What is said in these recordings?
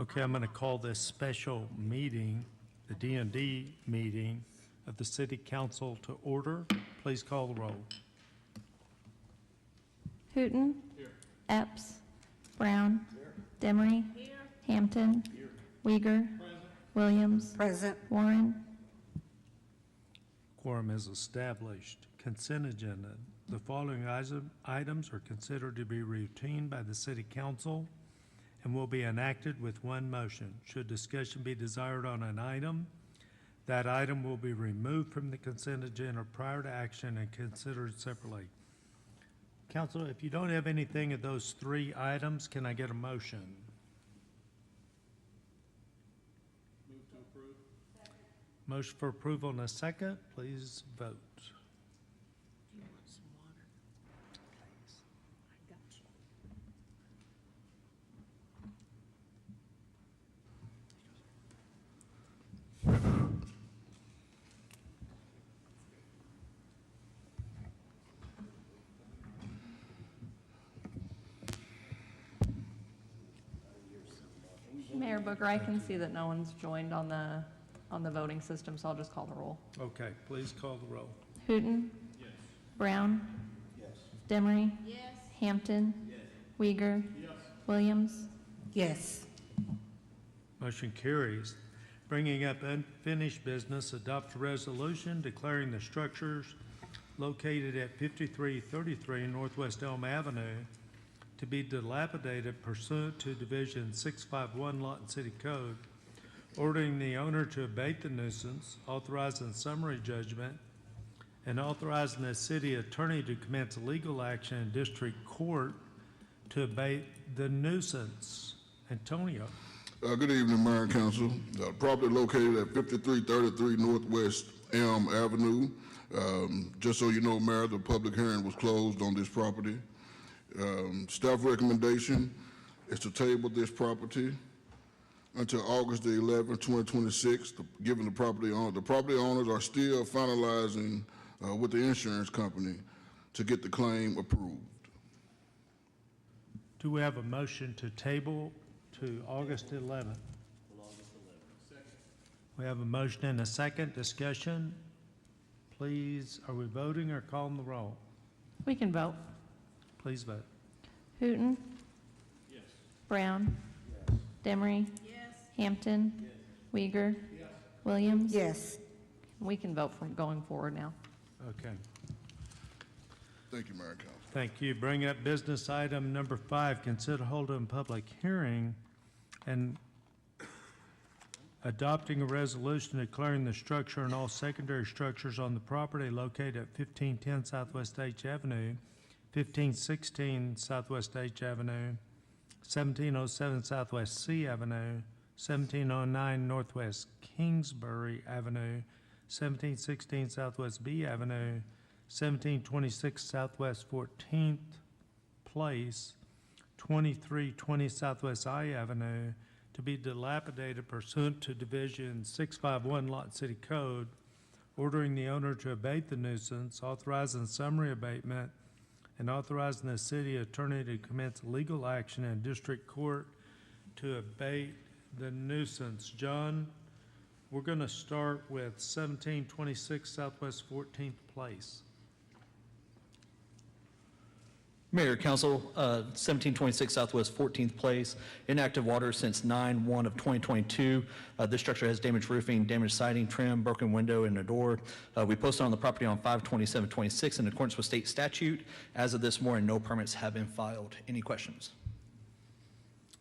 Okay, I'm going to call this special meeting, the D&D meeting of the City Council to order. Please call the roll. Hooten. Here. Epps. Brown. Here. Demery. Here. Hampton. Here. Uyghur. Present. Williams. Present. Warren. Quorum is established. Consent agenda. The following items are considered to be routine by the City Council and will be enacted with one motion. Should discussion be desired on an item, that item will be removed from the consent agenda prior to action and considered separately. Council, if you don't have anything of those three items, can I get a motion? Move to approve. Second. Motion for approval in a second. Please vote. Do you want some water? Please. I got you. Mayor Booker, I can see that no one's joined on the voting system, so I'll just call the roll. Okay, please call the roll. Hooten. Yes. Brown. Yes. Demery. Yes. Hampton. Yes. Uyghur. Yes. Williams. Yes. Motion carries. Bringing up unfinished business, adopt a resolution declaring the structures located at 5333 Northwest Elm Avenue to be dilapidated pursuant to Division 651 Lot and City Code, ordering the owner to abate the nuisance, authorizing summary judgment, and authorizing the city attorney to commence legal action in district court to abate the nuisance. Antonio. Good evening, Mayor and Council. Property located at 5333 Northwest Elm Avenue. Just so you know, Mayor, the public hearing was closed on this property. Staff recommendation is to table this property until August the 11th, 2026, given the property owner. The property owners are still finalizing with the insurance company to get the claim approved. Do we have a motion to table to August 11th? Second. We have a motion and a second. Discussion. Please, are we voting or calling the roll? We can vote. Please vote. Hooten. Yes. Brown. Yes. Demery. Yes. Hampton. Yes. Uyghur. Yes. Williams. Yes. We can vote from going forward now. Okay. Thank you, Mayor and Council. Thank you. Bring up business item number 5. Consider holding a public hearing and adopting a resolution declaring the structure and all secondary structures on the property located at 1510 Southwest H Avenue, 1516 Southwest H Avenue, 1707 Southwest C Avenue, 1709 Northwest Kingsbury Avenue, 1716 Southwest B Avenue, 1726 Southwest 14th Place, 2320 Southwest I Avenue, to be dilapidated pursuant to Division 651 Lot City Code, ordering the owner to abate the nuisance, authorizing summary abatement, and authorizing the city attorney to commence legal action in district court to abate the nuisance. John, we're going to start with 1726 Southwest 14th Place. Mayor, Council, 1726 Southwest 14th Place, inactive water since 9/1 of 2022. This structure has damaged roofing, damaged siding, trim, broken window, and a door. We posted on the property on 5/27/26 in accordance with state statute. As of this morning, no permits have been filed. Any questions?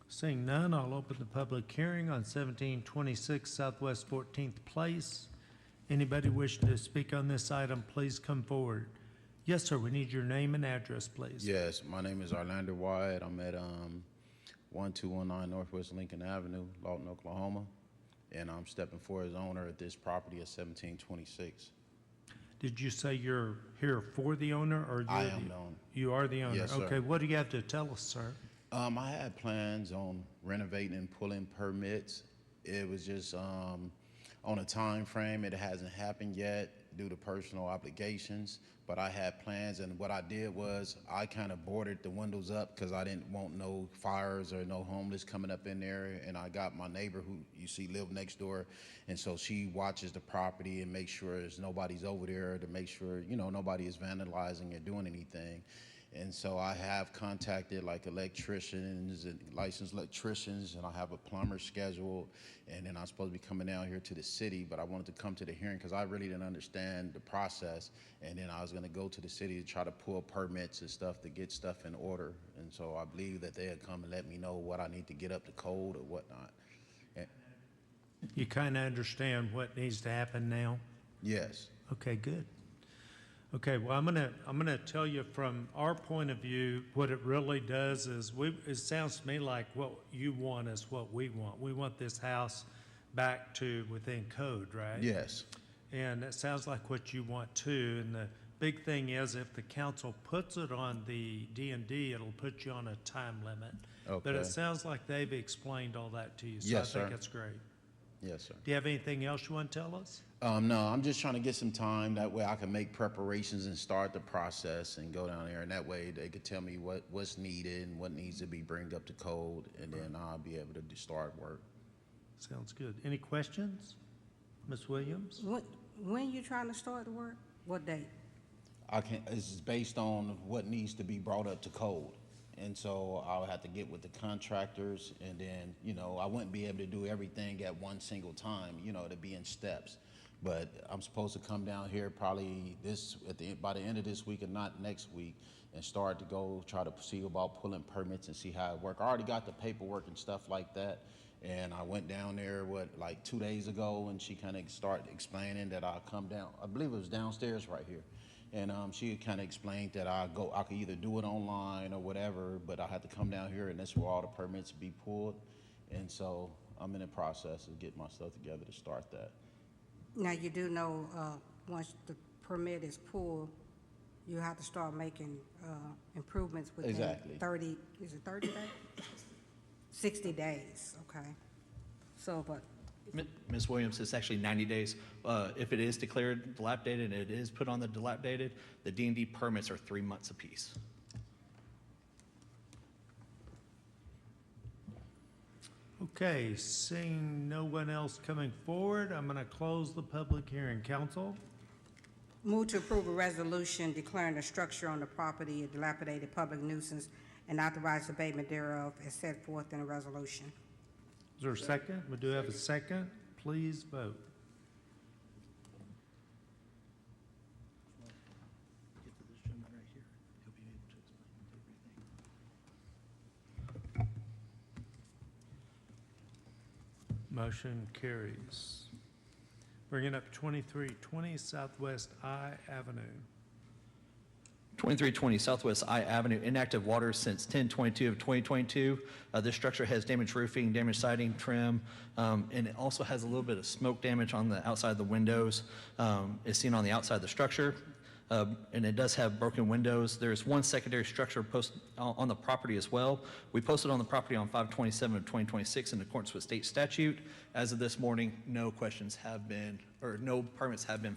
Seeing none, I'll open the public hearing on 1726 Southwest 14th Place. Anybody wishing to speak on this item, please come forward. Yes, sir, we need your name and address, please. Yes, my name is Orlando Wyatt. I'm at 1219 Northwest Lincoln Avenue, Lawton, Oklahoma, and I'm stepping for as owner at this property at 1726. Did you say you're here for the owner, or I you're am the owner. You are the owner? Yes, sir. Okay, what do you have to tell us, sir? I had plans on renovating and pulling permits. It was just on a time frame. It hasn't happened yet. due to personal obligations, but I had plans, and what I did was I kind of boarded the windows up because I didn't want no fires or no homeless coming up in there, and I got my neighbor who you see live next door, and so she watches the property and makes sure there's nobody's over there to make sure, you know, nobody is vandalizing or doing anything. And so I have contacted like electricians and licensed electricians, and I have a plumber scheduled, and then I'm supposed to be coming down here to the city, but I wanted to come to the hearing because I really didn't understand the process, and then I was gonna go to the city to try to pull permits and stuff to get stuff in order. And so I believe that they'll come and let me know what I need to get up to code or whatnot. And You kind of understand what needs to happen now? yes, Okay, good. Okay, well, I'm gonna tell you from our point of view, what it really does is it sounds to me like what you want is what we want. We want this house back to within code, right? yes, And it sounds like what you want too. And the big thing is if the council puts it on the D&D, it'll put you on a time limit. But Okay. it sounds like they've explained all that to you, so I Yes, think sir. it's great. yes, sir. Do you have anything else you want to tell us? No, I'm just trying to get some time. That way I can make preparations and start the process and go down there. And that way they could tell me what's needed and what needs to be bring up to code. And then I'll be able to start work. Sounds good. Any questions? Ms. Williams? When you trying to start the work? What date? This is based on what needs to be brought up to code. And so I'll have to get with the contractors, and then, you know, I wouldn't be able to do everything at one single time, you know, to be in steps. But I'm supposed to come down here probably by the end of this week, and not next week, and start to go try to see about pulling permits and see how it works. I already got the paperwork and stuff like that. And I went down there, like 2 days ago, and she kind of started explaining that I'll come down. I believe it was downstairs right here. And she kind of explained that I could either do it online or whatever, but I had to come down here, and that's where all the permits be pulled. And so I'm in the process of getting my stuff together to start that. Now, you do know, once the permit is pulled, you have to start making improvements within Exactly. 30, is it 30 days? 60 days, okay. So, but, Ms. Williams, it's actually 90 days. If it is declared dilapidated and it is put on the dilapidated, the D&D permits are 3 months apiece. Okay, seeing no one else coming forward, I'm gonna close the public hearing. Council? move to approve a resolution declaring the structure on the property a dilapidated public nuisance and authorize abatement thereof as set forth in the resolution. Is there a second? We do have a second. Please vote. Get to this gentleman right here. He'll be able to explain everything. Motion carries. Bringing up 2320 Southwest I Avenue. 2320 Southwest I Avenue, inactive water since 10/22 of 2022. This structure has damaged roofing, damaged siding, trim, and it also has a little bit of smoke damage on the outside of the windows. It's seen on the outside of the structure, and it does have broken windows. There's one secondary structure posted on the property as well. We posted on the property on 5/27 of 2026 in accordance with state statute. As of this morning, no permits have been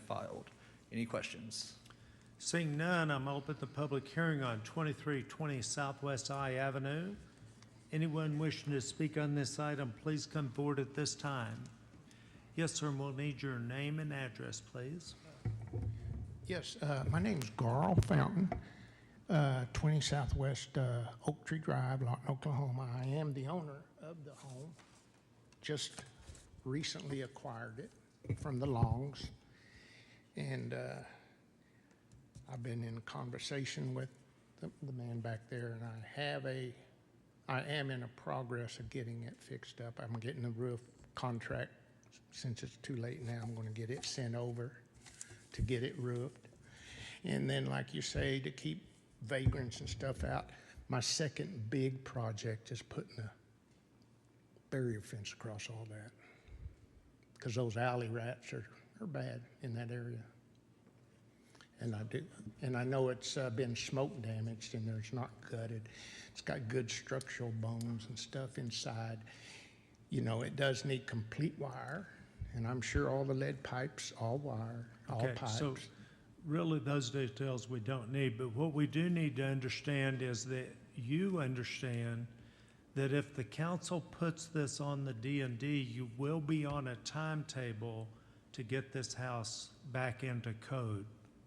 filed. Any questions? Seeing none, I'm open the public hearing on 2320 Southwest I Avenue. Anyone wishing to speak on this item, please come forward at this time. Yes, sir, we'll need your name and address, please. Yes, my name's Garl Fountain, 20 Southwest Oak Tree Drive, Lawton, Oklahoma. I am the owner of the home. Just recently acquired it from the Longs. And I've been in conversation with the man back there, and I am in a progress of getting it fixed up. I'm getting the roof contract. Since it's too late now, I'm going to get it sent over to get it roofed. And then, like you say, to keep vagrants and stuff out, my second big project is putting a barrier fence across all that. Because those alley rats are bad in that area. And I know it's been smoke damaged and there's not gutted. It's got good structural bones and stuff inside. You know, it does need complete wire, and I'm sure all the lead pipes, all wire, all Okay, so pipes. really, those details we don't need, but what we do need to understand is that you understand that if the council puts this on the D&D, you will be on a timetable to get this house back into code.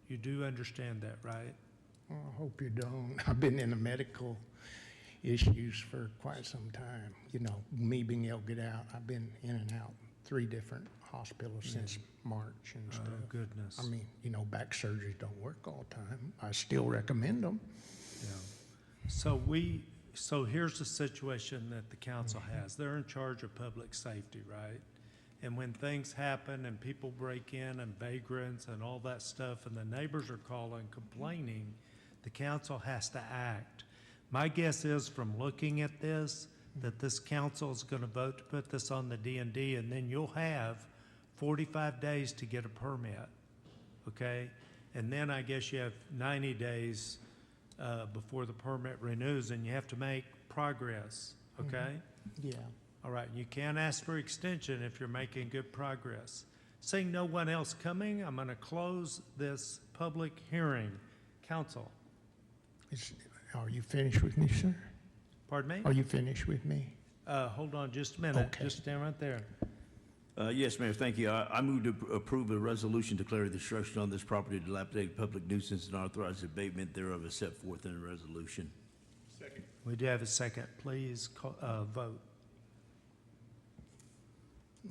You do understand that, right? Well, I hope you don't. I've been in the medical issues for quite some time. You know, me being able to get out, I've been in and out 3 different hospitals since March and Oh, stuff. goodness. I mean, you know, back surgeries don't work all the time. I still recommend them. Yeah. So here's the situation that the council has. They're in charge of public safety, right? And when things happen and people break in and vagrants and all that stuff, and the neighbors are calling, complaining, the council has to act. My guess is from looking at this, that this council is gonna vote to put this on the D&D, and then you'll have 45 days to get a permit, okay? And then I guess you have 90 days before the permit renews, and you have to make progress, okay? Yeah. All right, you can't ask for extension if you're making good progress. Seeing no one else coming, I'm going to close this public hearing. Council, Are you finished with me, sir? pardon me? Are you finished with me? Hold on just a minute. Okay. Just stand right there. Yes, Mayor, thank you. I move to approve a resolution declaring the structure on this property a dilapidated public nuisance and authorize abatement thereof as set forth in the resolution. Second. We do have a second. Please vote.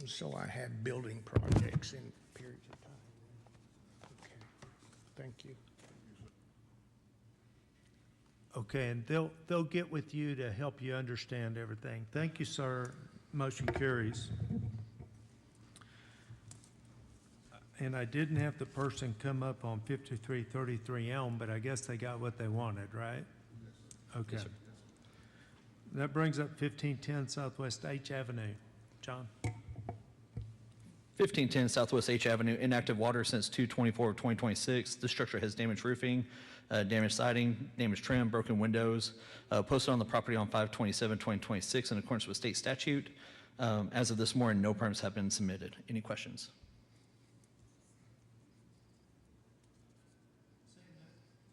So I have building projects in periods of time. Okay. Thank you. Okay, and they'll get with you to help you understand everything. Thank you, sir. Motion carries. And I didn't have the person come up on 5333 Elm, but I guess they got what they wanted, right? Okay. That brings up 1510 Southwest H Avenue. John? 1510 Southwest H Avenue, inactive water since 2/24 of 2026. The structure has damaged roofing, damaged siding, damaged trim, broken windows. Posted on the property on 5/27/2026 in accordance with state statute. As of this morning, no permits have been submitted. Any questions?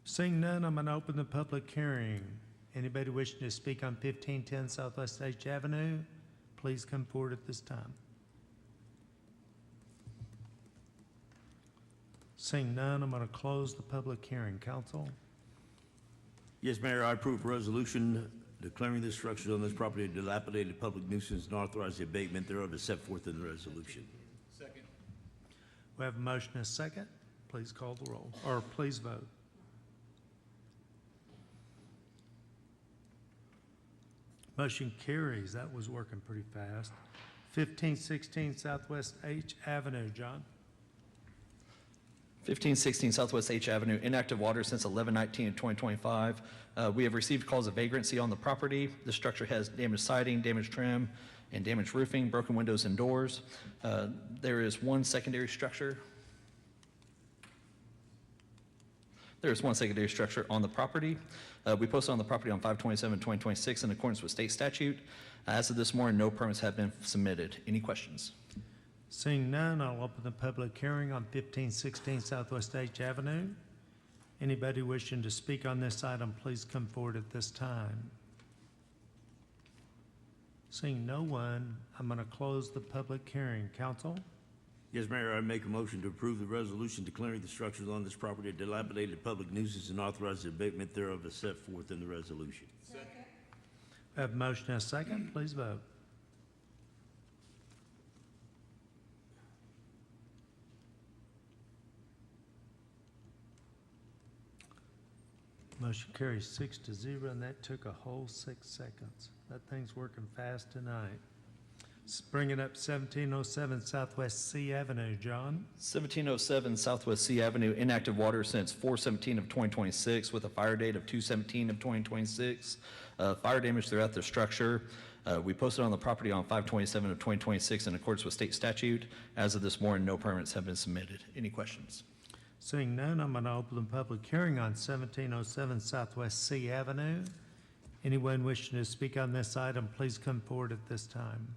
Seeing none, I'm going to open the public hearing. Anybody wishing to speak on 1510 Southwest H Avenue, please come forward at this time. Seeing none, I'm going to close the public hearing. Council? Yes, Mayor, I approve a resolution declaring the structures on this property a dilapidated public nuisance and authorize the abatement thereof as set forth in the resolution. Second. We have a motion and a second. Please call the roll, or please vote. Motion carries. That was working pretty fast. 1516 Southwest H Avenue, John. 1516 Southwest H Avenue, inactive water since 11/19 of 2025. We have received calls of vagrancy on the property. The structure has damaged siding, damaged trim, and damaged roofing, broken windows and doors. There is one secondary structure. There is one secondary structure on the property. We posted on the property on 5/27/2026 in accordance with state statute. As of this morning, no permits have been submitted. Any questions? Seeing none, I'll open the public hearing on 1516 Southwest H Avenue. Anybody wishing to speak on this item, please come forward at this time. Seeing no one, I'm going to close the public hearing. Council? Yes, Mayor, I make a motion to approve the resolution declaring the structures on this property a dilapidated public nuisance and authorize the abatement thereof as set forth in the resolution. Second. I have a motion and a second. Please vote. Motion carries 6-0, and that took a whole 6 seconds. That thing's working fast tonight. Bringing up 1707 Southwest C Avenue, John. 1707 Southwest C Avenue, inactive water since 4/17 of 2026 with a fire date of 2/17 of 2026. Fire damage throughout the structure. We posted on the property on 5/27 of 2026 in accordance with state statute. As of this morning, no permits have been submitted. Any questions? Seeing none, I'm going to open the public hearing on 1707 Southwest C Avenue. Anyone wishing to speak on this item, please come forward at this time.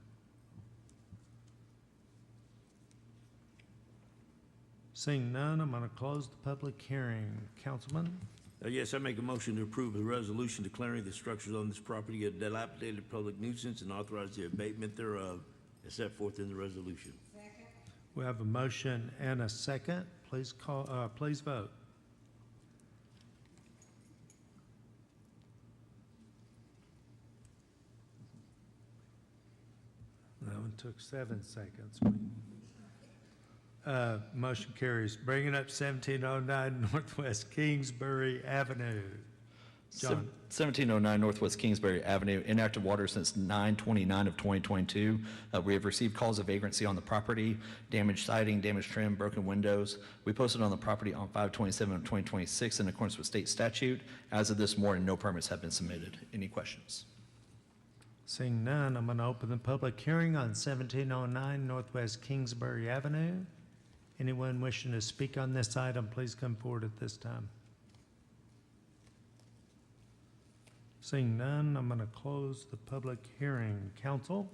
Seeing none, I'm going to close the public hearing. Councilman? Yes, I make a motion to approve a resolution declaring the structures on this property a dilapidated public nuisance and authorize the abatement thereof as set forth in the resolution. We have a motion and a second. Please vote. That one took 7 seconds. Motion carries. Bringing up 1709 Northwest Kingsbury Avenue. John? 1709 Northwest Kingsbury Avenue, inactive water since 9/29 of 2022. We have received calls of vagrancy on the property, damaged siding, damaged trim, broken windows. We posted on the property on 5/27 of 2026 in accordance with state statute. As of this morning, no permits have been submitted. Any questions? Seeing none, I'm going to open the public hearing on 1709 Northwest Kingsbury Avenue. Anyone wishing to speak on this item, please come forward at this time. Seeing none, I'm going to close the public hearing. Council?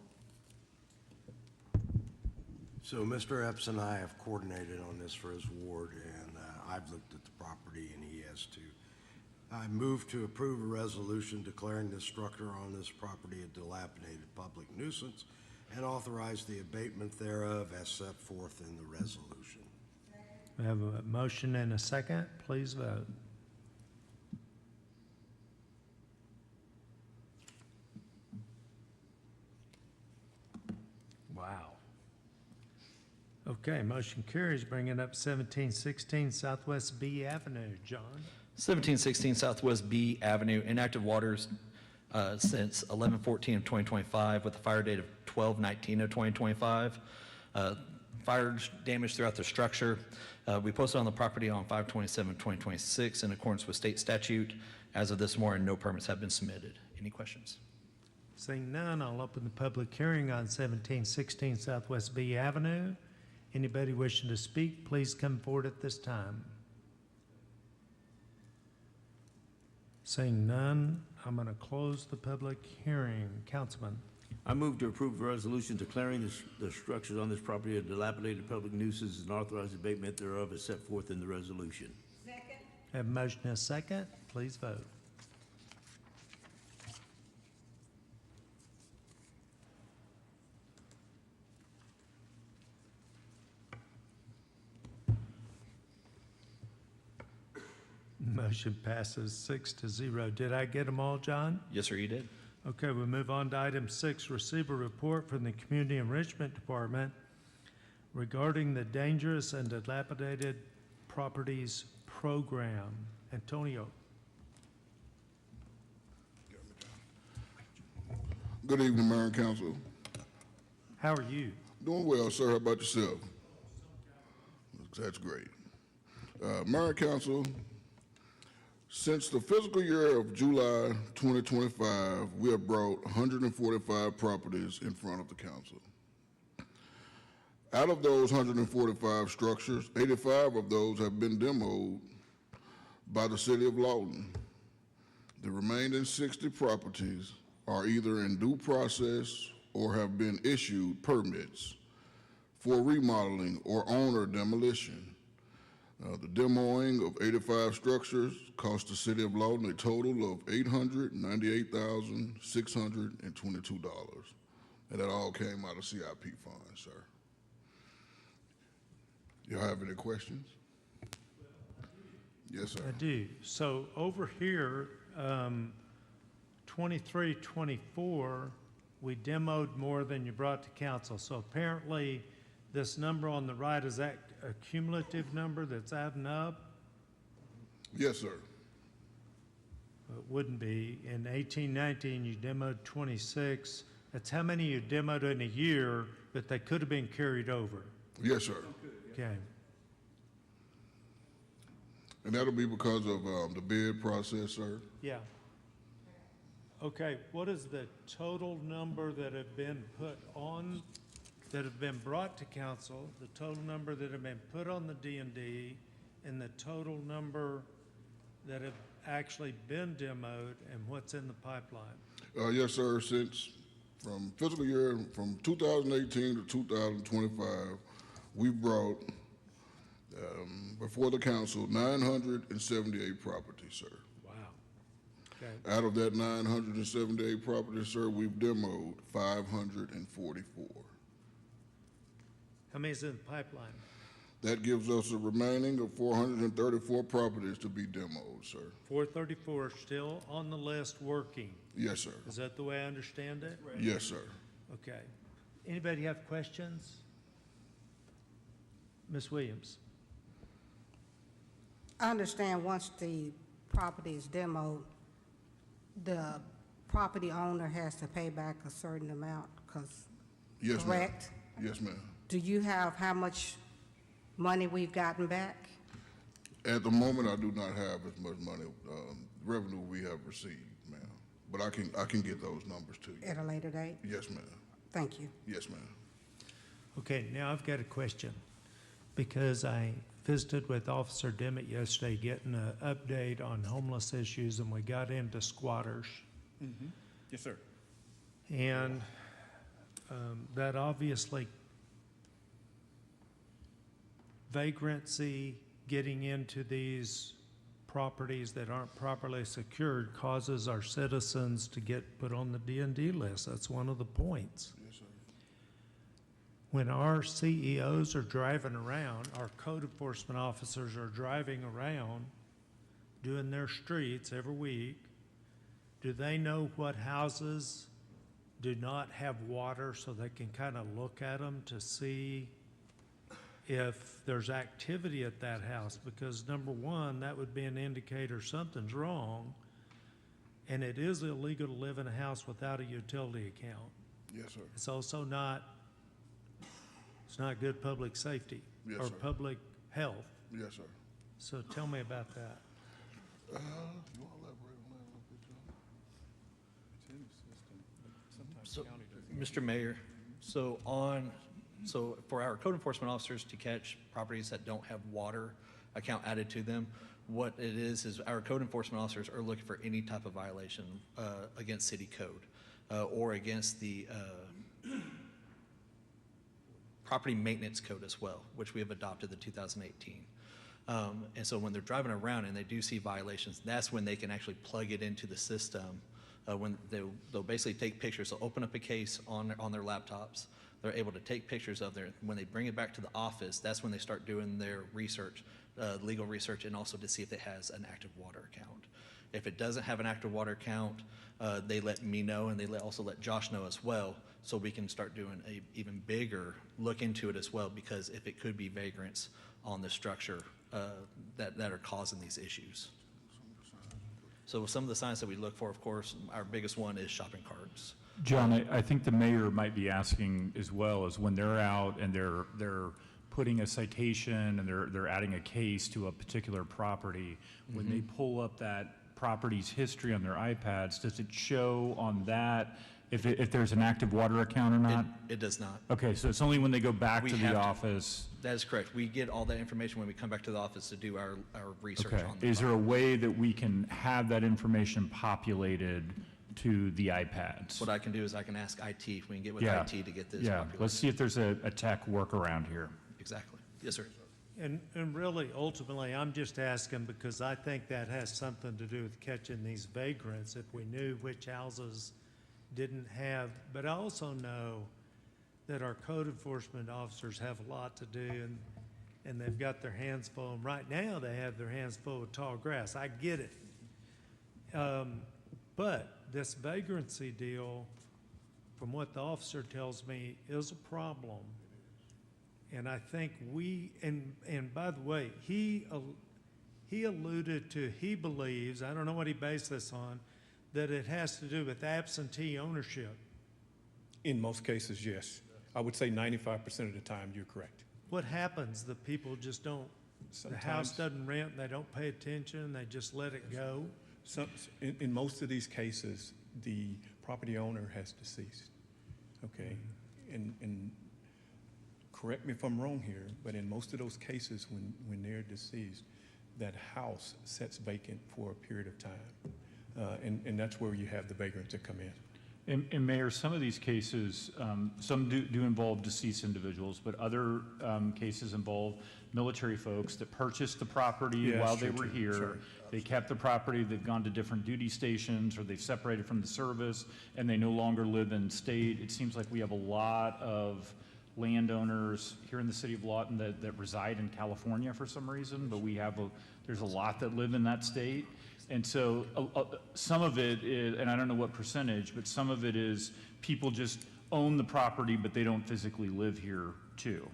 So Mr. Epps and I have coordinated on this for his ward, and I've looked at the property and he has too. I move to approve a resolution declaring this structure on this property a dilapidated public nuisance and authorize the abatement thereof as set forth in the resolution. We have a motion and a second. Please vote. Wow. Okay, motion carries, bringing up 1716 Southwest B Avenue. John? 1716 Southwest B Avenue, inactive waters since 11/14 of 2025 with a fire date of 12/19 of 2025. Fire damage throughout the structure. We posted on the property on 5/27 of 2026 in accordance with state statute. As of this morning, no permits have been submitted. Any questions? Seeing none, I'll open the public hearing on 1716 Southwest B Avenue. Anybody wishing to speak, please come forward at this time. Seeing none, I'm going to close the public hearing. Councilman? I move to approve a resolution declaring the structures on this property a dilapidated public nuisance and authorize abatement thereof as set forth in the resolution. Have a motion and a second. Please vote. Motion passes 6-0. Did I get them all, John? Yes, sir, you did. Okay, we move on to item 6, receive a report from the Community Enrichment Department regarding the Dangerous and Dilapidated Properties Program. Antonio? Good evening, Mayor and Council. How are you? Doing well, sir. How about yourself? That's great. Mayor and Council, since the fiscal year of July 2025, we have brought 145 properties in front of the council. Out of those 145 structures, 85 of those have been demoed by the city of Lawton. The remaining 60 properties are either in due process or have been issued permits for remodeling or owner demolition. The demoing of 85 structures cost the city of Lawton a total of $898,622. And that all came out of CIP funds, sir. Y'all have any questions? Yes, sir. I do. So over here, 23, 24, we demoed more than you brought to council. So apparently this number on the right, is that a cumulative number that's adding up? Yes, sir. It wouldn't be. In 18, 19, you demoed 26. That's how many you demoed in a year, but they could have been carried over. Yes, sir. Okay. And that'll be because of the bid process, sir. Yeah. Okay, what is the total number that have been put on, that have been brought to council, the total number that have been put on the D&D, and the total number that have actually been demoed, and what's in the pipeline? Yes, sir. Since from fiscal year from 2018 to 2025, we brought Before the council, 978 properties, sir. Wow. Okay. Out of that 978 properties, sir, we've demoed 544. How many is in the pipeline? That gives us a remaining of 434 properties to be demoed, sir. 434 are still on the list working. Yes, sir. Is that the way I understand it? Yes, sir. Okay. Anybody have questions? Ms. Williams? I understand once the property is demoed, the property owner has to pay back a certain amount, Yes, ma'am. correct? Yes, ma'am. Do you have how much money we've gotten back? At the moment, I do not have as much money, revenue we have received, ma'am. But I can get those numbers to you. At a later date? Yes, ma'am. Thank you. Yes, ma'am. Okay, now I've got a question. Because I visited with Officer Dimmitt yesterday getting an update on homeless issues, and we got into squatters. Yes, sir. And that obviously vagrancy, getting into these properties that aren't properly secured, causes our citizens to get put on the D&D list. That's one of the points. Yes, sir. When our CEOs are driving around, our code enforcement officers are driving around doing their streets every week, do they know what houses do not have water so they can kind of look at them to see if there's activity at that house? Because number one, that would be an indicator something's wrong, and it is illegal to live in a house without a utility account. Yes, sir. It's also not, it's not good public safety Yes, or sir. public health. Yes, sir. So tell me about that. You want to elaborate on that a little bit, John? So, Mr. Mayor, so for our code enforcement officers to catch properties that don't have water account added to them, what it is our code enforcement officers are looking for any type of violation against city code or against the property maintenance code as well, which we have adopted the 2018. And so when they're driving around and they do see violations, that's when they can actually plug it into the system. When they'll basically take pictures, they'll open up a case on their laptops. They're able to take pictures of their, when they bring it back to the office, that's when they start doing their research, legal research, and also to see if it has an active water account. If it doesn't have an active water account, they let me know, and they also let Josh know as well, so we can start doing a even bigger look into it as well, because if it could be vagrants on the structure that are causing these issues. So some of the signs that we look for, of course, our biggest one is shopping carts. John, I think the mayor might be asking as well, is when they're out and they're putting a citation and they're adding a case to a particular property, when they pull up that property's history on their iPads, does it show on that if there's an active water account or not? It does not. Okay, so it's only when they go back We to have the to. office. That is correct. We get all that information when we come back to the office to do our research Okay. on the Is there a property. way that we can have that information populated to the iPads? What I can do is I can ask IT, if we can get with Yeah. IT to get this Yeah, populated. let's see if there's a tech workaround here. Exactly. Yes, sir. And really, ultimately, I'm just asking because I think that has something to do with catching these vagrants, if we knew which houses didn't have, but I also know that our code enforcement officers have a lot to do, and they've got their hands full. And right now, they have their hands full with tall grass. I get it. But this vagrancy deal, from what the officer tells me, is a problem. And I think and by the way, he alluded to, he believes, I don't know what he based this on, that it has to do with absentee ownership. In most cases, yes. I would say 95% of the time, you're correct. What happens? The people just don't, the house doesn't rent, and they don't pay attention, they just let it go? In most of these cases, the property owner has deceased, okay? And correct me if I'm wrong here, but in most of those cases, when they're deceased, that house sits vacant for a period of time. And that's where you have the vagrants that come in. And Mayor, some of these cases, some do involve deceased individuals, but other cases involve military folks that purchased the property Yeah, while that's they true, were too. here. Sorry. They kept the property, they've gone to different duty stations, or they've separated from the service, and they no longer live in state. It seems like we have a lot of landowners here in the city of Lawton that reside in California for some reason, but there's a lot that live in that state. And so some of it is, and I don't know what percentage, but some of it is people just own the property, but they don't physically live here too.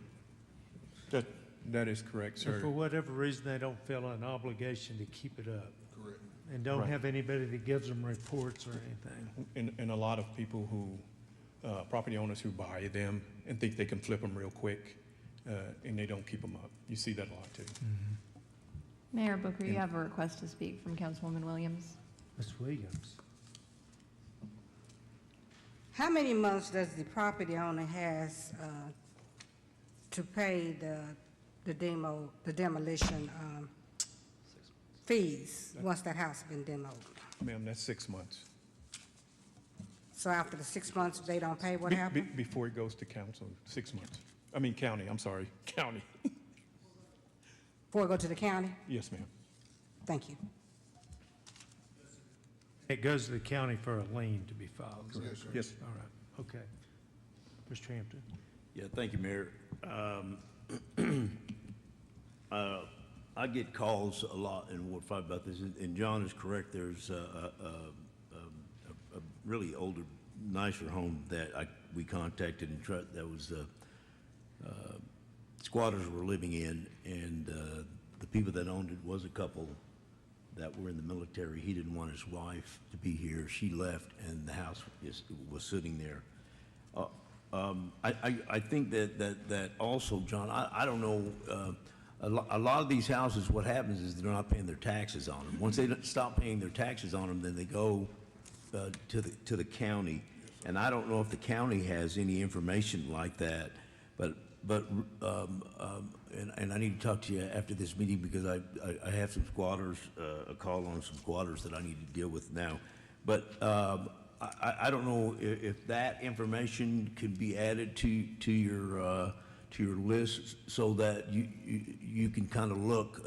That is correct, And for sir. whatever reason, they don't feel an obligation to keep it up. Correct. And don't Right. have anybody that gives them reports or anything. And a lot of people who, property owners who buy them and think they can flip them real quick, and they don't keep them up. You see that a lot too. Mayor Booker, you have a request to speak from Councilwoman Williams. Ms. Williams? How many months does the property owner has to pay the demolition fees once that house has been demoed? Ma'am, that's 6 months. So after the 6 months, they don't pay, what happens? Before it goes to council, 6 months. I mean, county, I'm sorry, county. Before it go to the county? Yes, ma'am. Thank you. It goes to the county for a lien to be filed. correct? Yes, sir. Yes. All right, okay. Mr. Hampton? Yeah, thank you, Mayor. I get calls a lot in Ward 5 about this, and John is correct. There's a really older, nicer home that we contacted and that was squatters were living in, and the people that owned it was a couple that were in the military. He didn't want his wife to be here. She left, and the house was sitting there. I think that also, John, I don't know, a lot of these houses, what happens is they're not paying their taxes on them. Once they stop paying their taxes on them, then they go to the county. And I don't know if the county has any information like that, and I need to talk to you after this meeting because I have some squatters, a call on some squatters that I need to deal with now. But I don't know if that information could be added to your list so that you can kind of look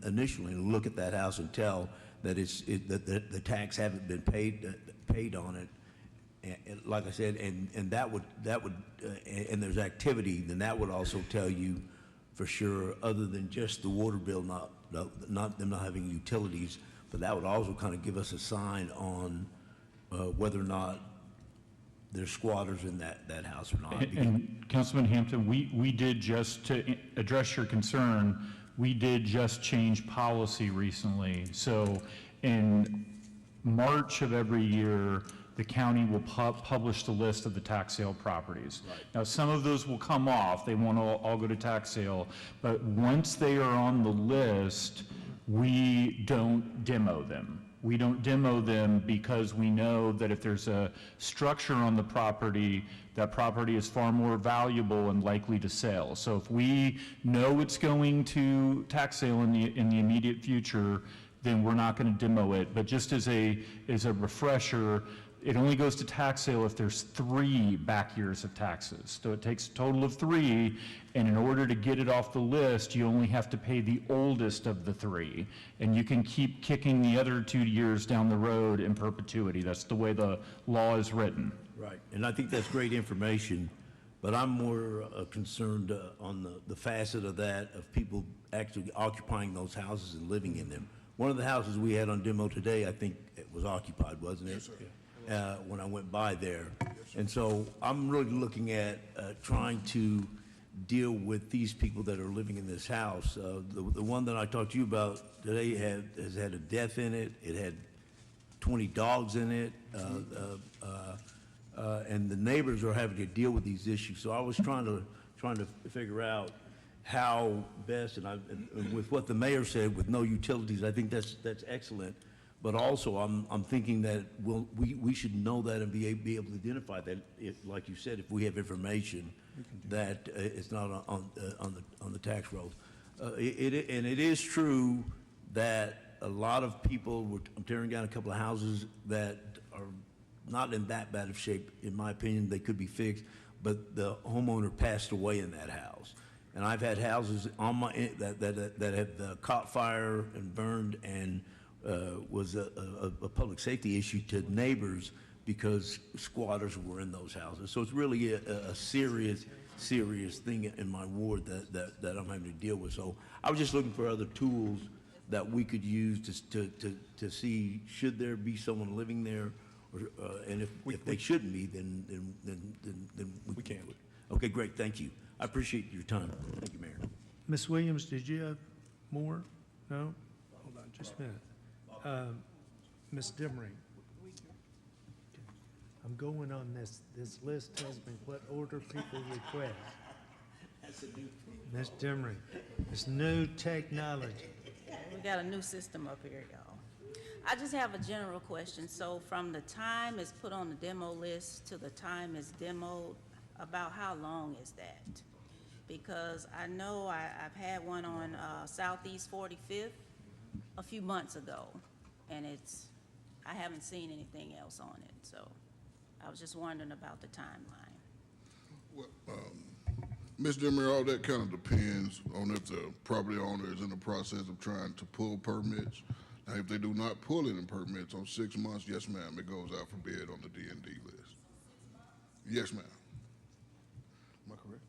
initially look at that house and tell that that the tax haven't been paid on it. And like I said, and that would and there's activity, then that would also tell you for sure, other than just the water bill, not them not having utilities, but that would also kind of give us a sign on whether or not there's squatters in that house or not. And Councilman Hampton, we did just, to address your concern, we did just change policy recently. So in March of every year, the county will publish the list of the tax sale properties. Right. Now, some of those will come off. They won't all go to tax sale. But once they are on the list, we don't demo them. We don't demo them because we know that if there's a structure on the property, that property is far more valuable and likely to sell. So if we know it's going to tax sale in the immediate future, then we're not going to demo it. But just as a refresher, it only goes to tax sale if there's 3 back years of taxes. So it takes a total of 3, and in order to get it off the list, you only have to pay the oldest of the 3. And you can keep kicking the other 2 years down the road in perpetuity. That's the way the law is written. Right, and I think that's great information, but I'm more concerned on the facet of that, of people actually occupying those houses and living in them. One of the houses we had on demo today, I think it was occupied, wasn't it? Yes, sir. When I went by there. And so I'm really looking at trying to deal with these people that are living in this house. The one that I talked to you about today has had a death in it. It had 20 dogs in it. And the neighbors are having to deal with these issues. So I was trying to figure out how best, and with what the mayor said, with no utilities, I think that's excellent. But also, I'm thinking that we should know that and be able to identify that, if, like you said, if we have information that it's not on the tax rolls. And it is true that a lot of people I'm tearing down a couple of houses that are not in that bad of shape, in my opinion. They could be fixed, but the homeowner passed away in that house. And I've had houses on my, that have caught fire and burned and was a public safety issue to neighbors because squatters were in those houses. So it's really a serious thing in my ward that I'm having to deal with. So I was just looking for other tools that we could use to see, should there be someone living there? Or, and if they shouldn't be, then we can do it. Okay, great, thank you. I appreciate your time. Thank you, Mayor. Ms. Williams, did you have more? No? Hold on just a minute. Ms. Demery. I'm going on this. This list tells me what order people request. Ms. Demery, it's new technology. We got a new system up here, y'all. I just have a general question. So from the time it's put on the demo list to the time it's demoed, about how long is that? Because I know I've had one on Southeast 45th a few months ago, and I haven't seen anything else on it. So I was just wondering about the timeline. Well, Ms. Demery, all that kind of depends on if the property owner is in the process of trying to pull permits. Now, if they do not pull any permits on 6 months, yes, ma'am, it goes out for bid on the D&D list. Yes, ma'am. Am I correct?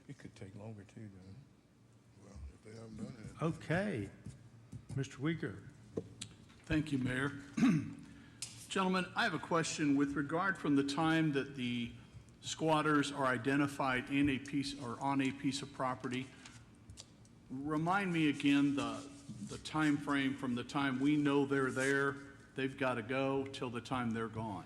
It could take longer too, though. Well, if they haven't done it. Okay. Mr. Uyghur. Thank you, Mayor. Gentlemen, I have a question with regard from the time that the squatters are identified in a piece or on a piece of property. Remind me again the time frame from the time we know they're there, they've got to go, till the time they're gone.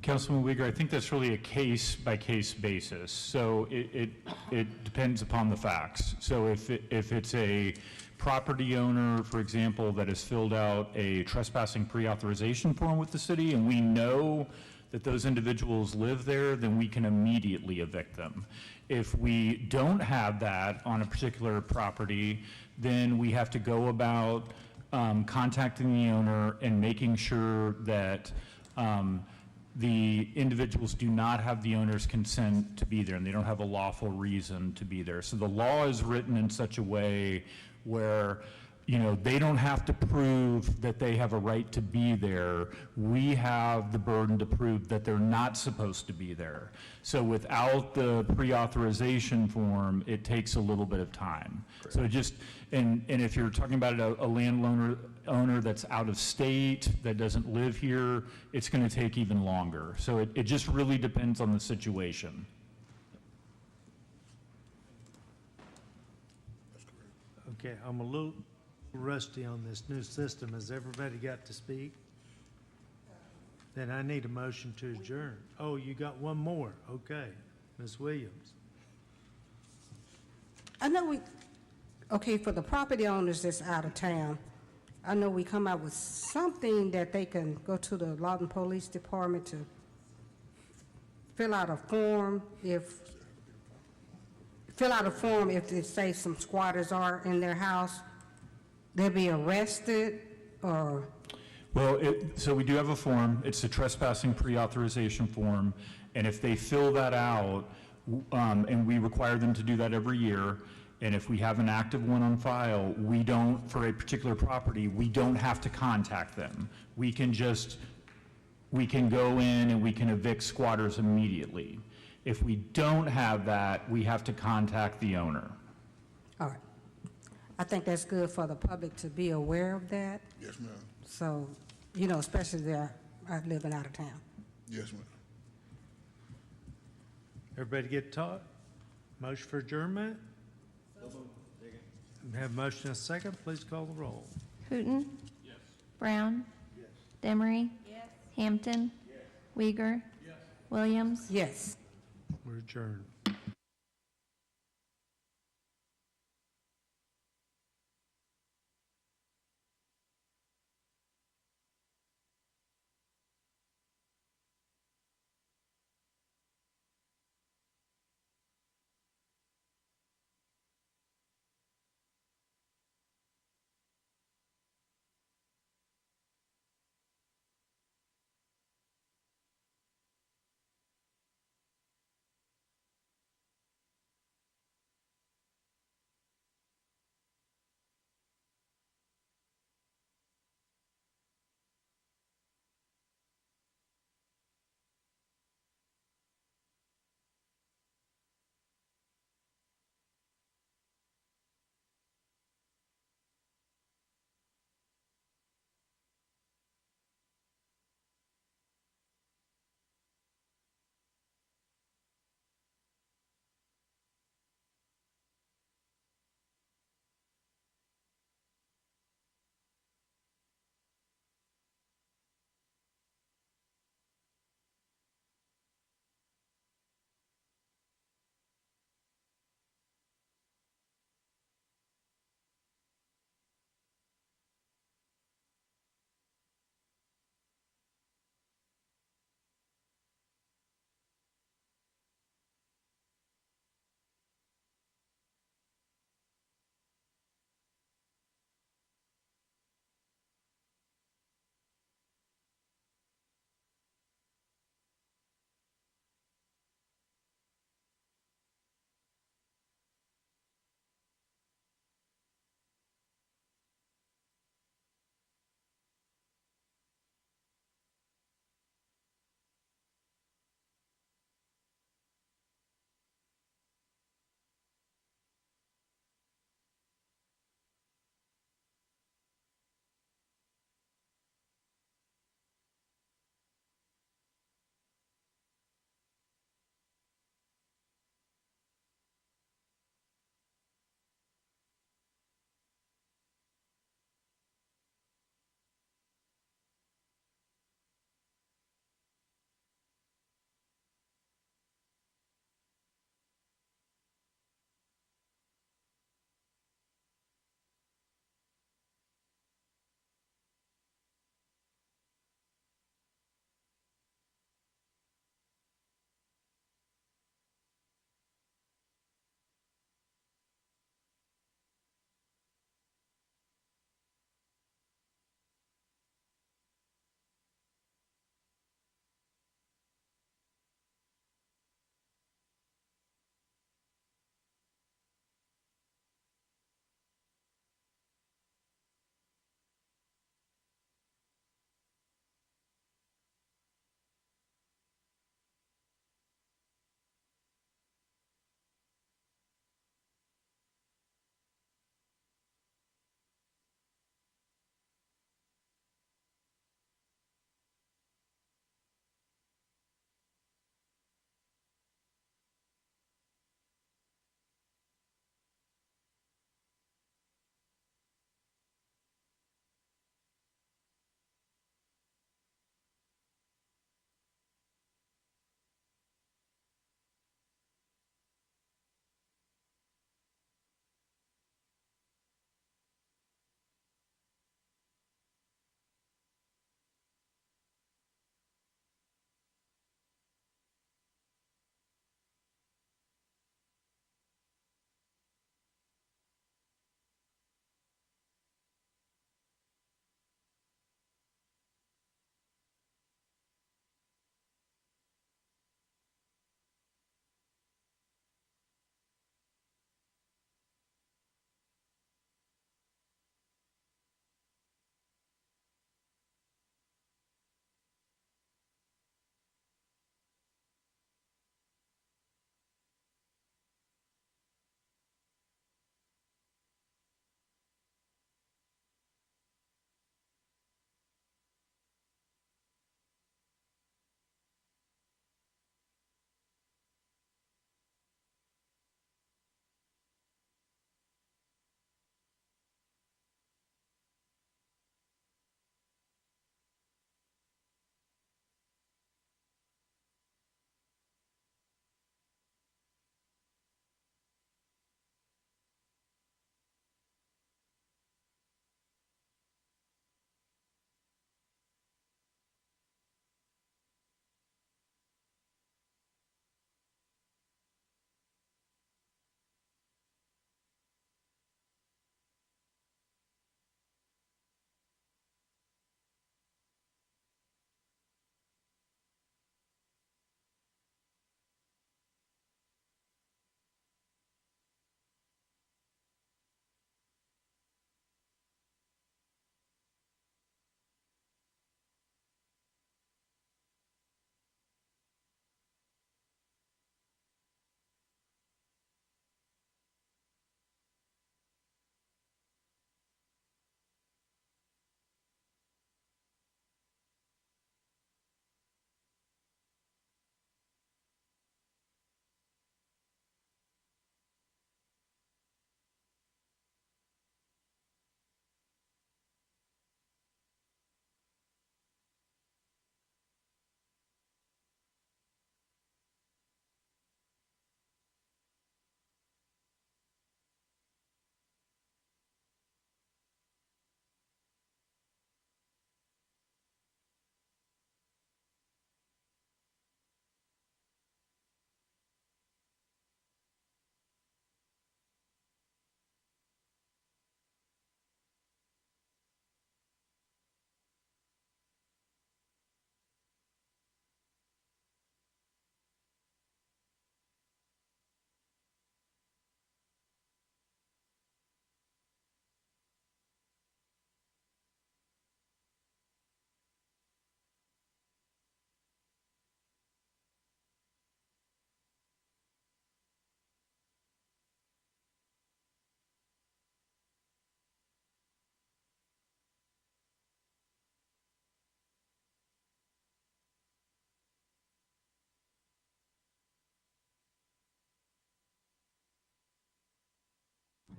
Councilman Uyghur, I think that's really a case-by-case basis. So it depends upon the facts. So if it's a property owner, for example, that has filled out a trespassing pre-authorization form with the city, and we know that those individuals live there, then we can immediately evict them. If we don't have that on a particular property, then we have to go about contacting the owner and making sure that the individuals do not have the owner's consent to be there, and they don't have a lawful reason to be there. So the law is written in such a way where, you know, they don't have to prove that they have a right to be there. We have the burden to prove that they're not supposed to be there. So without the pre-authorization form, it takes a little bit of time. Correct. So it just, and if you're talking about a landowner that's out of state, that doesn't live here, it's going to take even longer. So it just really depends on the situation. Okay, I'm a little rusty on this new system. Has everybody got to speak? Then I need a motion to adjourn. Oh, you got one more. Okay. Ms. Williams. I know okay, for the property owners that's out of town, I know we come out with something that they can go to the Lawton Police Department to fill out a form if they say some squatters are in their house, they'll be arrested, or? Well, so we do have a form. It's a trespassing pre-authorization form, and if they fill that out, and we require them to do that every year, and if we have an active one on file, we don't, for a particular property, we don't have to contact them. We can go in and we can evict squatters immediately. If we don't have that, we have to contact the owner. All right. I think that's good for the public to be aware of that. Yes, ma'am. So, you know, especially if they're living out of town. Yes, ma'am. Everybody get taught? Motion for adjournment? Have a motion and a second. Please call the roll. Hooton. Yes. Brown. Yes. Demery. Yes. Hampton. Yes. Uyghur. Yes. Williams. Yes. We're adjourned.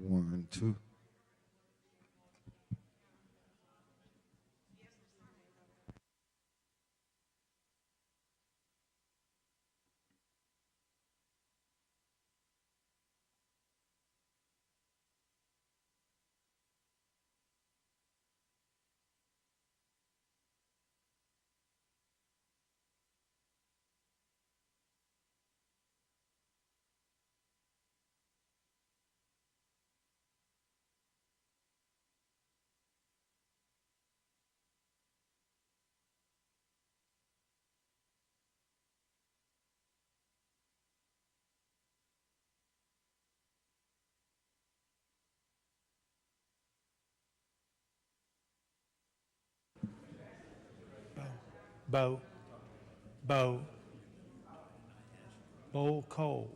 1, 2. Bo, Bo, Bo Cole.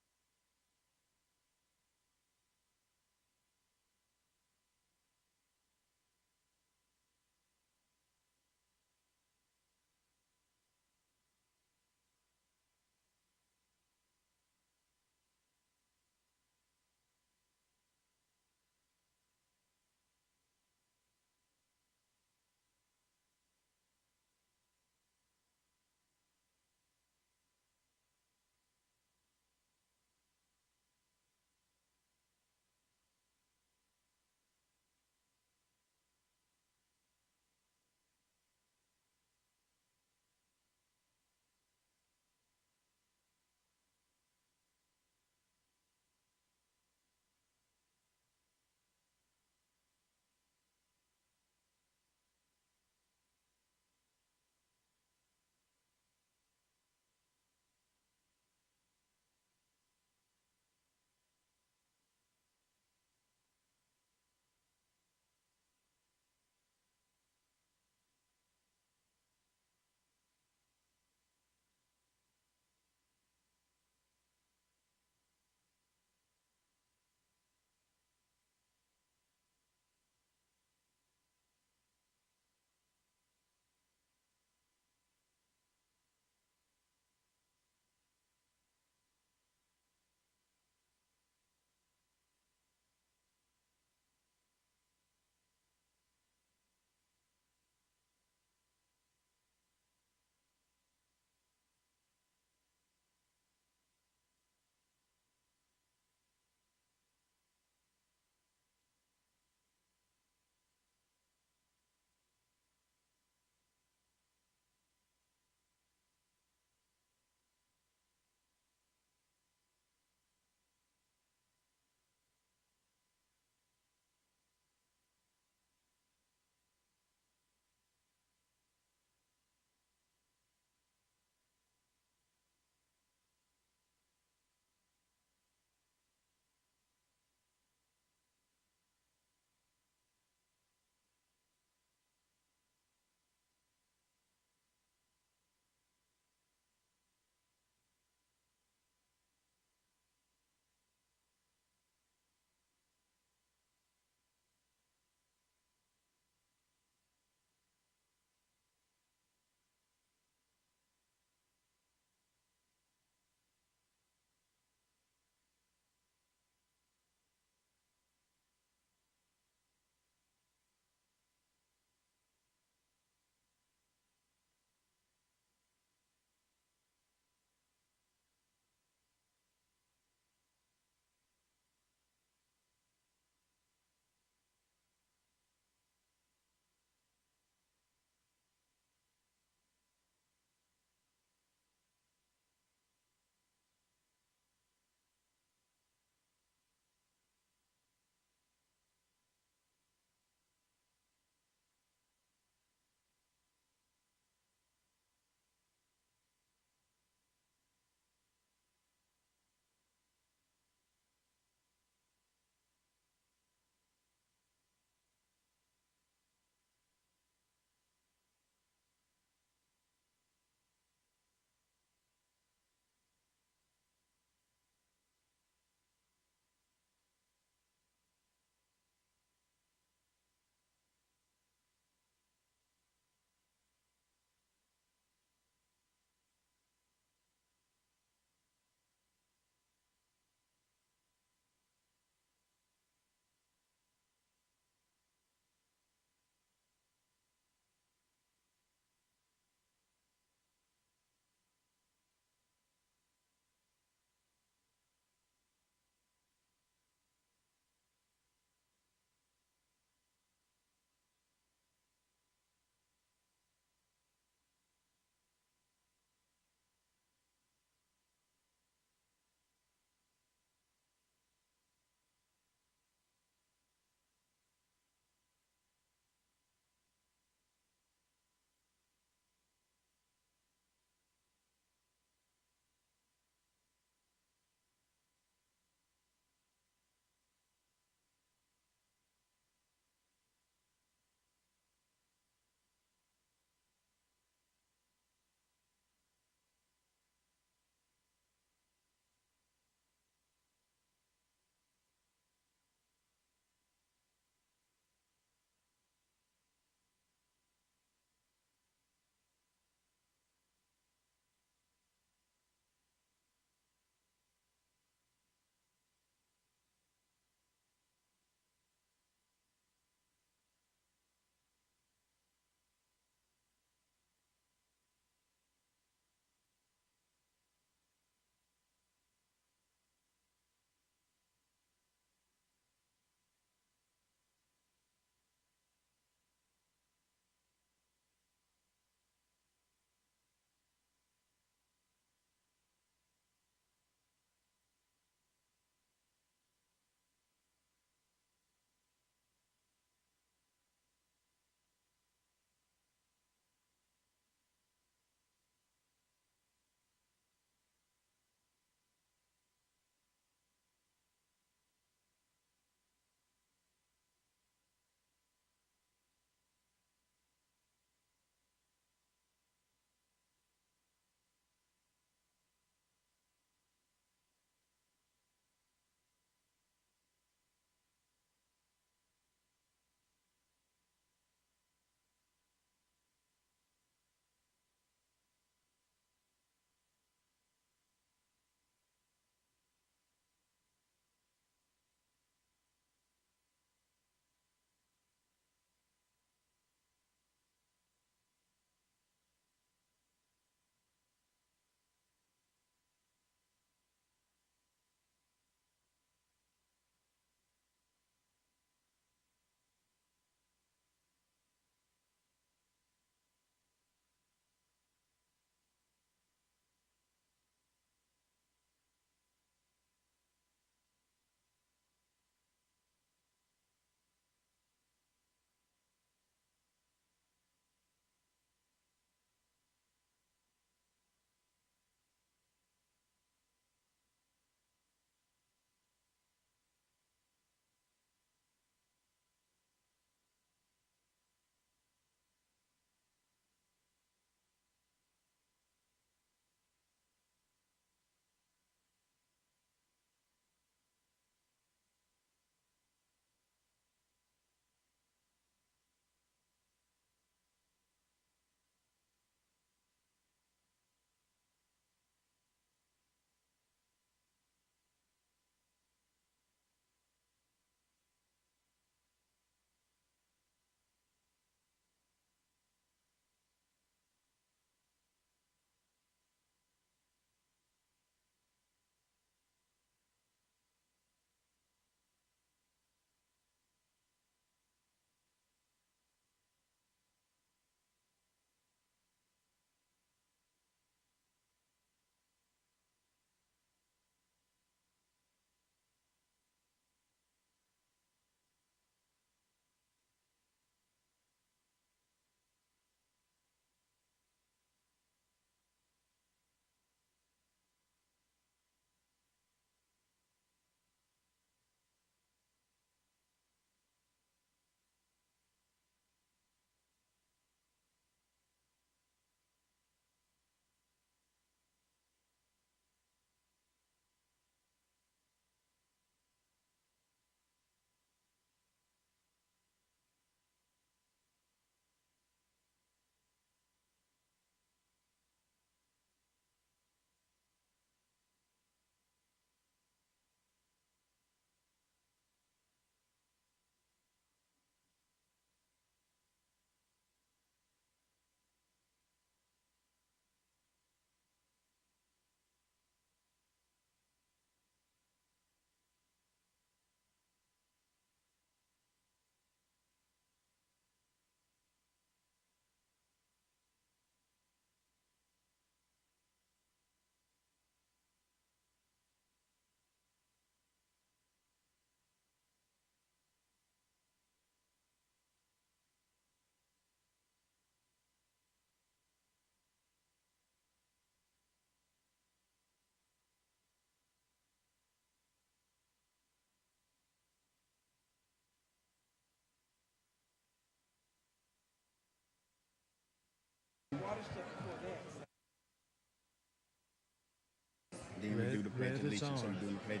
Then we do the pledge Red of is allegiance. So on. we doing the pledge.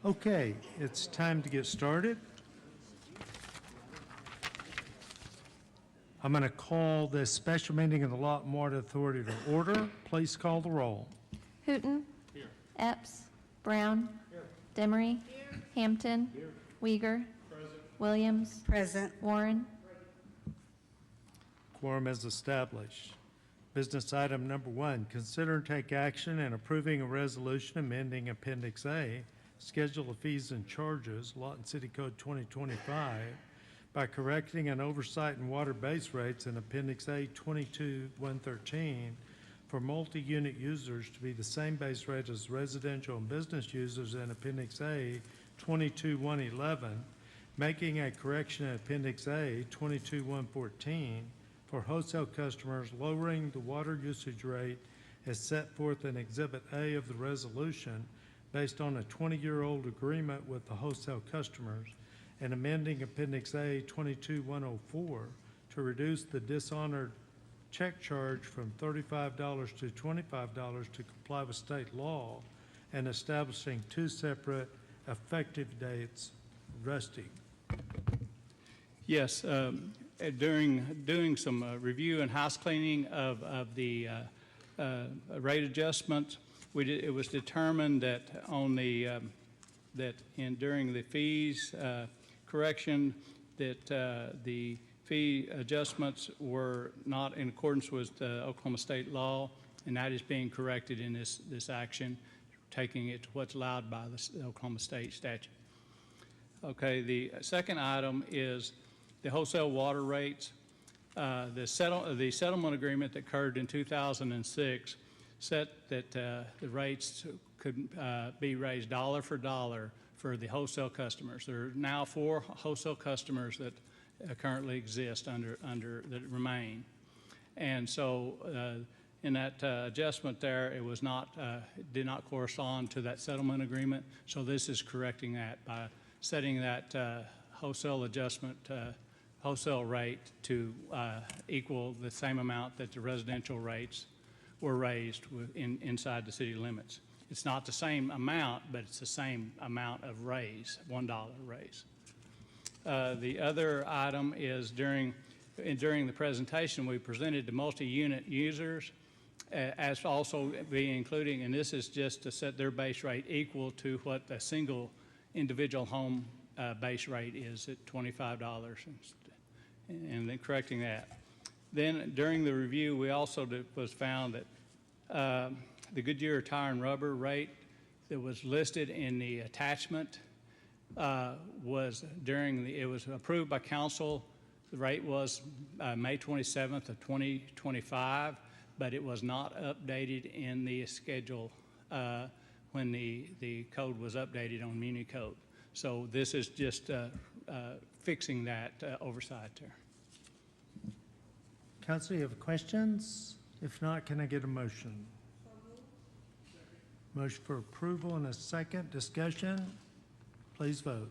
Okay, it's time to get started. I'm going to call this special meeting of the Lawton Water Authority to order. Please call the roll. Hooton. Epps. Brown. Demery. Hampton. Weiger. Williams. Present. Warren. Quorum is established. Business item number 1, consider and take action in approving a resolution amending Appendix A, Schedule of Fees and Charges, Lawton City Code 2025, by correcting an oversight in water base rates in Appendix A 22-113 for multi-unit users to be the same base rate as residential and business users in Appendix A 22-111, making a correction in Appendix A 22-114 for wholesale customers, lowering the water usage rate as set forth in Exhibit A of the resolution based on a 20-year-old agreement with the wholesale customers, and amending Appendix A 22-104 to reduce the dishonored check charge from $35 to $25 to comply with state law, and establishing 2 separate effective dates. Rusty. Yes, during doing some review and house cleaning of the rate adjustments, it was determined that on the during the fees correction that the fee adjustments were not in accordance with Oklahoma state law, and that is being corrected in this action, taking it to what's allowed by the Oklahoma state statute. Okay, the second item is the wholesale water rates. The settlement agreement that occurred in 2006 set that the rates could be raised dollar for dollar for the wholesale customers. There are now 4 wholesale customers that currently exist that remain. And so in that adjustment there, it was not, did not correspond to that settlement agreement. So this is correcting that by setting that wholesale adjustment, wholesale rate to equal the same amount that the residential rates were raised inside the city limits. It's not the same amount, but it's the same amount of raise, $1 raise. The other item is during the presentation, we presented the multi-unit users as also being including, and this is just to set their base rate equal to what a single individual home base rate is at $25, and then correcting that. Then during the review, we also was found that the Goodyear Tire and Rubber rate that was listed in the attachment was it was approved by council. The rate was May 27th of 2025, but it was not updated in the schedule when the code was updated on Muni Code. So this is just fixing that oversight there. Council, you have questions? If not, can I get a motion? Motion for approval and a second. Discussion? Please vote.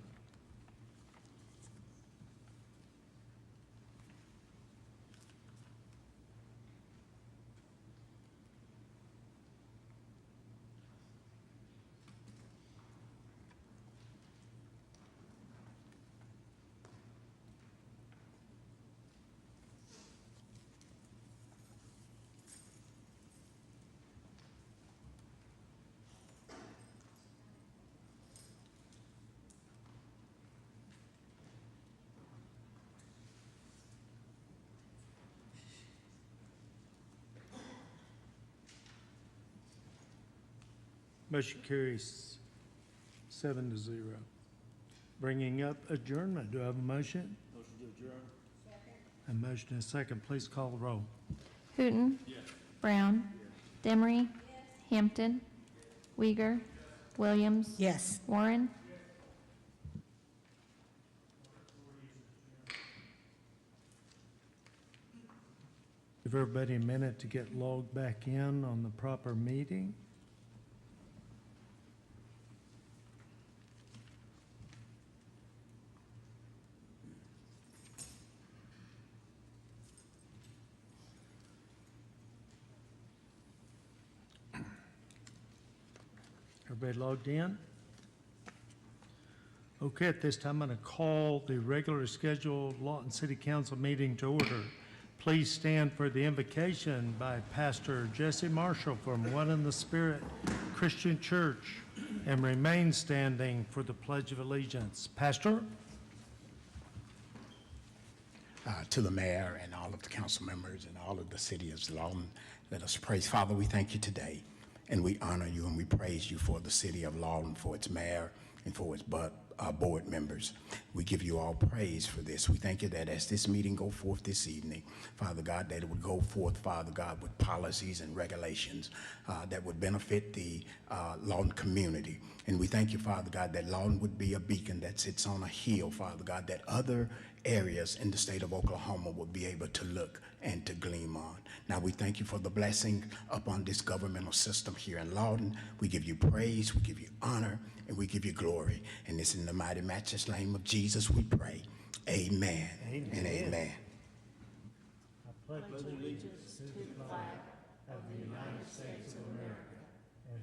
Motion carries 7-0. Bringing up adjournment. Do I have a motion? Motion to adjourn. A motion and a second. Please call the roll. Hooton. Brown. Demery. Hampton. Weiger. Williams. Yes. Warren. Give everybody a minute to get logged back in on the proper meeting. Everybody logged in? Okay, at this time, I'm going to call the regularly scheduled Lawton City Council meeting to order. Please stand for the invocation by Pastor Jesse Marshall from One in the Spirit Christian Church, and remain standing for the Pledge of Allegiance. Pastor? To the mayor and all of the council members and all of the city of Lawton, let us praise. Father, we thank you today, and we honor you and we praise you for the city of Lawton, for its mayor and for its board members. We give you all praise for this. We thank you that as this meeting go forth this evening, Father God, that it would go forth, Father God, with policies and regulations that would benefit the Lawton community. And we thank you, Father God, that Lawton would be a beacon that sits on a hill, Father God, that other areas in the state of Oklahoma would be able to look and to gleam on. Now we thank you for the blessing upon this governmental system here in Lawton. We give you praise, we give you honor, and we give you glory. And it's in the mighty matchless name of Jesus we pray. Amen, and amen. I pledge allegiance to the flag of the United States of America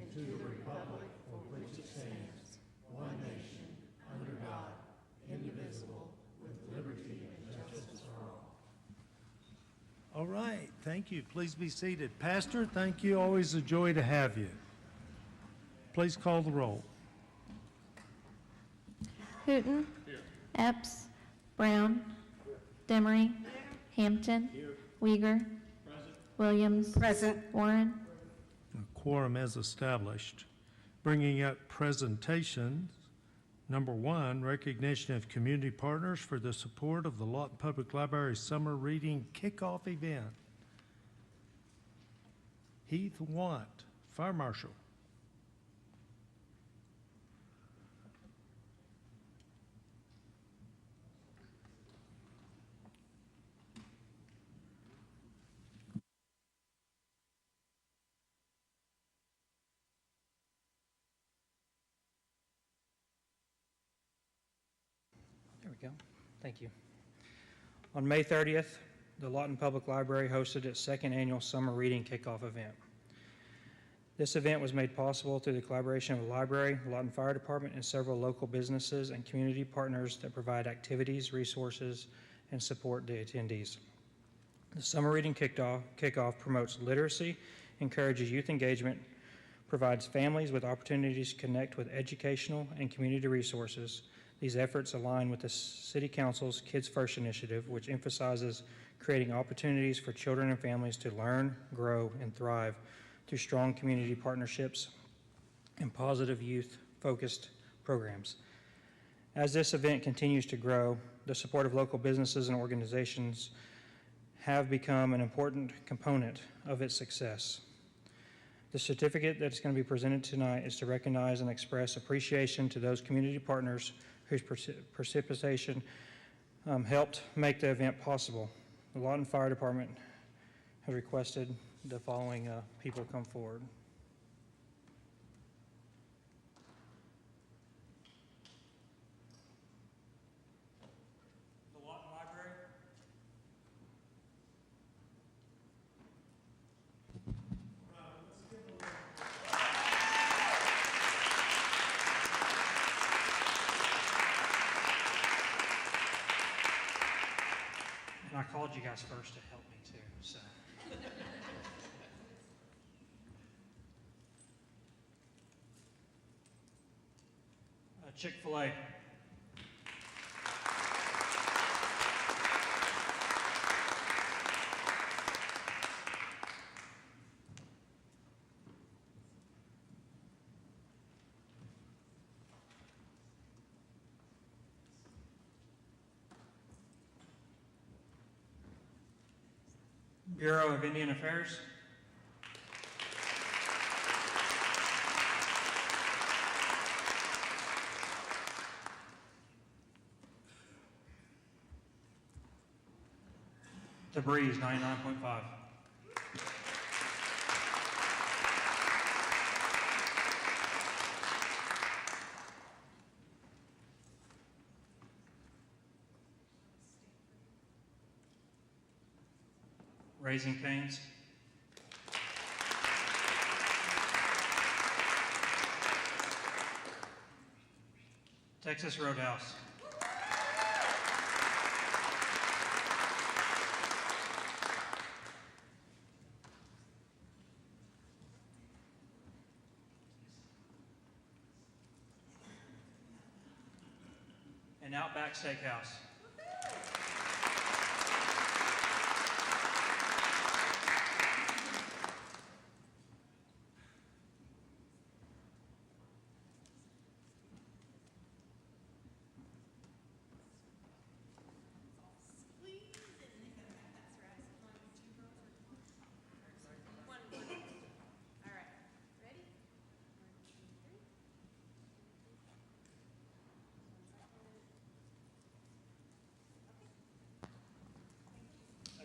and to the republic for which it stands, one nation, under God, indivisible, with liberty and justice for all. All right, thank you. Please be seated. Pastor, thank you. Always a joy to have you. Please call the roll. Hooton. Epps. Brown. Demery. Hampton. Weiger. Williams. Present. Warren. A quorum is established. Bringing up presentations. Number 1, recognition of community partners for the support of the Lawton Public Library Summer Reading Kickoff Event. Heath Watt, Fire Marshal. There we go. Thank you. On May 30th, the Lawton Public Library hosted its second annual summer reading kickoff event. This event was made possible through the collaboration of the library, the Lawton Fire Department, and several local businesses and community partners that provide activities, resources, and support the attendees. The summer reading kickoff promotes literacy, encourages youth engagement, provides families with opportunities to connect with educational and community resources. These efforts align with the City Council's Kids First initiative, which emphasizes creating opportunities for children and families to learn, grow, and thrive through strong community partnerships and positive youth-focused programs. As this event continues to grow, the support of local businesses and organizations have become an important component of its success. The certificate that's going to be presented tonight is to recognize and express appreciation to those community partners whose participation helped make the event possible. The Lawton Fire Department has requested the following people come forward. The Lawton Library. And I called you guys first to help me too, so. Chick-fil-A. Bureau of Indian Affairs. Debris, 99.5. Raising Cane's. Texas Roadhouse. And Outback Steakhouse.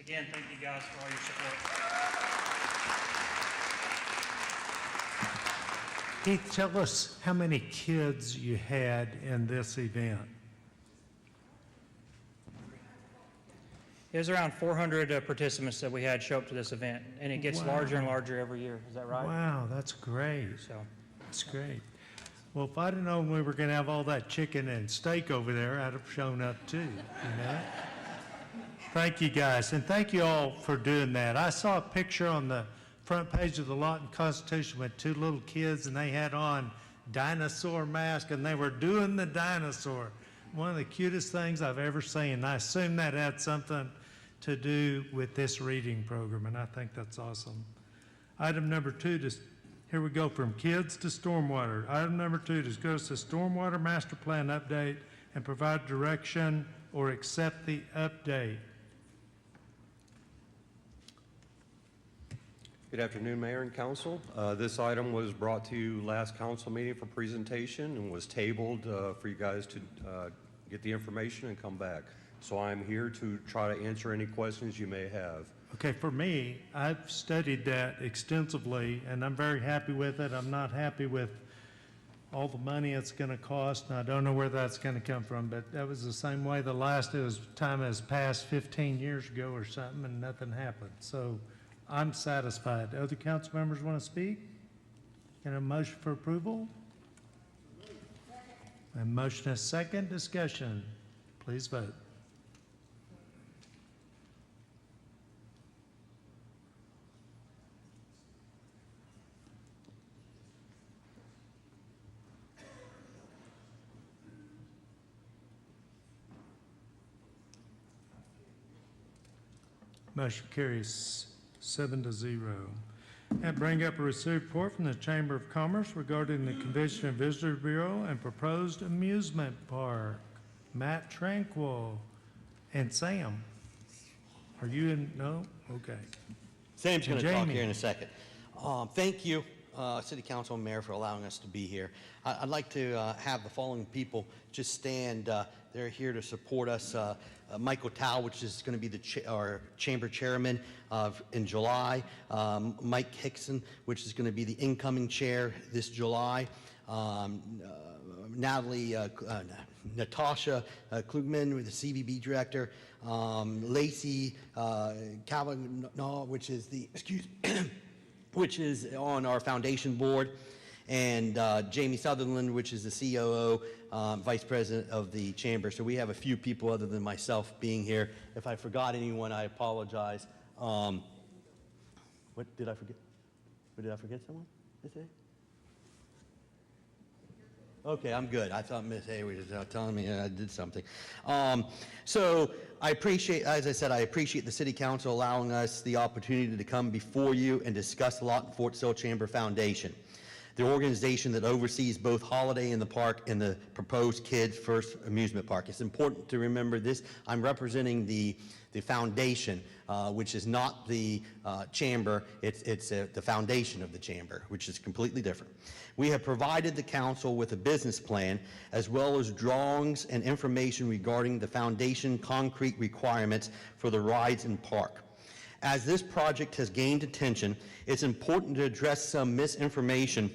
Again, thank you guys for all your support. Keith, tell us how many kids you had in this event. There's around 400 participants that we had show up to this event, and it gets Wow. larger and larger every year. Is that right? Wow, that's great. So, That's great. Well, if I'd have known we were going to have all that chicken and steak over there, I'd have shown up too, you know? Thank you, guys, and thank you all for doing that. I saw a picture on the front page of the Lawton Constitution with two little kids, and they had on dinosaur masks, and they were doing the dinosaur. One of the cutest things I've ever seen. I assume that had something to do with this reading program, and I think that's awesome. Item number 2, here we go from kids to stormwater. Item number 2, discuss the stormwater master plan update and provide direction or accept the update. Good afternoon, Mayor and Council. This item was brought to you last council meeting for presentation and was tabled for you guys to get the information and come back. So I'm here to try to answer any questions you may have. Okay, for me, I've studied that extensively, and I'm very happy with it. I'm not happy with all the money it's going to cost, and I don't know where that's going to come from, but that was the same way the last time has passed 15 years ago or something, and nothing happened. So I'm satisfied. Other council members want to speak? Can I have a motion for approval? A motion is second. Discussion. Please vote. Motion carries 7-0. And bring up a received report from the Chamber of Commerce regarding the Convention and Visitor Bureau and proposed amusement park. Matt Tranquil and Sam. Are you in? No? Okay. Sam's going And to talk Jamie. here in a second. Thank you, City Council and Mayor, for allowing us to be here. I'd like to have the following people just stand. They're here to support us. Michael Tao, which is going to be our chamber chairman in July. Mike Hickson, which is going to be the incoming chair this July. Natasha Klugman, the CVB director. Lacey Kavanaugh, which is which is on our foundation board, and Jamie Sutherland, which is the COO, Vice President of the Chamber. So we have a few people other than myself being here. If I forgot anyone, I apologize. What did I forget? Did I forget someone? Okay, I'm good. I thought Ms. Hay was telling me I did something. So I appreciate, as I said, I appreciate the City Council allowing us the opportunity to come before you and discuss the Lawton Fort Sill Chamber Foundation. the organization that oversees both Holiday in the Park and the proposed Kids First amusement park. It's important to remember this. I'm representing the foundation, which is not the chamber. It's the foundation of the chamber, which is completely different. We have provided the council with a business plan as well as drawings and information regarding the foundation concrete requirements for the rides in park. As this project has gained attention, it's important to address some misinformation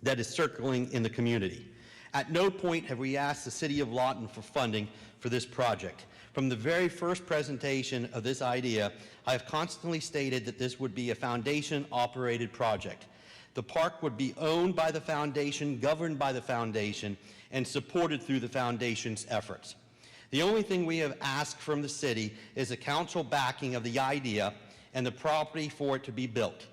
that is circling in the community. At no point have we asked the City of Lawton for funding for this project. From the very first presentation of this idea, I have constantly stated that this would be a foundation-operated project. The park would be owned by the foundation, governed by the foundation, and supported through the foundation's efforts. The only thing we have asked from the city is a council backing of the idea and the property for it to be built.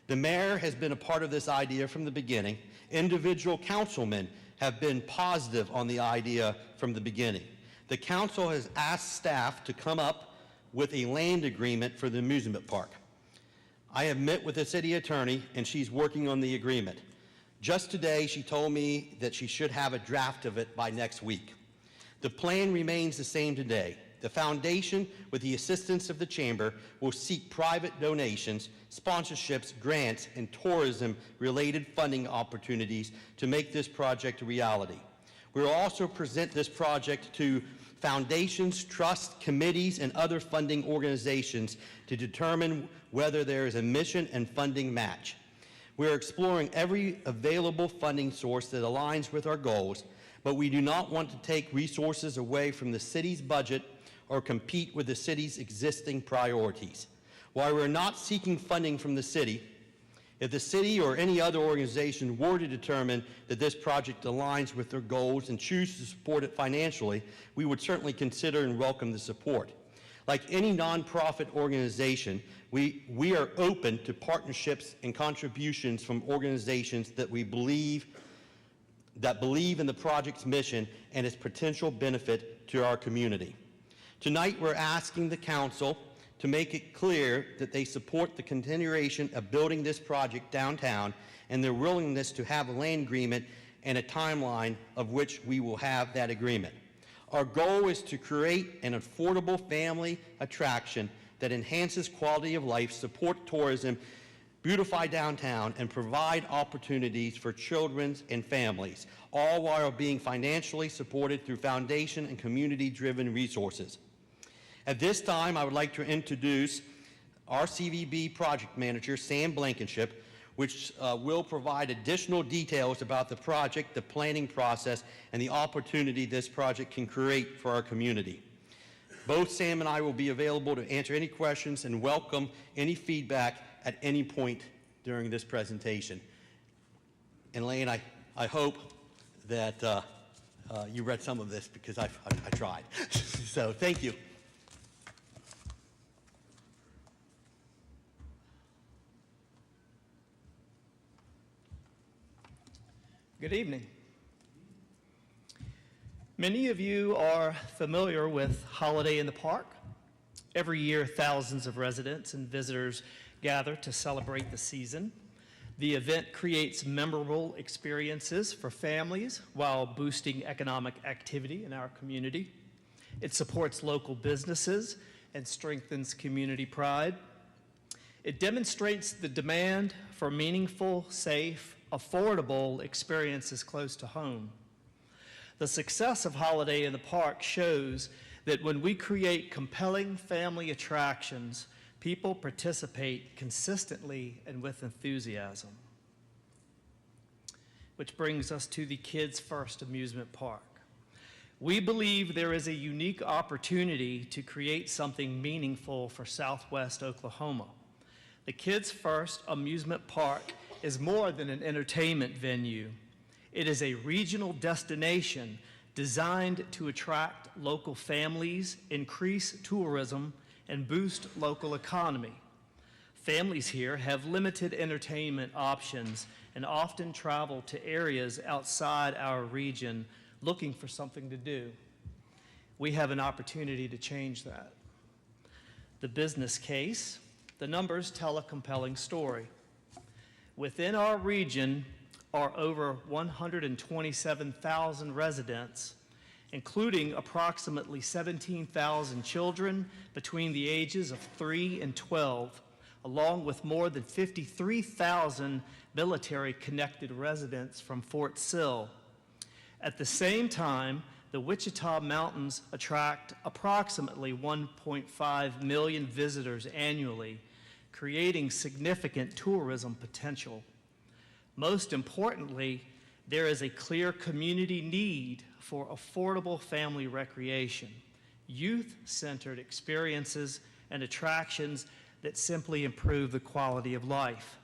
The mayor has been a part of this idea from the beginning. Individual councilmen have been positive on the idea from the beginning. The council has asked staff to come up with a land agreement for the amusement park. I have met with the city attorney and she's working on the agreement. Just today, she told me that she should have a draft of it by next week. The plan remains the same today. The foundation, with the assistance of the chamber, will seek private donations, sponsorships, grants, and tourism-related funding opportunities to make this project a reality. We will also present this project to foundations, trusts, committees, and other funding organizations to determine whether there is a mission and funding match. We are exploring every available funding source that aligns with our goals, but we do not want to take resources away from the city's budget or compete with the city's existing priorities. While we're not seeking funding from the city, if the city or any other organization were to determine that this project aligns with their goals and choose to support it financially, we would certainly consider and welcome the support. Like any nonprofit organization, we are open to partnerships and contributions from organizations that believe in the project's mission and its potential benefit to our community. Tonight, we're asking the council to make it clear that they support the continuation of building this project downtown and their willingness to have a land agreement and a timeline of which we will have that agreement. Our goal is to create an affordable family attraction that enhances quality of life, support tourism, beautify downtown, and provide opportunities for children and families, all while being financially supported through foundation and community-driven resources. At this time, I would like to introduce our CVB project manager, Sam Blankenship, which will provide additional details about the project, the planning process, and the opportunity this project can create for our community. Both Sam and I will be available to answer any questions and welcome any feedback at any point during this presentation. And Lane, I hope that you read some of this because I tried. So thank you. Good evening. Many of you are familiar with Holiday in the Park. Every year, thousands of residents and visitors gather to celebrate the season. The event creates memorable experiences for families while boosting economic activity in our community. It supports local businesses and strengthens community pride. It demonstrates the demand for meaningful, safe, affordable experiences close to home. The success of Holiday in the Park shows that when we create compelling family attractions, people participate consistently and with enthusiasm. Which brings us to the Kids First amusement park. We believe there is a unique opportunity to create something meaningful for Southwest Oklahoma. The Kids First amusement park is more than an entertainment venue. It is a regional destination designed to attract local families, increase tourism, and boost local economy. Families here have limited entertainment options and often travel to areas outside our region looking for something to do. We have an opportunity to change that. The business case, the numbers tell a compelling story. Within our region are over 127,000 residents, including approximately 17,000 children between the ages of 3 and 12, along with more than 53,000 military-connected residents from Fort Sill. At the same time, the Wichita Mountains attract approximately 1.5 million visitors annually, creating significant tourism potential. Most importantly, there is a clear community need for affordable family recreation, youth-centered experiences, and attractions that simply improve the quality of life.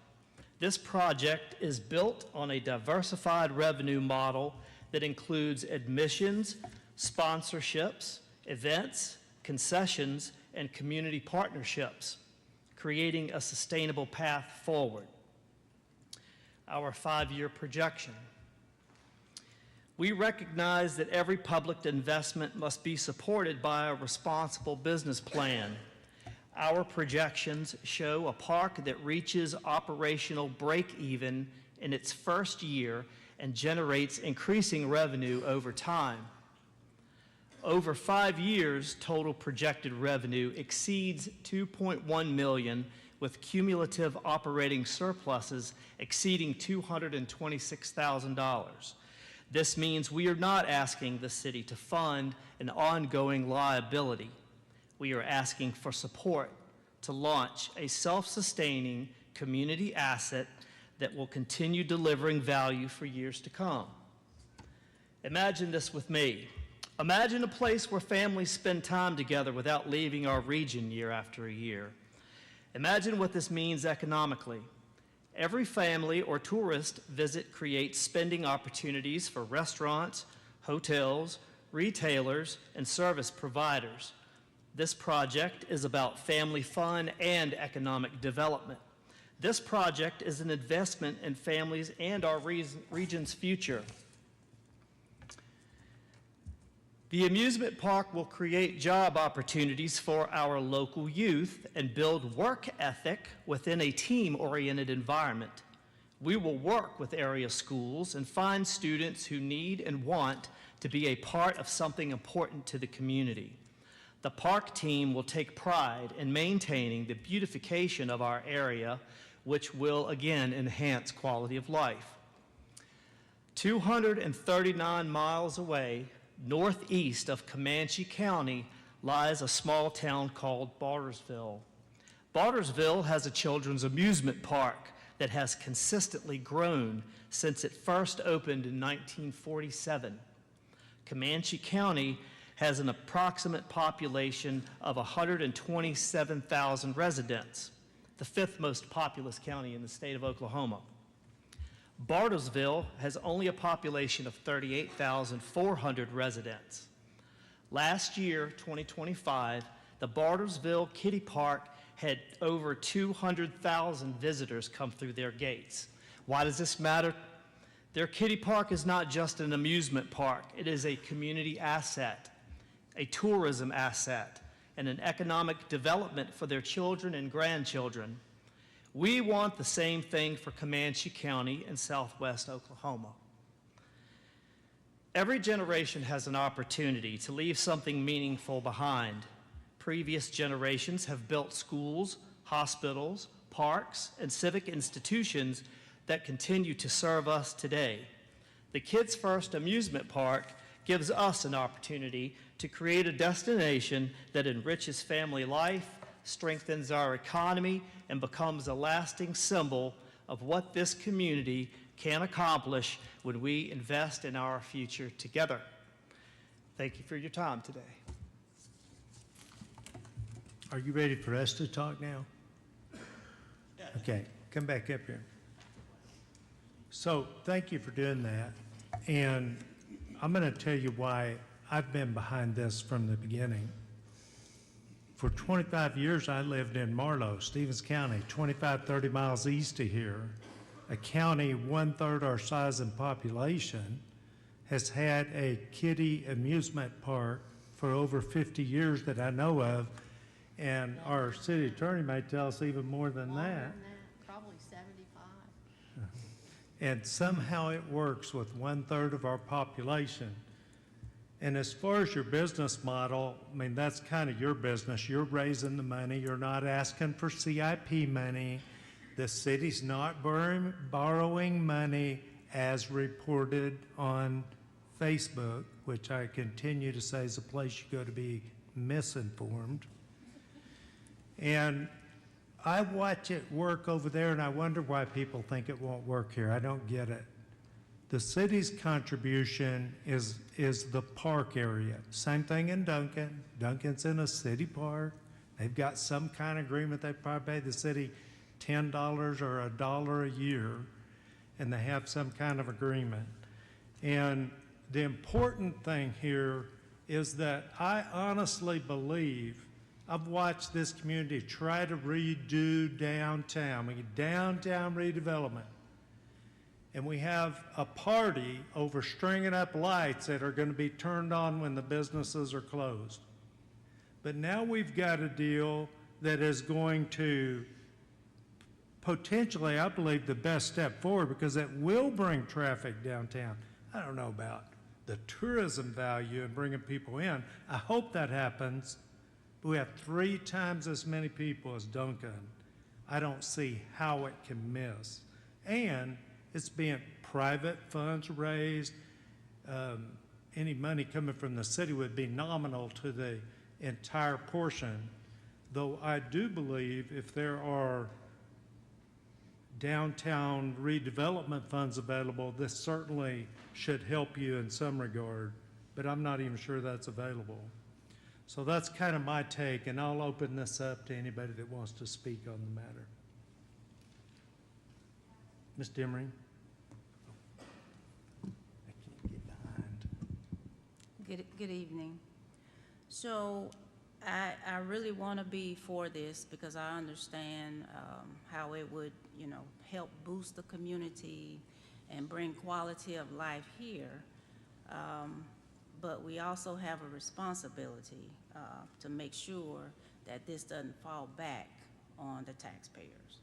This project is built on a diversified revenue model that includes admissions, sponsorships, events, concessions, and community partnerships, creating a sustainable path forward. Our 5-year projection. We recognize that every public investment must be supported by a responsible business plan. Our projections show a park that reaches operational break-even in its first year and generates increasing revenue over time. Over 5 years, total projected revenue exceeds $2.1 million, with cumulative operating surpluses exceeding $226,000. This means we are not asking the city to fund an ongoing liability. We are asking for support to launch a self-sustaining community asset that will continue delivering value for years to come. Imagine this with me. Imagine a place where families spend time together without leaving our region year after year. Imagine what this means economically. Every family or tourist visit creates spending opportunities for restaurants, hotels, retailers, and service providers. This project is about family fun and economic development. This project is an investment in families and our region's future. The amusement park will create job opportunities for our local youth and build work ethic within a team-oriented environment. We will work with area schools and find students who need and want to be a part of something important to the community. The park team will take pride in maintaining the beautification of our area, which will again enhance quality of life. 239 miles away, northeast of Comanche County, lies a small town called Bartersville. Bartersville has a children's amusement park that has consistently grown since it first opened in 1947. Comanche County has an approximate population of 127,000 residents, the 5th most populous county in the state of Oklahoma. Bartlesville has only a population of 38,400 residents. Last year, 2025, the Bartlesville Kiddie Park had over 200,000 visitors come through their gates. Why does this matter? Their kiddie park is not just an amusement park. It is a community asset, a tourism asset, and an economic development for their children and grandchildren. We want the same thing for Comanche County and Southwest Oklahoma. Every generation has an opportunity to leave something meaningful behind. Previous generations have built schools, hospitals, parks, and civic institutions that continue to serve us today. The Kids First Amusement Park gives us an opportunity to create a destination that enriches family life, strengthens our economy, and becomes a lasting symbol of what this community can accomplish when we invest in our future together. Thank you for your time today. Are you ready for us to talk now? Okay, come back up here. So thank you for doing that. And I'm going to tell you why I've been behind this from the beginning. For 25 years, I lived in Marlow, Stevens County, 25, 30 miles east of here. A county 1/3 our size and population has had a kiddie amusement park for over 50 years that I know of. And our city attorney may tell us even more than that. Probably 75. And somehow it works with 1/3 of our population. And as far as your business model, I mean, that's kind of your business. You're raising the money. You're not asking for CIP money. The city's not borrowing money as reported on Facebook, which I continue to say is a place you go to be misinformed. And I watch it work over there, and I wonder why people think it won't work here. I don't get it. The city's contribution is the park area. Same thing in Duncan. Duncan's in a city park. They've got some kind of agreement. They probably pay the city $10 or $1 a year, and they have some kind of agreement. And the important thing here is that I honestly believe I've watched this community try to redo downtown. We get downtown redevelopment. And we have a party over stringing up lights that are going to be turned on when the businesses are closed. But now we've got a deal that is going to potentially, I believe, the best step forward because it will bring traffic downtown. I don't know about the tourism value and bringing people in. I hope that happens. But we have 3 times as many people as Duncan. I don't see how it can miss. And it's being private funds raised. Any money coming from the city would be nominal to the entire portion. Though I do believe if there are downtown redevelopment funds available, this certainly should help you in some regard. But I'm not even sure that's available. So that's kind of my take, and I'll open this up to anybody that wants to speak on the matter. Ms. Demering? I can't get behind. Good evening. So I really want to be for this because I understand how it would, help boost the community and bring quality of life here. But we also have a responsibility to make sure that this doesn't fall back on the taxpayers.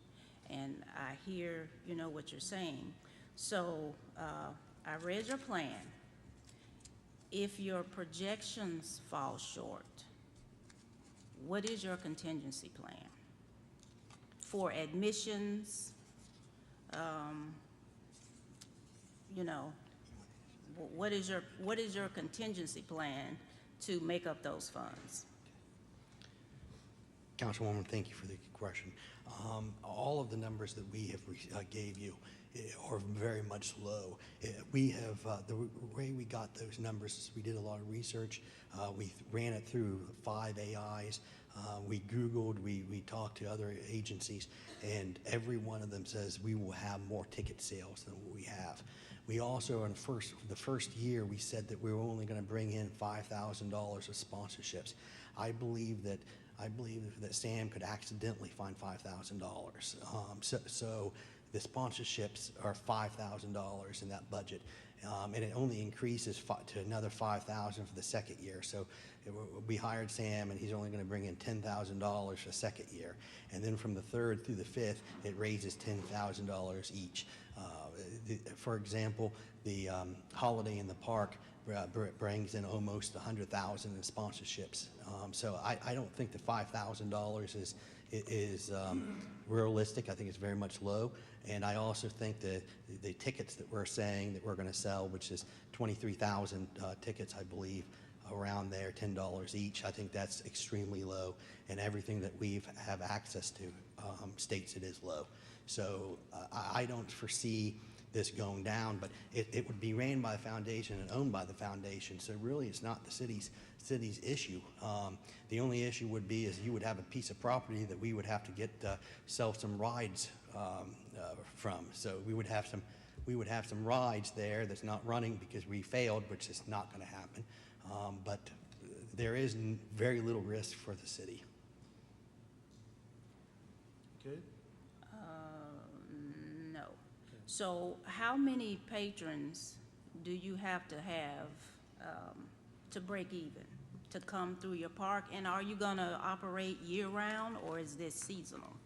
And I hear, what you're saying. So I read your plan. If your projections fall short, what is your contingency plan? For admissions, what is your contingency plan to make up those funds? Councilwoman, thank you for the question. All of the numbers that we have gave you are very much low. We have, the way we got those numbers is we did a lot of research. We ran it through 5 AIs. We Googled, we talked to other agencies, and every one of them says we will have more ticket sales than what we have. We also, in the first year, we said that we were only going to bring in $5,000 of sponsorships. I believe that Sam could accidentally find $5,000. So the sponsorships are $5,000 in that budget, and it only increases to another $5,000 for the second year. So we hired Sam, and he's only going to bring in $10,000 for the second year, and then from the third through the fifth, it raises $10,000 each. For example, the Holiday in the Park brings in almost $100,000 in sponsorships. So I don't think the $5,000 is realistic. I think it's very much low. And I also think that the tickets that we're saying that we're going to sell, which is 23,000 tickets, I believe, around there, $10 each, I think that's extremely low. And everything that we have access to states it is low. So I don't foresee this going down, but it would be ran by the foundation and owned by the foundation. So really, it's not the city's issue. The only issue would be is you would have a piece of property that we would have to sell some rides from. So we would have some rides there that's not running because we failed, which is not going to happen. But there is very little risk for the city. Good. No. So how many patrons do you have to break even, to come through your park? And are you going to operate year-round, or is this seasonal?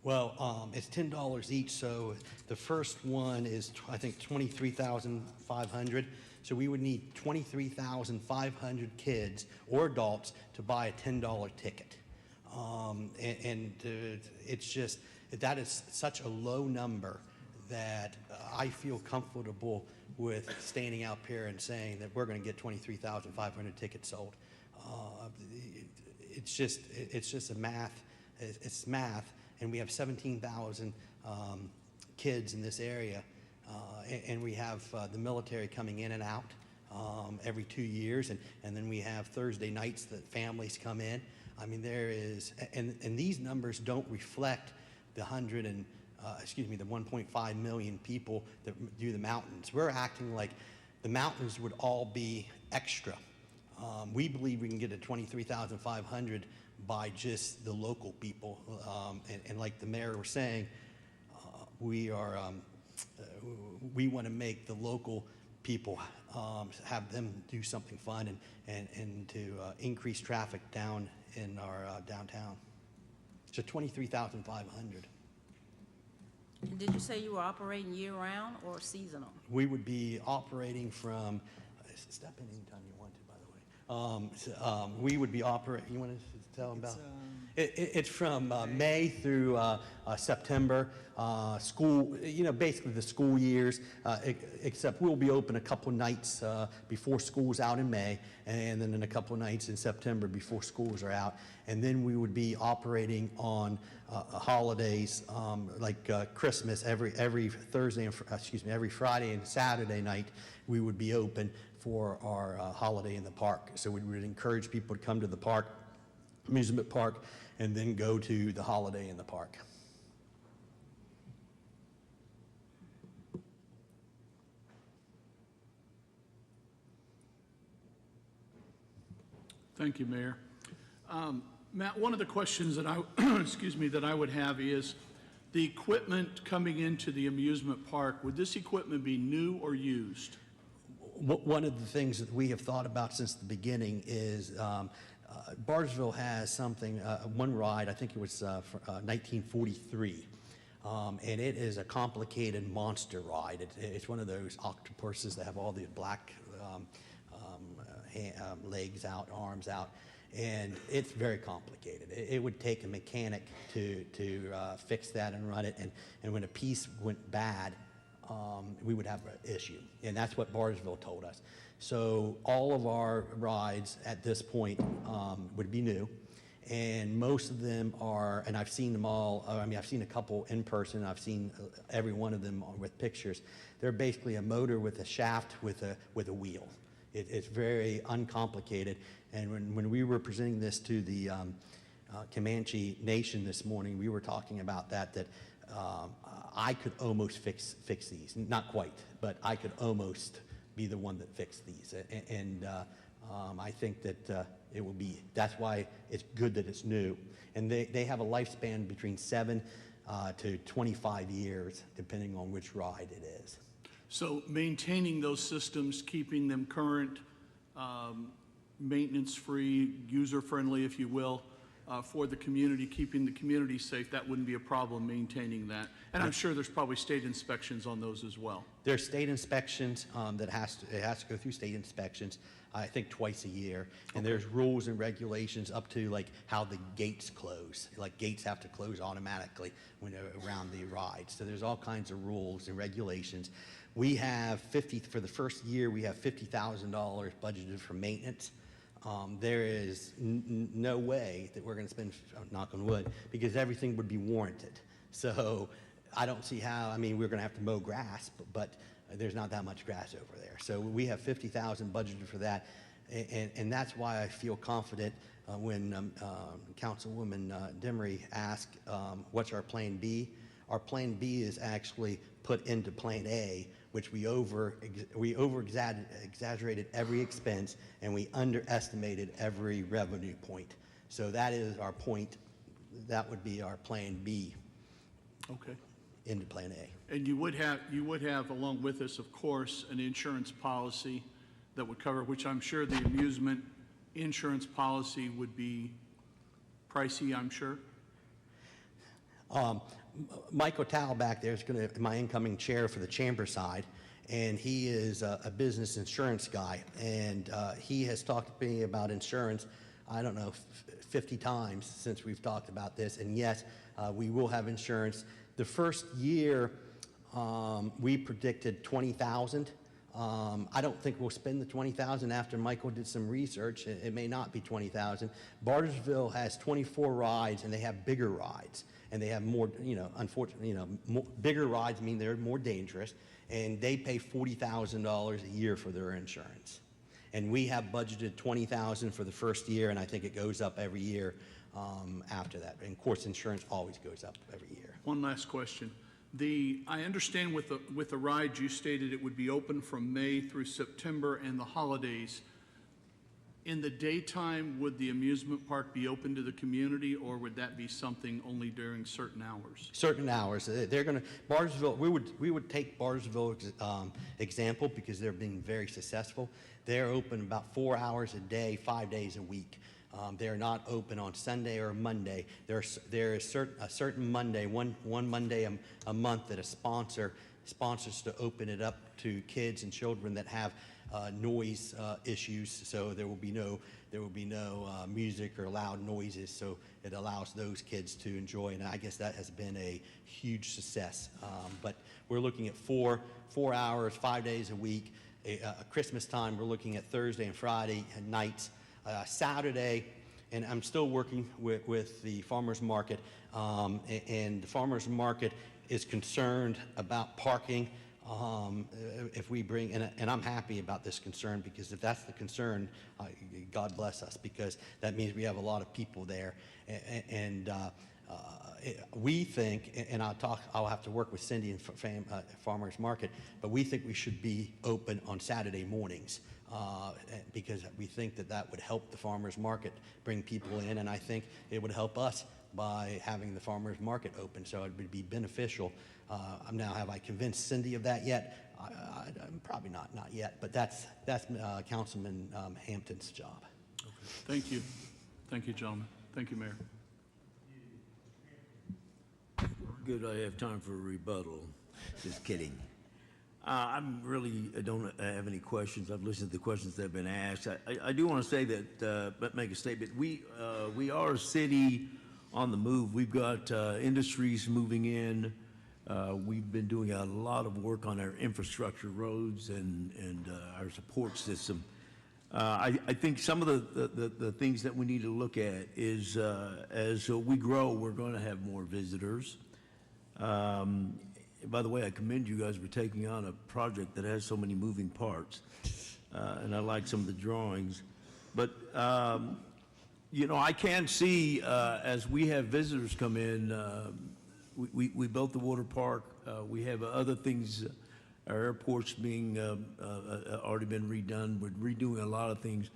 Well, it's $10 each, so the first one is, I think, 23,500. So we would need 23,500 kids or adults to buy a $10 ticket. It's just, that is such a low number that I feel comfortable with standing out here and saying that we're going to get 23,500 tickets sold. It's just a math. It's math, and we have 17,000 kids in this area, and we have the military coming in and out every 2 years, and then we have Thursday nights that families come in. I mean, there is, and these numbers don't reflect the 1.5 million people that do the mountains. We're acting like the mountains would all be extra. We believe we can get to 23,500 by just the local people. And like the mayor was saying, we want to make the local people, have them do something fun and to increase traffic down in our downtown. So 23,500. And did you say you were operating year-round or seasonal? We would be operating from, step in anytime you want to, by the way. We would be operating, you want to tell them about? It's from May through September, school, basically the school years, except we'll be open a couple nights before school's out in May, and then in a couple nights in September before schools are out. And then we would be operating on holidays like Christmas every Thursday, every Friday and Saturday night. We would be open for our holiday in the park. So we would encourage people to come to the park, amusement park, and then go to the holiday in the park. Thank you, Mayor. Matt, one of the questions that I, that I would have is the equipment coming into the amusement park, would this equipment be new or used? One of the things that we have thought about since the beginning is Barnesville has something, one ride, I think it was 1943, and it is a complicated monster ride. It's one of those octopuses that have all the black legs out, arms out, and it's very complicated. It would take a mechanic to fix that and run it, and when a piece went bad, we would have an issue, and that's what Barnesville told us. So all of our rides at this point would be new, and most of them are, and I've seen them all, I've seen a couple in person, I've seen every one of them with pictures. They're basically a motor with a shaft with a wheel. It's very uncomplicated, and when we were presenting this to the Comanche Nation this morning, we were talking about that I could almost fix these. Not quite, but I could almost be the one that fixed these. And I think that it will be, that's why it's good that it's new. And they have a lifespan between 7 to 25 years, depending on which ride it is. So maintaining those systems, keeping them current, maintenance-free, user-friendly, if you will, for the community, keeping the community safe, that wouldn't be a problem maintaining that. And I'm sure there's probably state inspections on those as well. There's state inspections it has to go through state inspections, I think twice a year. And there's rules and regulations up to like how the gates close. Like gates have to close automatically when they're around the ride. So there's all kinds of rules and regulations. We have for the first year, we have $50,000 budgeted for maintenance. There is no way that we're going to spend, knock on wood, because everything would be warranted. So I don't see how, we're going to have to mow grass, but there's not that much grass over there. So we have $50,000 budgeted for that, and that's why I feel confident when Councilwoman Demery asked, what's our Plan B? Our Plan B is actually put into Plan A, which we over-exaggerated every expense, and we underestimated every revenue point. So that is our point. That would be our Plan B. Okay. Into Plan A. And you would have, along with this, of course, an insurance policy that would cover, which I'm sure the amusement insurance policy would be pricey, I'm sure. Michael Tal back there is going to my incoming chair for the chamber side, and he is a business insurance guy, and he has talked to me about insurance, I don't know, 50 times since we've talked about this, and yes, we will have insurance. The first year, we predicted 20,000. I don't think we'll spend the 20,000 after Michael did some research. It may not be 20,000. Bartersville has 24 rides, and they have bigger rides, and they have more, unfortunately, bigger rides mean they're more dangerous, and they pay $40,000 a year for their insurance. And we have budgeted 20,000 for the first year, and I think it goes up every year after that. And of course, insurance always goes up every year. One last question. I understand with the ride, you stated it would be open from May through September and the holidays. In the daytime, would the amusement park be open to the community, or would that be something only during certain hours? Certain hours. They're going to, Bartersville, we would take Bartersville example because they're being very successful. They're open about 4 hours a day, 5 days a week. They're not open on Sunday or Monday. There is a certain Monday, one Monday a month that a sponsors to open it up to kids and children that have noise issues. So there will be no music or loud noises. So it allows those kids to enjoy, and I guess that has been a huge success. But we're looking at 4 hours, 5 days a week. Christmas time, we're looking at Thursday and Friday nights. Saturday, and I'm still working with the farmers market, and the farmers market is concerned about parking. If we bring, and I'm happy about this concern, because if that's the concern, God bless us, because that means we have a lot of people there, and we think, and I'll have to work with Cindy and Farmers Market, but we think we should be open on Saturday mornings, because we think that would help the farmers market bring people in, and I think it would help us by having the farmers market open, so it would be beneficial. Now, have I convinced Cindy of that yet? I'm probably not yet, but that's Councilman Hampton's job. Thank you. Thank you, gentlemen. Thank you, Mayor. Good, I have time for a rebuttal. Just kidding. I don't have any questions. I've listened to the questions that have been asked. I do want to say that, but make a statement. We are a city on the move. We've got industries moving in. We've been doing a lot of work on our infrastructure, roads, and our support system. I think some of the things that we need to look at is as we grow, we're going to have more visitors. By the way, I commend you guys for taking on a project that has so many moving parts, and I like some of the drawings. But, I can see as we have visitors come in, we built the water park. We have other things. Our airport's being already been redone. We're redoing a lot of things.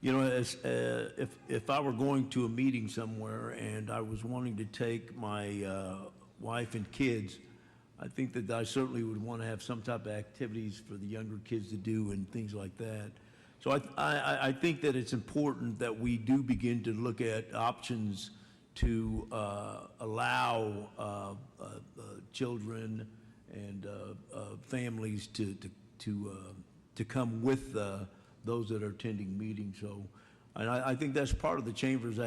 If I were going to a meeting somewhere and I was wanting to take my wife and kids, I think that I certainly would want to have some type of activities for the younger kids to do and things like that. So I think that it's important that we do begin to look at options to allow children and families to come with those that are attending meetings. So, and I think that's part of the Chamber's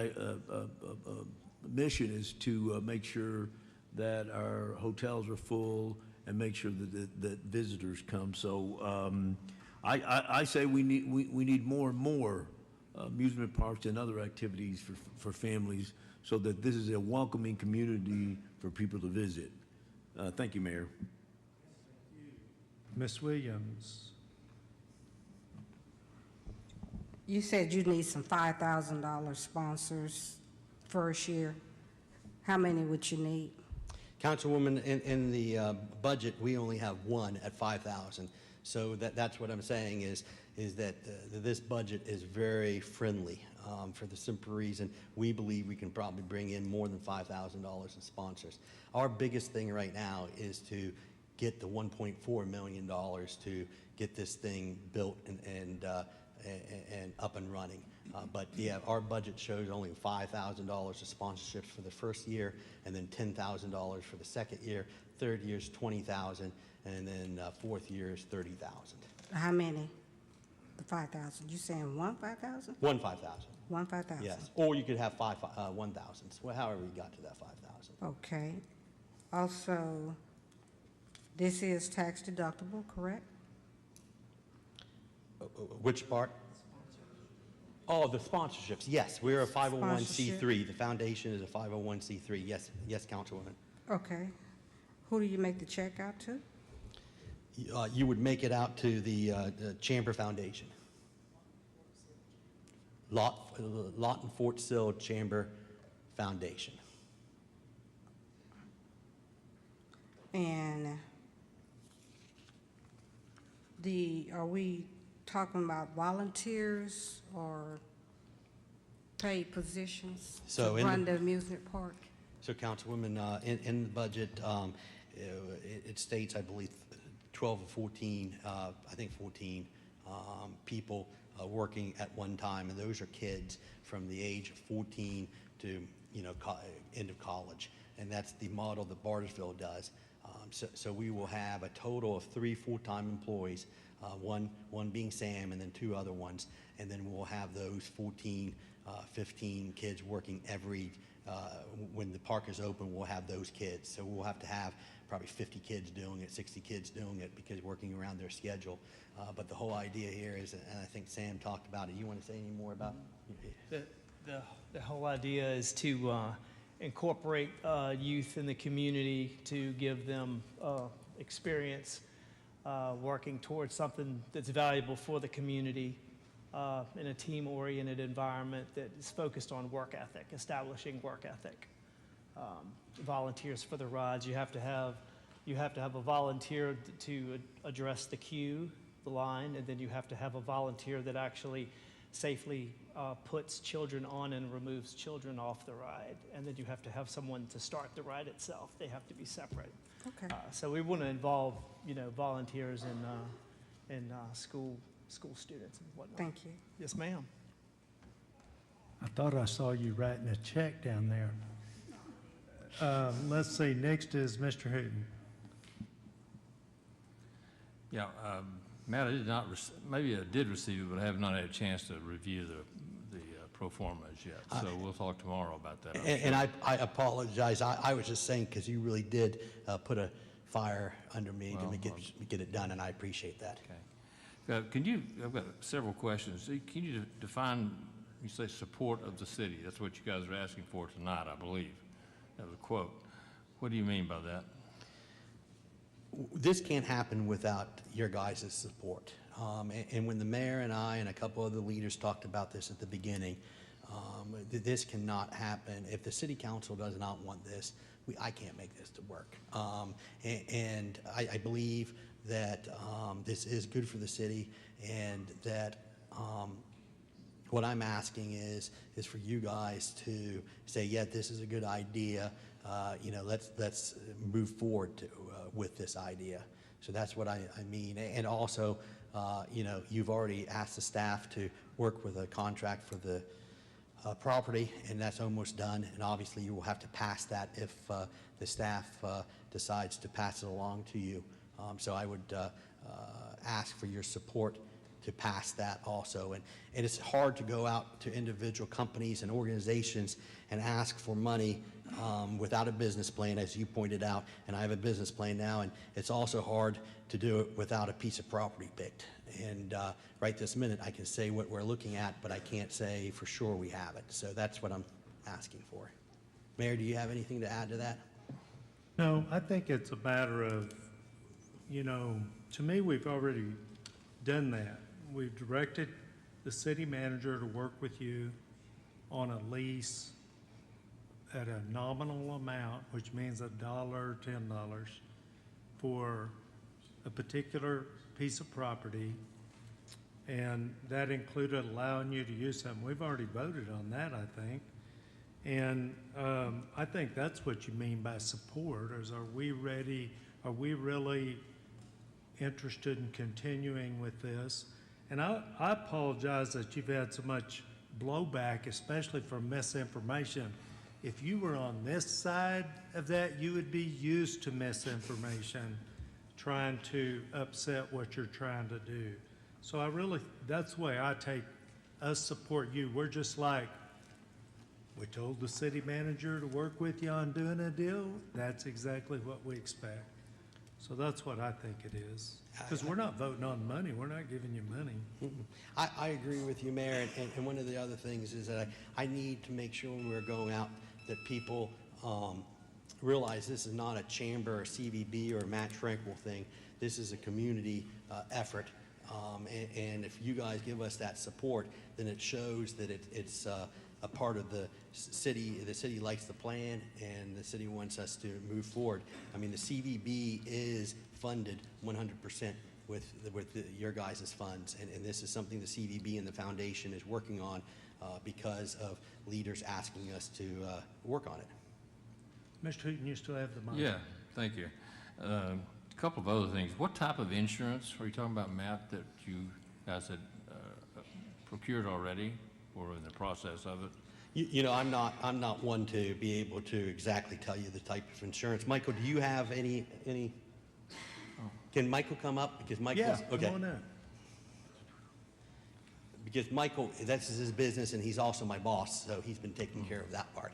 mission, is to make sure that our hotels are full and make sure that visitors come. So I say we need more and more amusement parks and other activities for families, so that this is a welcoming community for people to visit. Thank you, Mayor. Ms. Williams. You said you need some $5,000 sponsors first year. How many would you need? Councilwoman, in the budget, we only have one at 5,000. So that's what I'm saying is that this budget is very friendly, for the simple reason we believe we can probably bring in more than $5,000 in sponsors. Our biggest thing right now is to get the $1.4 million to get this thing built and up and running. But yeah, our budget shows only $5,000 of sponsorships for the first year, and then $10,000 for the second year. Third year's $20,000, and then fourth year is $30,000. How many? The 5,000? You saying one 5,000? One 5,000. One 5,000? Yes, or you could have 1,000s, well, however you got to that 5,000. Okay. Also, this is tax deductible, correct? Which part? Oh, the sponsorships, yes, we're a 501c3. Sponsorship. The foundation is a 501c3, yes, yes, Councilwoman. Okay. Who do you make the check out to? You would make it out to the Chamber Foundation. Lawton Fort Sill Chamber Foundation. And are we talking about volunteers or paid positions So to in run the- the amusement park? So Councilwoman, in the budget, it states, I believe, 12 or 14, I think 14 people working at one time, and those are kids from the age of 14 to, end of college. And that's the model that Bartlesville does. So we will have a total of 3 full-time employees, one being Sam and then 2 other ones. And then we'll have those 14, 15 kids working when the park is open, we'll have those kids. So we'll have to have probably 50 kids doing it, 60 kids doing it, because working around their schedule. But the whole idea here is, and I think Sam talked about it, you want to say any more about it? The whole idea is to incorporate youth in the community, to give them experience working towards something that's valuable for the community in a team-oriented environment that is focused on work ethic, establishing work ethic. Volunteers for the rides. You have to have a volunteer to address the queue, the line, and then you have to have a volunteer that actually safely puts children on and removes children off the ride. And then you have to have someone to start the ride itself. They have to be separate. Okay. So we want to involve, volunteers and school students and whatnot. Thank you. Yes, ma'am. I thought I saw you writing a check down there. Let's see, next is Mr. Hooton. Yeah, Matt, I did not, maybe I did receive it, but I have not had a chance to review the pro formas yet. So we'll talk tomorrow about that. And I apologize. I was just saying, because you really did put a fire under me to get it done, and I appreciate that. Okay. I've got several questions. Can you define, you say support of the city? That's what you guys are asking for tonight, I believe. That was a quote. What do you mean by that? This can't happen without your guys' support. And when the mayor and I and a couple other leaders talked about this at the beginning, this cannot happen. If the city council does not want this, I can't make this to work. And I believe that this is good for the city, and that what I'm asking is for you guys to say, yeah, this is a good idea. Let's move forward with this idea. So that's what I mean. And also, you've already asked the staff to work with a contract for the property, and that's almost done. And obviously, you will have to pass that if the staff decides to pass it along to you. So I would ask for your support to pass that also. And it's hard to go out to individual companies and organizations and ask for money without a business plan, as you pointed out. And I have a business plan now, and it's also hard to do it without a piece of property picked. And right this minute, I can say what we're looking at, but I can't say for sure we have it. So that's what I'm asking for. Mayor, do you have anything to add to that? No, I think it's a matter of, to me, we've already done that. We've directed the city manager to work with you on a lease at a nominal amount, which means $1 or $10 for a particular piece of property. And that included allowing you to use something. We've already voted on that, I think. And I think that's what you mean by support, is are we ready, are we really interested in continuing with this? And I apologize that you've had so much blowback, especially from misinformation. If you were on this side of that, you would be used to misinformation, trying to upset what you're trying to do. So that's the way I take us support you. We're just like, we told the city manager to work with you on doing a deal. That's exactly what we expect. So that's what I think it is. Because we're not voting on money. We're not giving you money. I agree with you, Mayor, and one of the other things is that I need to make sure when we're going out that people realize this is not a chamber or CVB or Matt Tranquil thing. This is a community effort. And if you guys give us that support, then it shows that it's a part of the city. The city likes the plan, and the city wants us to move forward. I mean, the CVB is funded 100% with your guys' funds, and this is something the CVB and the foundation is working on because of leaders asking us to work on it. Mr. Hooton, you still have the mic. Yeah, thank you. A couple of other things. What type of insurance are you talking about, Matt, that you guys had procured already or in the process of it? You know, I'm not one to be able to exactly tell you the type of insurance. Michael, do you have any? Can Michael come up? Because Michael's, Yeah, okay. come on up. Because Michael, that's his business, and he's also my boss, so he's been taking care of that part.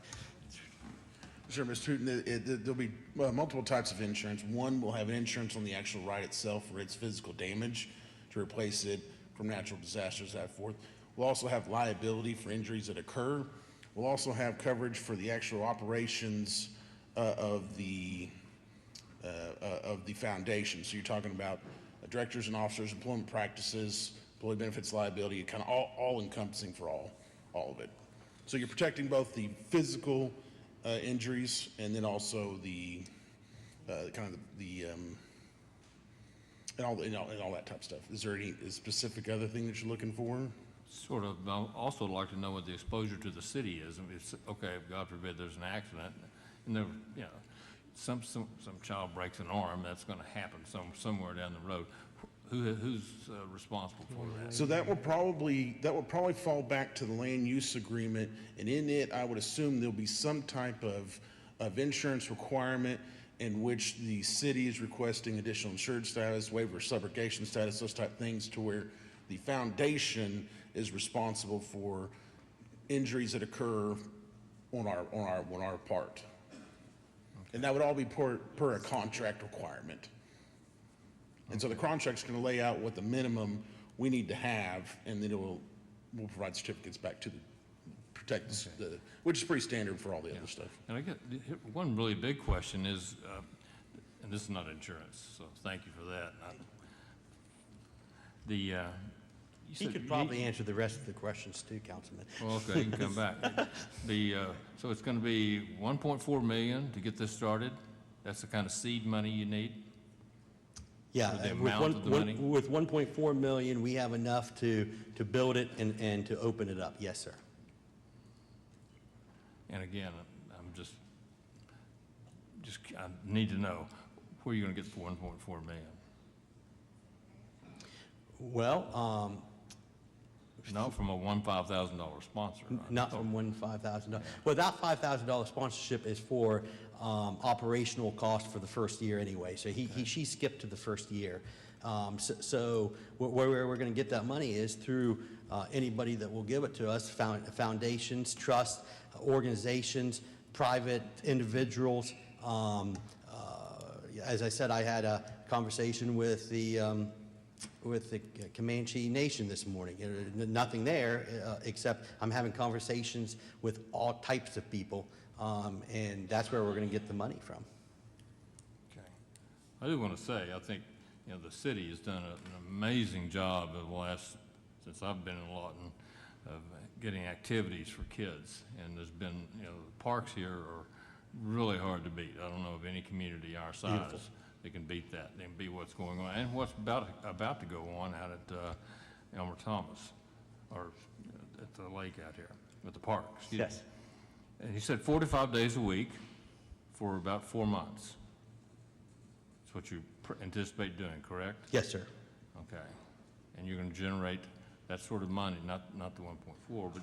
Sure, Mr. Hooton, there'll be multiple types of insurance. One will have an insurance on the actual ride itself for its physical damage to replace it from natural disasters, that forth. We'll also have liability for injuries that occur. We'll also have coverage for the actual operations of the foundation. So you're talking about directors and officers, employment practices, employee benefits liability, kind of all encompassing for all of it. So you're protecting both the physical injuries and then also the kind of the and all that type of stuff. Is there any specific other thing that you're looking for? Sort of. I'd also like to know what the exposure to the city is. I mean, okay, God forbid there's an accident, and there, you know, some child breaks an arm. That's going to happen somewhere down the road. Who's responsible for that? So that will probably fall back to the land use agreement, and in it, I would assume there'll be some type of insurance requirement in which the city is requesting additional insured status, waiver of subrogation status, those type things, to where the foundation is responsible for injuries that occur on our part. And that would all be per a contract requirement. And so the contract's going to lay out what the minimum we need to have, and then we'll provide certificates back to protect the, which is pretty standard for all the other stuff. And I get one really big question is, and this is not insurance, so thank you for that. He could probably answer the rest of the questions too, Councilman. Well, okay, you can come back. So it's going to be 1.4 million to get this started? That's the kind of seed money you need? Yeah, the amount of the money? with 1.4 million, we have enough to build it and to open it up. Yes, sir. And again, I need to know, where are you going to get the 1.4 million? Well, not from a $5,000 sponsor. Not from $5,000. Well, that $5,000 sponsorship is for operational cost for the first year anyway. So she skipped to the first year. So where we're going to get that money is through anybody that will give it to us, foundations, trusts, organizations, private individuals. As I said, I had a conversation with the Comanche Nation this morning. Nothing there except I'm having conversations with all types of people, and that's where we're going to get the money from. Okay. I do want to say, I think, you know, the city has done an amazing job of the last, since I've been in Lawton, of getting activities for kids. And there's been, you know, the parks here are really hard to beat. I don't know of any community our size Beautiful. that can beat that. They can beat what's going on and what's about to go on out at Elmer Thomas, or at the lake out here, at the park. Yes. And he said 45 days a week for about 4 months. That's what you anticipate doing, correct? Yes, sir. Okay. And you're going to generate that sort of money, not the 1.4, but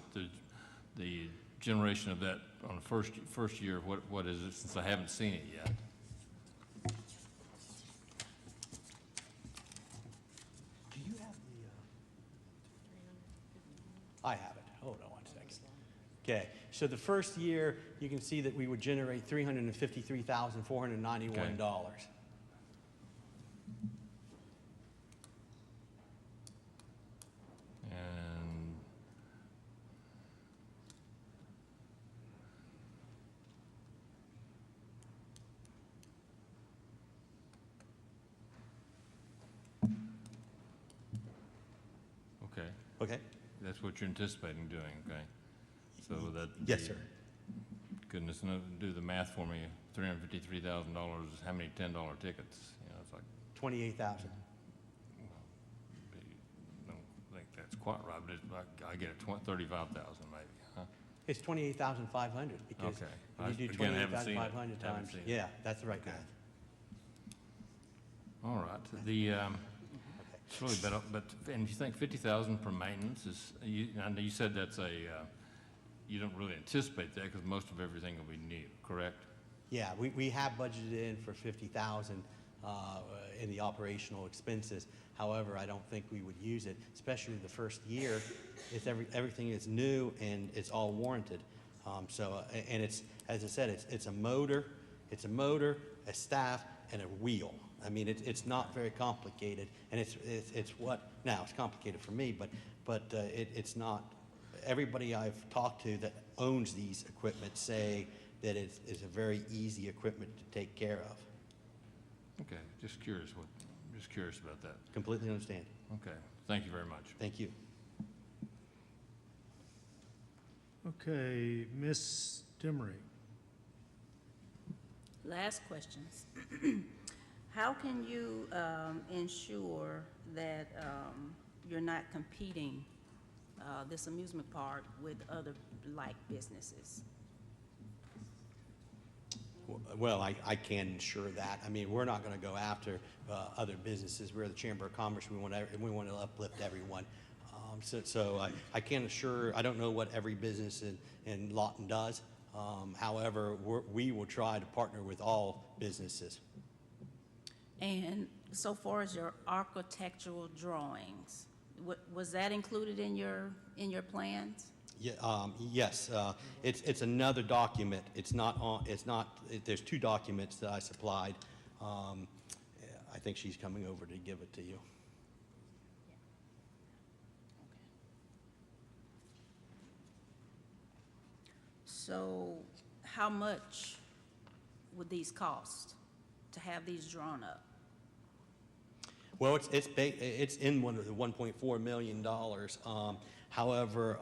the generation of that on the first year, what is it, since I haven't seen it yet? Do you have the, I have it. Hold on one second. Okay, so the first year, you can see that we would generate $353,491. And okay. Okay. That's what you're anticipating doing, okay? So that. Yes, sir. Goodness, no, do the math for me. $353,000 is how many $10 tickets? You know, it's like. 28,000. I don't think that's quite right, but I get it, 35,000 maybe, huh? It's 28,500 because Okay. if you do Again, I haven't seen it. 28,500 Haven't times, seen it. yeah, that's the right math. All right, it's really better, but, and you think 50,000 for maintenance is, I know you said that's you don't really anticipate that because most of everything will be new, correct? Yeah, we have budgeted in for 50,000 in the operational expenses. However, I don't think we would use it, especially the first year. It's everything is new and it's all warranted. And it's, as I said, it's a motor, a staff, and a wheel. I mean, it's not very complicated, and it's complicated for me, but it's not. Everybody I've talked to that owns these equipment say that it's a very easy equipment to take care of. Okay, just curious about that. Completely understand. Okay, thank you very much. Thank you. Okay, Ms. Demery. Last questions. How can you ensure that you're not competing this amusement park with other like businesses? Well, I can ensure that. I mean, we're not going to go after other businesses. We're the Chamber of Commerce. We want to uplift everyone. So I can't assure. I don't know what every business in Lawton does. However, we will try to partner with all businesses. And so far as your architectural drawings, was that included in your plans? Yeah, yes, it's another document. It's not on. There's two documents that I supplied. I think she's coming over to give it to you. So, how much would these cost to have these drawn up? Well, it's in one of the $1.4 million. However,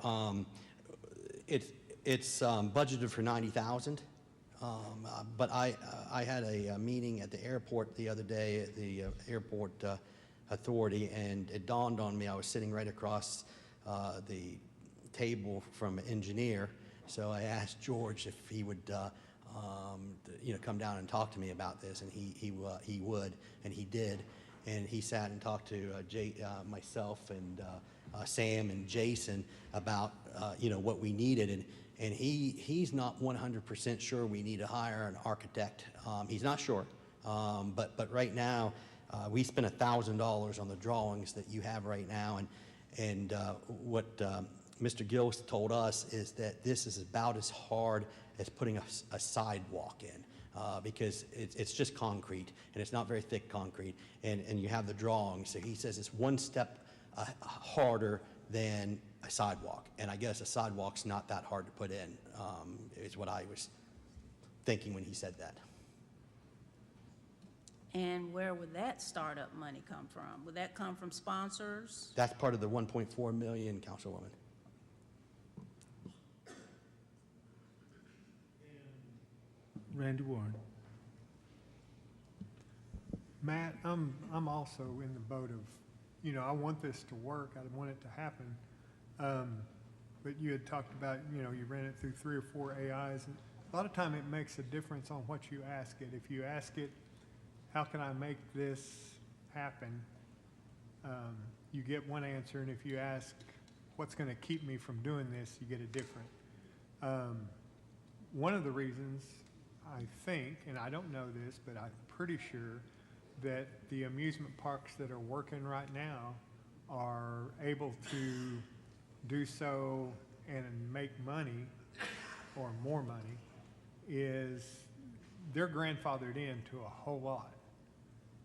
it's budgeted for $90,000. But I had a meeting at the airport the other day at the airport authority, and it dawned on me. I was sitting right across the table from an engineer, so I asked George if he would come down and talk to me about this, and he would, and he did. And he sat and talked to myself and Sam and Jason about what we needed, and he's not 100% sure we need to hire an architect. He's not sure, but right now we spent $1,000 on the drawings that you have right now, and what Mr. Gills told us is that this is about as hard as putting a sidewalk in. Because it's just concrete, and it's not very thick concrete, and you have the drawings. So he says it's one step harder than a sidewalk, and I guess a sidewalk's not that hard to put in, is what I was thinking when he said that. And where would that startup money come from? Would that come from sponsors? That's part of the $1.4 million, Councilwoman. Randy Warren. Matt, I'm also in the boat of, I want this to work. I want it to happen. But you had talked about, you ran it through 3 or 4 AIs. And a lot of time it makes a difference on what you ask it. If you ask it, how can I make this happen? You get one answer. And if you ask, what's going to keep me from doing this, you get a different. One of the reasons, I think, and I don't know this, but I'm pretty sure that the amusement parks that are working right now are able to do so and make money, or more money, is they're grandfathered into a whole lot.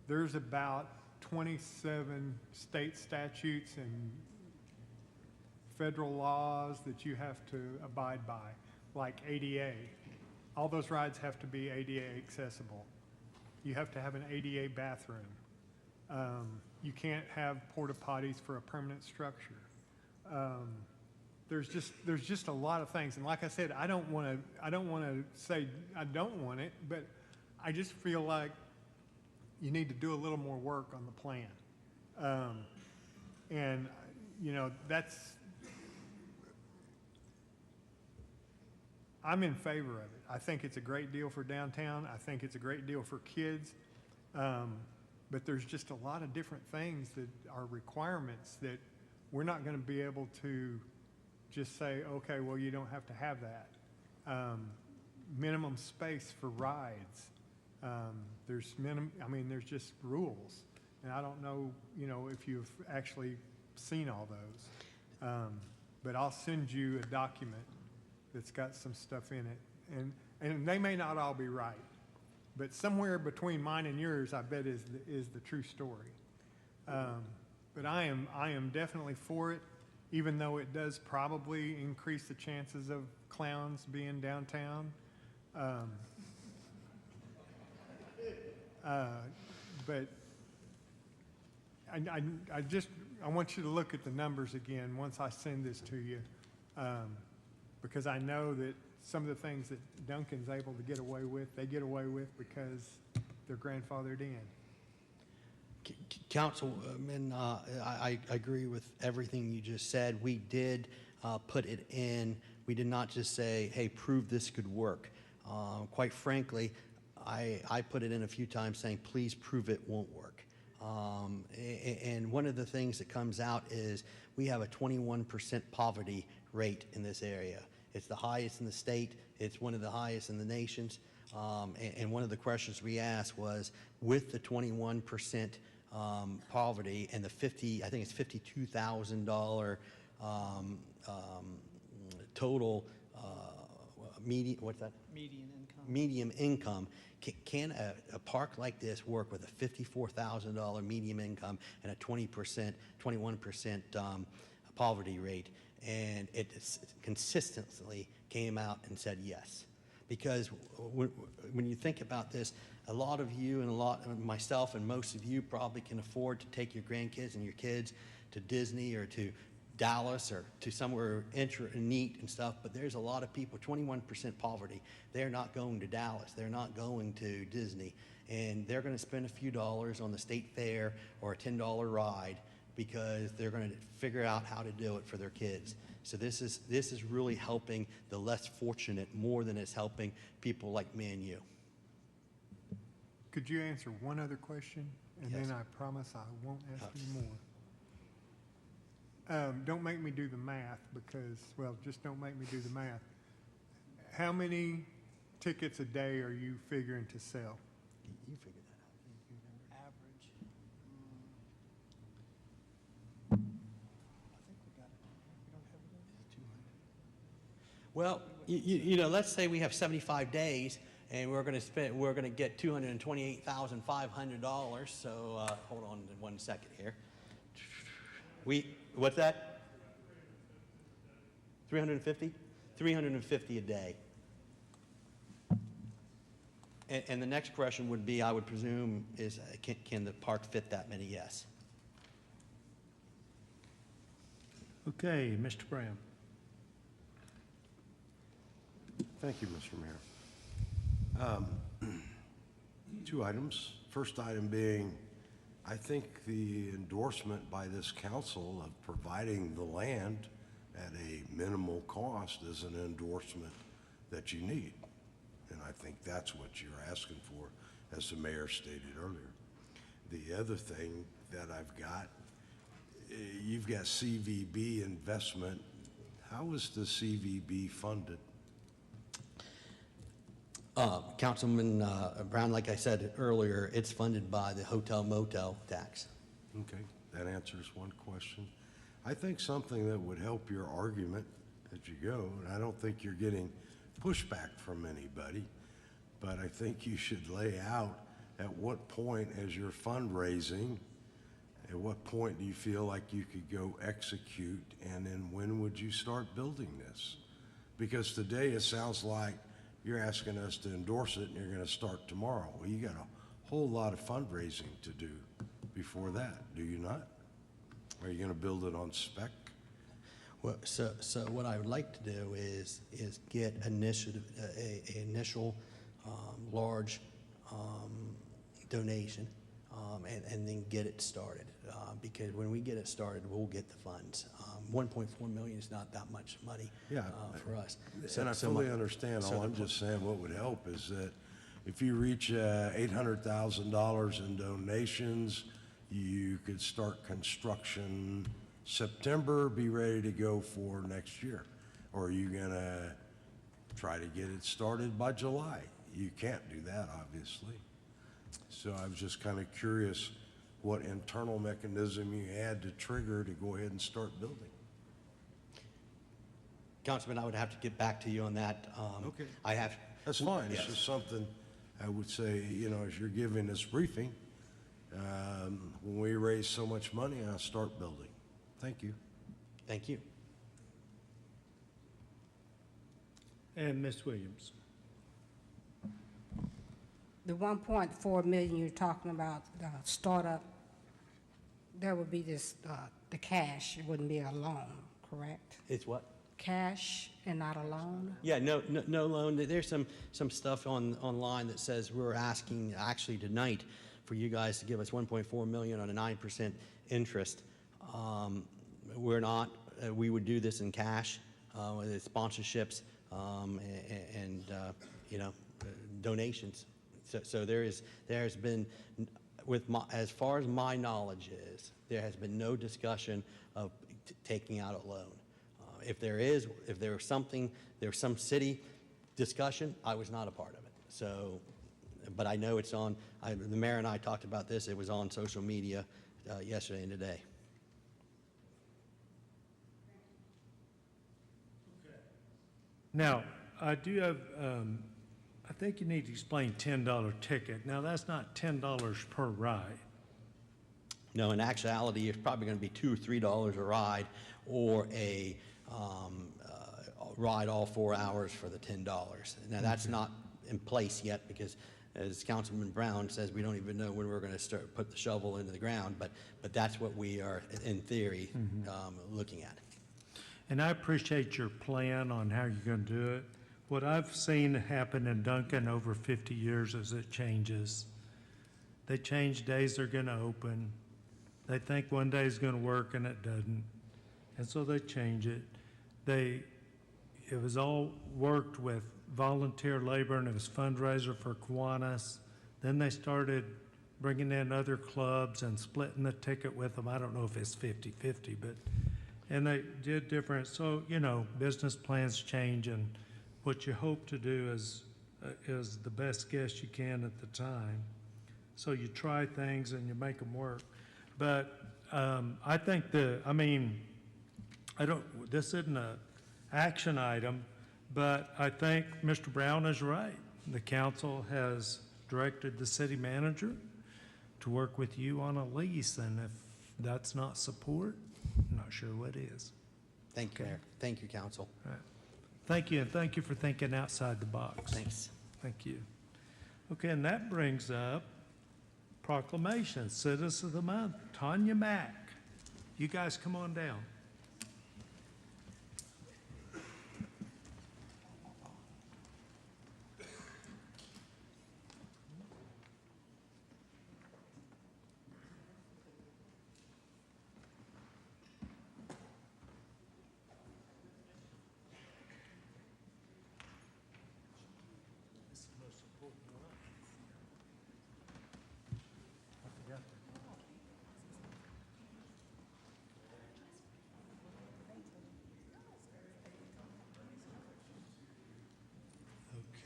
There's about 27 state statutes and federal laws that you have to abide by, like ADA. All those rides have to be ADA accessible. You have to have an ADA bathroom. You can't have porta potties for a permanent structure. There's just a lot of things, and like I said, I don't want to say I don't want it, but I just feel like you need to do a little more work on the plan. And you know, I'm in favor of it. I think it's a great deal for downtown. I think it's a great deal for kids. But there's just a lot of different things that are requirements that we're not going to be able to just say, okay, well, you don't have to have that. Minimum space for rides. There's just rules. And I don't know, you know, if you've actually seen all those. But I'll send you a document that's got some stuff in it. And they may not all be right. But somewhere between mine and yours, I bet is the true story. But I am definitely for it, even though it does probably increase the chances of clowns being downtown. But I want you to look at the numbers again once I send this to you, because I know that some of the things that Duncan's able to get away with, they get away with because they're grandfathered in. Councilman, I agree with everything you just said. We did put it in. We did not just say, hey, prove this could work. Quite frankly, I put it in a few times saying, please prove it won't work. And one of the things that comes out is we have a 21% poverty rate in this area. It's the highest in the state. It's one of the highest in the nations. And one of the questions we asked was, with the 21% poverty and the I think it's $52,000 total median, what's that? Median income. Median income. Can a park like this work with a $54,000 median income and a 21% poverty rate? And it consistently came out and said yes. Because when you think about this, a lot of you and myself and most of you probably can afford to take your grandkids and your kids to Disney or to Dallas or to somewhere neat and stuff, but there's a lot of people, 21% poverty, they're not going to Dallas, they're not going to Disney, and they're going to spend a few dollars on the state fair or a $10 ride because they're going to figure out how to do it for their kids. So this is really helping the less fortunate more than it's helping people like me and you. Could you answer one other question? And Yes. then I promise I won't ask any more. Don't make me do the math because, well, just don't make me do the math. How many tickets a day are you figuring to sell? You figure that out. Average. Well, you know, let's say we have 75 days and we're going to get $228,500. So hold on 1 second here. What's that? 350? 350 a day. And the next question would be, I would presume, is can the park fit that many? Yes. Okay, Mr. Brown. Thank you, Mr. Mayor. 2 items. First item being, I think the endorsement by this council of providing the land at a minimal cost is an endorsement that you need. And I think that's what you're asking for, as the mayor stated earlier. The other thing that I've got you've got CVB investment. How is the CVB funded? Councilman Brown, like I said earlier, it's funded by the hotel motel tax. Okay, that answers one question. I think something that would help your argument as you go, and I don't think you're getting pushback from anybody, but I think you should lay out at what point as you're fundraising, at what point do you feel like you could go execute, and then when would you start building this? Because today it sounds like you're asking us to endorse it and you're going to start tomorrow. Well, you got a whole lot of fundraising to do before that, do you not? Are you going to build it on spec? Well, so what I would like to do is get initiative, a initial large donation, and then get it started. Because when we get it started, we'll get the funds. 1.4 million is not that much money for us. And I fully understand. All I'm just saying, what would help is that if you reach $800,000 in donations, you could start construction September, be ready to go for next year. Or are you gonna try to get it started by July? You can't do that, obviously. So I was just kind of curious what internal mechanism you had to trigger to go ahead and start building. Councilman, I would have to get back to you on that. Okay. I have. That's fine. Yes. It's just something I would say, you know, as you're giving this briefing, when we raise so much money, I'll start building. Thank you. Thank you. And Ms. Williams. The 1.4 million you're talking about, startup, there would be this, the cash, it wouldn't be a loan, correct? It's what? Cash and not a loan? Yeah, no loan. There's some stuff online that says we're asking actually tonight for you guys to give us 1.4 million on a 9% interest. We're not. We would do this in cash with sponsorships and you know, donations. So there has been, as far as my knowledge is, there has been no discussion of taking out a loan. If there's some city discussion, I was not a part of it. So, but I know it's on, the mayor and I talked about this, it was on social media yesterday and today. Now, I do have, I think you need to explain $10 ticket. Now, that's not $10 per ride. No, in actuality, it's probably going to be $2 or $3 a ride, or a ride all 4 hours for the $10. Now, that's not in place yet because, as Councilman Brown says, we don't even know when we're going to start put the shovel into the ground. But that's what we are, in theory, looking at. And I appreciate your plan on how you're going to do it. What I've seen happen in Duncan over 50 years is it changes. They change days they're going to open. They think one day is going to work and it doesn't. And so they change it. It was all worked with volunteer labor, and it was fundraiser for Kiwanis. Then they started bringing in other clubs and splitting the ticket with them. I don't know if it's 50-50, but, and they did different. So, you know, business plans change, and what you hope to do is the best guess you can at the time. So you try things and you make them work. But I think this isn't an action item, but I think Mr. Brown is right. The council has directed the city manager to work with you on a lease, and if that's not support, I'm not sure what is. Thank you, Mayor. Thank you, Council. All right. Thank you, and thank you for thinking outside the box. Thanks. Thank you. Okay, and that brings up proclamation, Citizen of the Month, Tanya Mack. You guys come on down.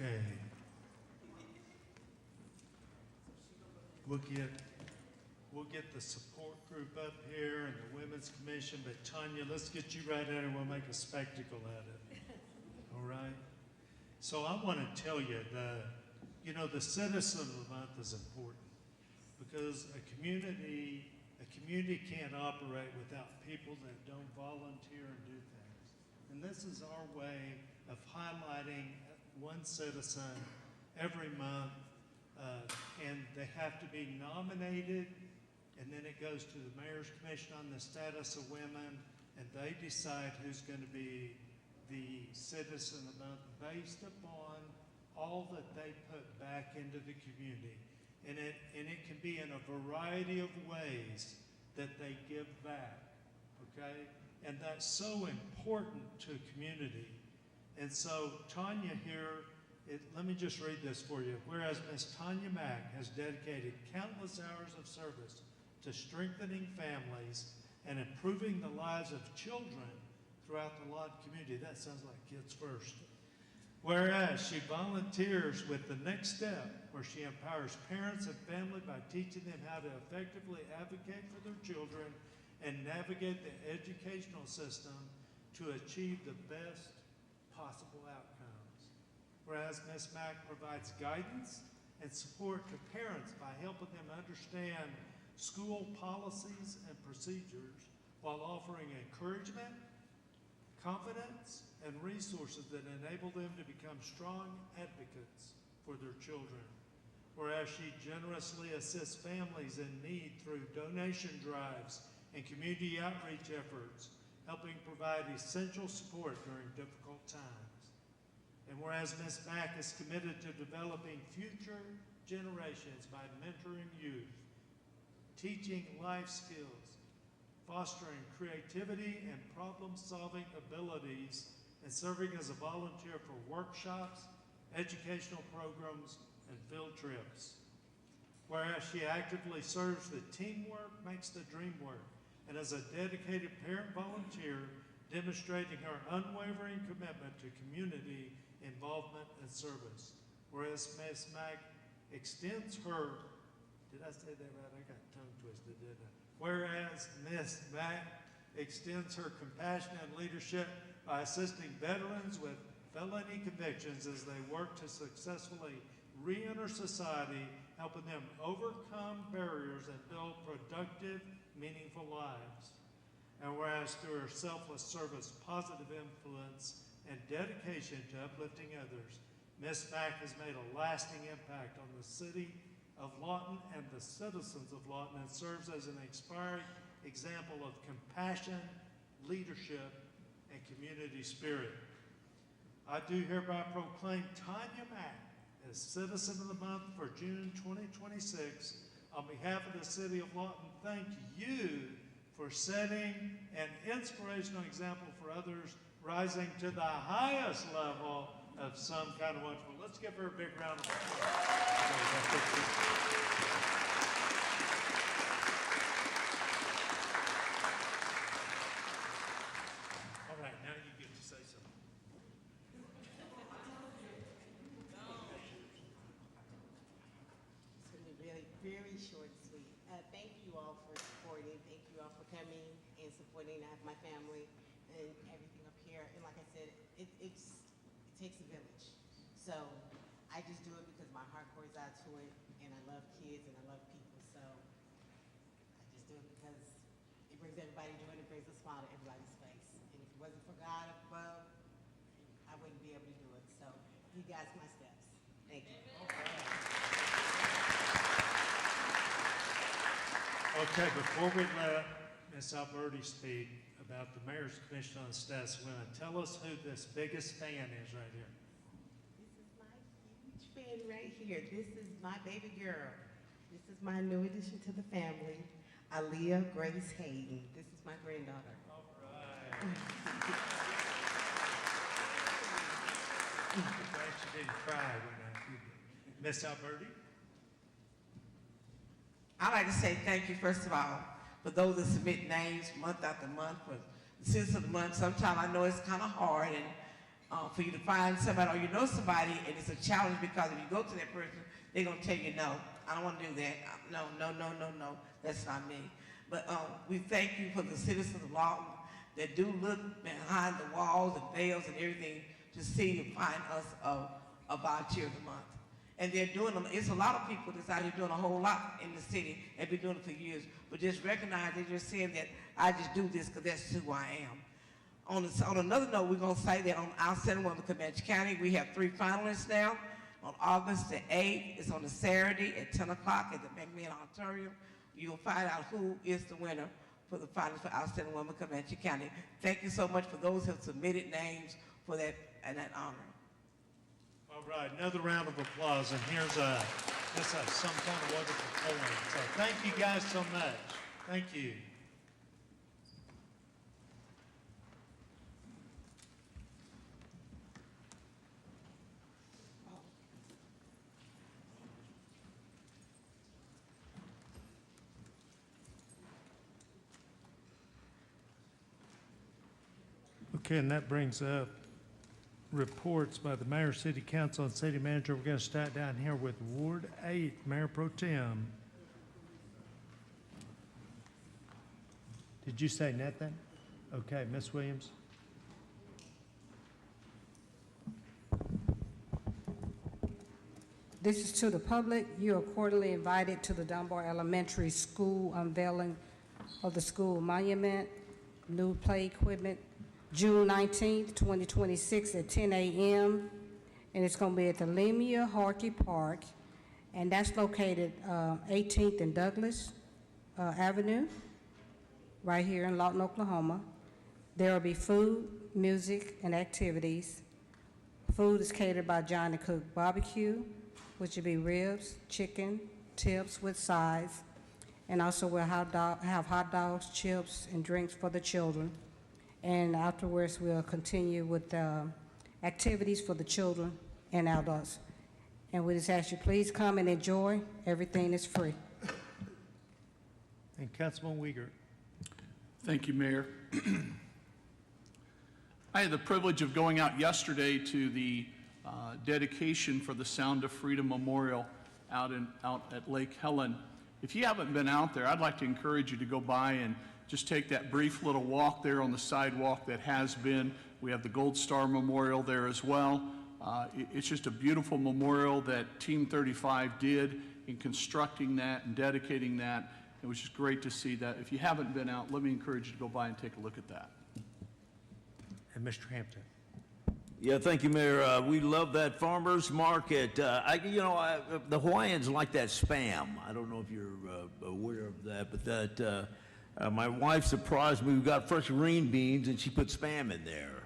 Okay. We'll get the support group up here and the Women's Commission, but Tanya, let's get you right in and we'll make a spectacle out of it. All right? So I want to tell you, the Citizen of the Month is important because a community can't operate without people that don't volunteer and do things. And this is our way of highlighting one citizen every month, and they have to be nominated, and then it goes to the Mayor's Commission on the Status of Women, and they decide who's going to be the Citizen of the Month based upon all that they put back into the community. And it can be in a variety of ways that they give back, okay? And that's so important to a community. And so Tanya here, let me just read this for you. Whereas Ms. Tanya Mack has dedicated countless hours of service to strengthening families and improving the lives of children throughout the Lawton community. That sounds like Kids First. Whereas she volunteers with the Next Step, where she empowers parents and family by teaching them how to effectively advocate for their children and navigate the educational system to achieve the best possible outcomes. Whereas Ms. Mack provides guidance and support to parents by helping them understand school policies and procedures while offering encouragement, confidence, and resources that enable them to become strong advocates for their children. Whereas she generously assists families in need through donation drives and community outreach efforts, helping provide essential support during difficult times. And whereas Ms. Mack is committed to developing future generations by mentoring youth, teaching life skills, fostering creativity and problem-solving abilities, and serving as a volunteer for workshops, educational programs, and field trips. Whereas she actively serves the teamwork makes the dream work, and as a dedicated parent volunteer, demonstrating her unwavering commitment to community involvement and service. Whereas Ms. Mack extends her, did I say that right? I got tongue twisted, didn't I? Whereas Ms. Mack extends her compassion and leadership by assisting veterans with felony convictions as they work to successfully re-enter society, helping them overcome barriers and build productive, meaningful lives. And whereas through her selfless service, positive influence, and dedication to uplifting others, Ms. Mack has made a lasting impact on the city of Lawton and the citizens of Lawton, and serves as an inspiring example of compassion, leadership, and community spirit. I do hereby proclaim Tanya Mack as Citizen of the Month for June 2026. On behalf of the City of Lawton, thank you for setting an inspirational example for others, rising to the highest level of some kind of wonderful. Let's give her a big round of applause. All right, now you get to say something. It's going to be really very short and sweet. Thank you all for supporting. Thank you all for coming and supporting. I have my family and everything up here. And like I said, it takes a village. So I just do it because my heart pours out to it, and I love kids and I love people. So I just do it because it brings everybody joy and it brings a smile to everybody's face. And if it wasn't for God up above, I wouldn't be able to do it. So you guys my steps. Thank you. Okay, before we let Ms. Alberti speak about the Mayor's Commission on the Status of Women, tell us who this biggest fan is right here. This is my huge fan right here. This is my baby girl. This is my new addition to the family, Aaliyah Grace Hayden. This is my granddaughter. All right. I'm glad you didn't cry when I did it. Ms. Alberti? I'd like to say thank you, first of all, for those that submit names month after month for the Citizen of the Month. Sometimes I know it's kind of hard, and for you to find somebody or you know somebody, and it's a challenge because if you go to that person, they're gonna tell you no. I don't want to do that. No. That's not me. But we thank you for the citizens of Lawton that do look behind the walls and veils and everything to see and find us a volunteer of the month. And they're doing them. It's a lot of people that's out here doing a whole lot in the city and been doing it for years. But just recognize they're just saying that I just do this because that's who I am. On another note, we're going to say that on Outstanding Women of Comanche County, we have 3 finalists now. On August the 8th, it's on a Saturday at 10 o'clock at the McMahon Auditorium. You'll find out who is the winner for the finalists for Outstanding Women of Comanche County. Thank you so much for those who have submitted names for that and that honor. All right, another round of applause, and here's some kind of wonderful poem. So thank you guys so much. Thank you. Okay, and that brings up reports by the mayor, city council, and city manager. We're going to start down here with Ward 8, Mayor Pro Tem. Did you say nothing? Okay, Ms. Williams. This is to the public. You are cordially invited to the Dunbar Elementary School unveiling of the school monument, new play equipment, June 19th, 2026 at 10 a.m. And it's going to be at the Lemia Harkey Park, and that's located 18th and Douglas Avenue, right here in Lawton, Oklahoma. There will be food, music, and activities. Food is catered by Johnny Cook Barbecue, which will be ribs, chicken, tips with sides, and also we'll have hot dogs, chips, and drinks for the children. And afterwards, we'll continue with activities for the children and adults. And we just ask you, please come and enjoy. Everything is free. And Councilman Uyghur. Thank you, Mayor. I had the privilege of going out yesterday to the dedication for the Sound of Freedom Memorial out at Lake Helen. If you haven't been out there, I'd like to encourage you to go by and just take that brief little walk there on the sidewalk that has been. We have the Gold Star Memorial there as well. It's just a beautiful memorial that Team 35 did in constructing that and dedicating that. It was just great to see that. If you haven't been out, let me encourage you to go by and take a look at that. And Mr. Hampton. Yeah, thank you, Mayor. We love that farmers market. The Hawaiians like that Spam. I don't know if you're aware of that, but that my wife surprised me. We got fresh green beans, and she put Spam in there.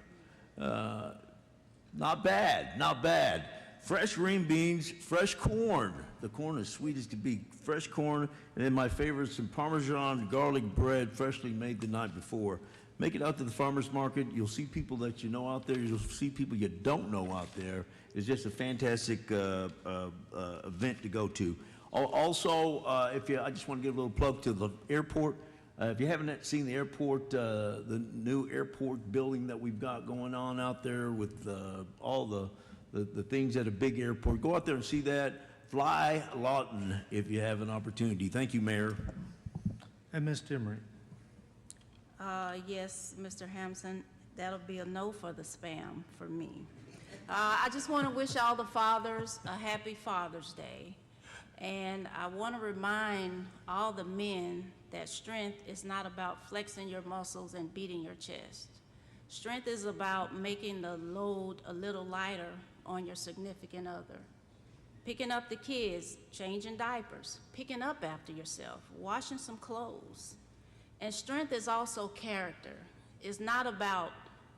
Not bad, not bad. Fresh green beans, fresh corn. The corn is sweet as could be. Fresh corn, and then my favorite, some Parmesan garlic bread, freshly made the night before. Make it out to the farmer's market. You'll see people that you know out there. You'll see people you don't know out there. It's just a fantastic event to go to. Also, I just want to give a little plug to the airport. If you haven't seen the airport, the new airport building that we've got going on out there with all the things at a big airport, go out there and see that. Fly Lawton if you have an opportunity. Thank you, Mayor. And Ms. Demery. Yes, Mr. Hampson, that'll be a no for the Spam for me. I just want to wish all the fathers a happy Father's Day. And I want to remind all the men that strength is not about flexing your muscles and beating your chest. Strength is about making the load a little lighter on your significant other. Picking up the kids, changing diapers, picking up after yourself, washing some clothes. And strength is also character. It's not about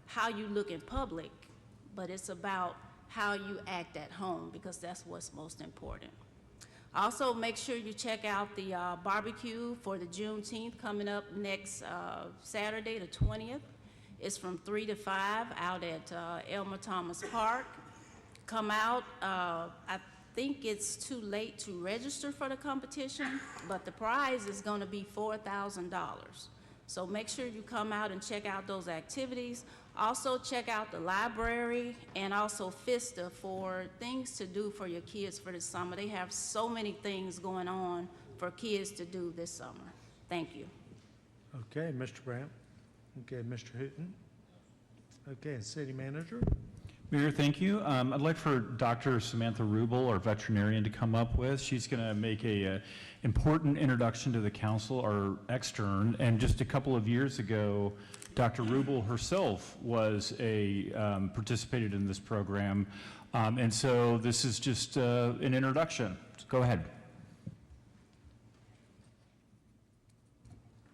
how you look in public, but it's about how you act at home, because that's what's most important. Also, make sure you check out the barbecue for the Juneteenth coming up next Saturday, the 20th. It's from 3 to 5 out at Elmer Thomas Park. Come out. I think it's too late to register for the competition, but the prize is going to be $4,000. So make sure you come out and check out those activities. Also check out the library and also FISTA for things to do for your kids for the summer. They have so many things going on for kids to do this summer. Thank you. Okay, Mr. Brown. Okay, Mr. Hooton. Okay, and City Manager. Mayor, thank you. I'd like for Dr. Samantha Rubel, our veterinarian, to come up with. She's going to make a important introduction to the council, our extern. And just a couple of years ago, Dr. Rubel herself was participated in this program. And so this is just an introduction. So go ahead.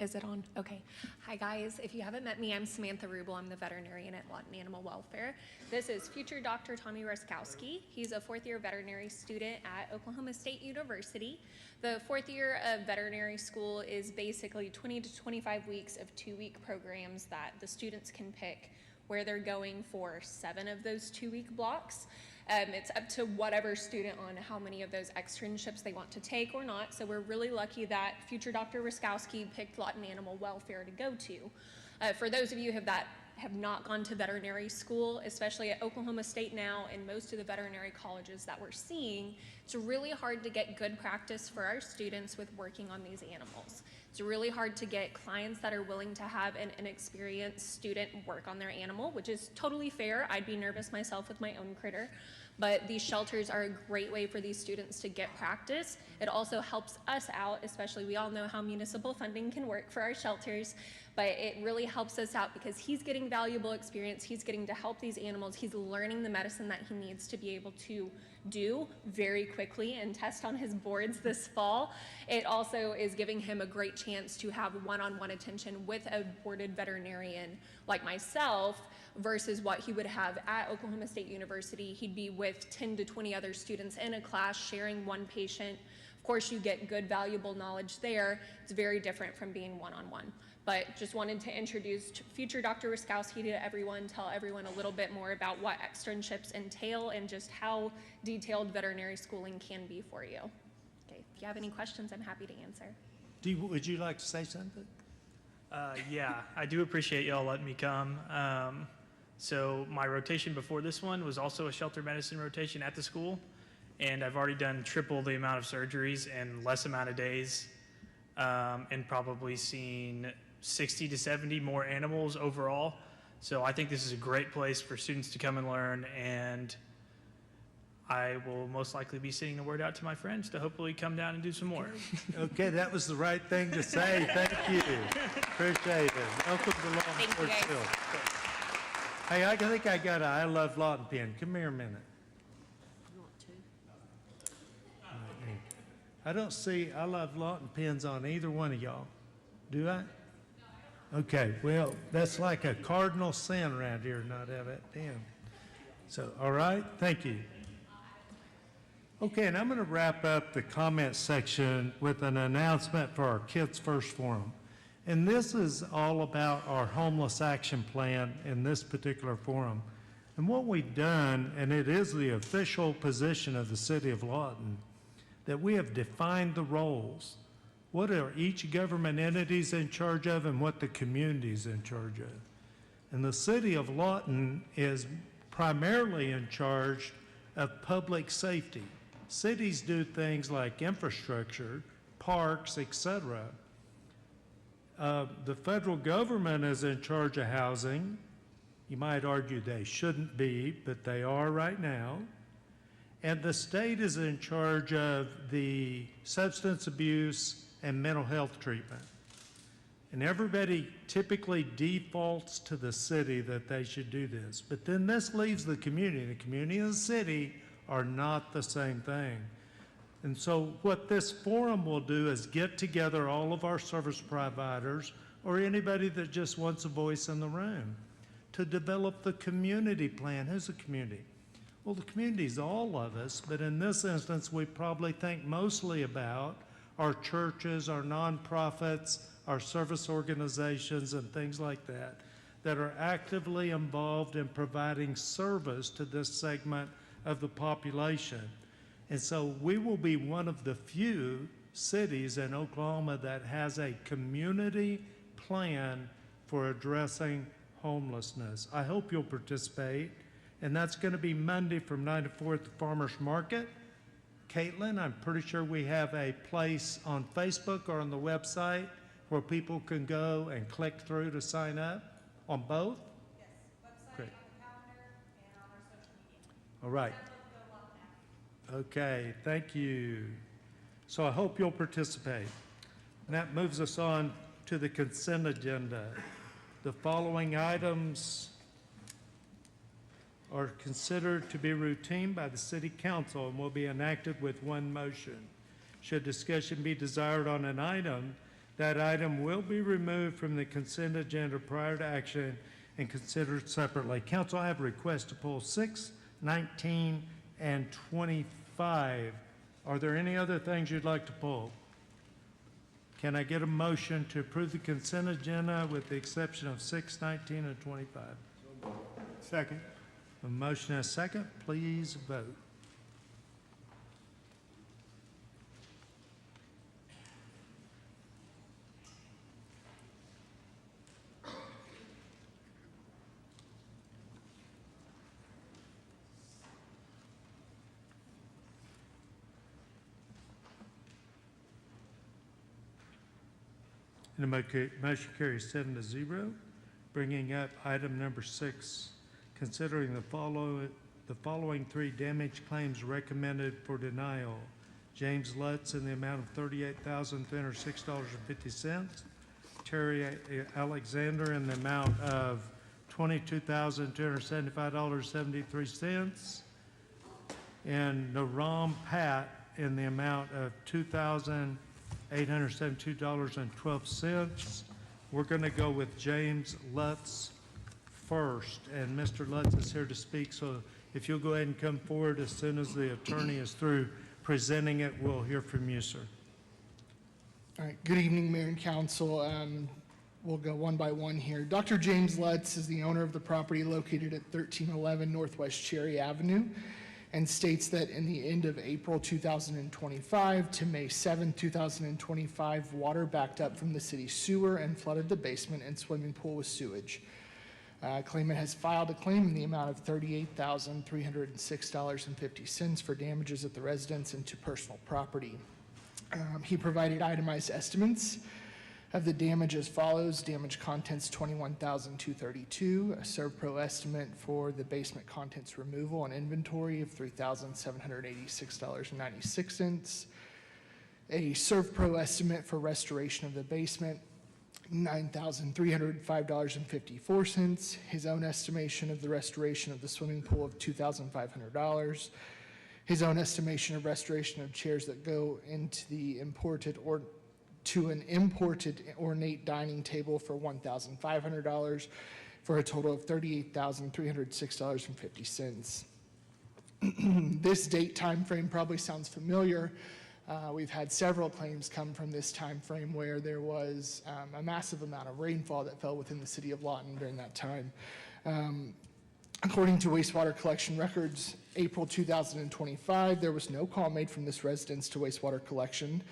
Is it on? Okay. Hi, guys. If you haven't met me, I'm Samantha Rubel. I'm the veterinarian at Lawton Animal Welfare. This is future Dr. Tommy Ruskowski. He's a fourth-year veterinary student at Oklahoma State University. The fourth year of veterinary school is basically 20 to 25 weeks of 2-week programs that the students can pick where they're going for 7 of those 2-week blocks. It's up to whatever student on how many of those externships they want to take or not. So we're really lucky that future Dr. Ruskowski picked Lawton Animal Welfare to go to. For those of you that have not gone to veterinary school, especially at Oklahoma State now and most of the veterinary colleges that we're seeing, it's really hard to get good practice for our students with working on these animals. It's really hard to get clients that are willing to have an inexperienced student work on their animal, which is totally fair. I'd be nervous myself with my own critter. But these shelters are a great way for these students to get practice. It also helps us out, especially we all know how municipal funding can work for our shelters, but it really helps us out because he's getting valuable experience. He's getting to help these animals. He's learning the medicine that he needs to be able to do very quickly and test on his boards this fall. It also is giving him a great chance to have one-on-one attention with a boarded veterinarian like myself versus what he would have at Oklahoma State University. He'd be with 10 to 20 other students in a class sharing one patient. Of course, you get good, valuable knowledge there. It's very different from being one-on-one. But just wanted to introduce future Dr. Ruskowski to everyone, tell everyone a little bit more about what externships entail and just how detailed veterinary schooling can be for you. Okay, if you have any questions, I'm happy to answer. Would you like to say something? Yeah, I do appreciate y'all letting me come. So my rotation before this one was also a shelter medicine rotation at the school, and I've already done triple the amount of surgeries in less amount of days, and probably seen 60 to 70 more animals overall. So I think this is a great place for students to come and learn, and I will most likely be sending the word out to my friends to hopefully come down and do some more. Okay, that was the right thing to say. Thank you. Appreciate it. Welcome to Lawton Sports Field. Hey, I think I got a I Love Lawton pin. Come here a minute. I don't see I Love Lawton pins on either one of y'all. Do I? Okay, well, that's like a cardinal sin around here, not have that pin. So, all right, thank you. Okay, and I'm going to wrap up the comment section with an announcement for our Kids First Forum. And this is all about our homeless action plan in this particular forum. And what we've done, and it is the official position of the City of Lawton, that we have defined the roles. What are each government entities in charge of and what the community is in charge of. And the City of Lawton is primarily in charge of public safety. Cities do things like infrastructure, parks, etc. The federal government is in charge of housing. You might argue they shouldn't be, but they are right now. And the state is in charge of the substance abuse and mental health treatment. And everybody typically defaults to the city that they should do this. But then this leaves the community. The community and the city are not the same thing. And so what this forum will do is get together all of our service providers or anybody that just wants a voice in the room to develop the community plan. Who's the community? Well, the community is all of us, but in this instance, we probably think mostly about our churches, our nonprofits, our service organizations, and things like that, that are actively involved in providing service to this segment of the population. And so we will be one of the few cities in Oklahoma that has a community plan for addressing homelessness. I hope you'll participate, and that's going to be Monday from 9 to 4 at the Farmers Market. Caitlin, I'm pretty sure we have a place on Facebook or on the website where people can go and click through to sign up on both? Yes, website, great. On the calendar, and on our social media. All right. Okay, thank you. So I hope you'll participate. And that moves us on to the consent agenda. The following items are considered to be routine by the City Council and will be enacted with one motion. Should discussion be desired on an item, that item will be removed from the consent agenda prior to action and considered separately. Council, I have a request to pull 6, 19, and 25. Are there any other things you'd like to pull? Can I get a motion to approve the consent agenda with the exception of 6, 19, and 25? Second. A motion and a second. Please vote. And the motion carries 7-0. Bringing up item number 6, considering the following 3 damage claims recommended for denial. James Lutz in the amount of $38,306.50. Terry Alexander in the amount of $22,275.73. And Naram Pat in the amount of $2,872.12. We're going to go with James Lutz first, and Mr. Lutz is here to speak, so if you'll go ahead and come forward as soon as the attorney is through presenting it, we'll hear from you, sir. All right, good evening, Mayor and Council. We'll go one by one here. Dr. James Lutz is the owner of the property located at 1311 Northwest Cherry Avenue, and states that in the end of April 2025 to May 7, 2025, water backed up from the city sewer and flooded the basement and swimming pool with sewage. Claimant has filed a claim in the amount of $38,306.50 for damages at the residence and to personal property. He provided itemized estimates of the damage as follows: damage contents $21,232, a ServPro estimate for the basement contents removal and inventory of $3,786.96, a ServPro estimate for restoration of the basement $9,305.54, his own estimation of the restoration of the swimming pool of $2,500, his own estimation of restoration of chairs that go into the imported or to an imported ornate dining table for $1,500, for a total of $38,306.50. This date time frame probably sounds familiar. We've had several claims come from this time frame where there was a massive amount of rainfall that fell within the city of Lawton during that time. According to wastewater collection records, April 2025, there was no call made from this residence to wastewater collection.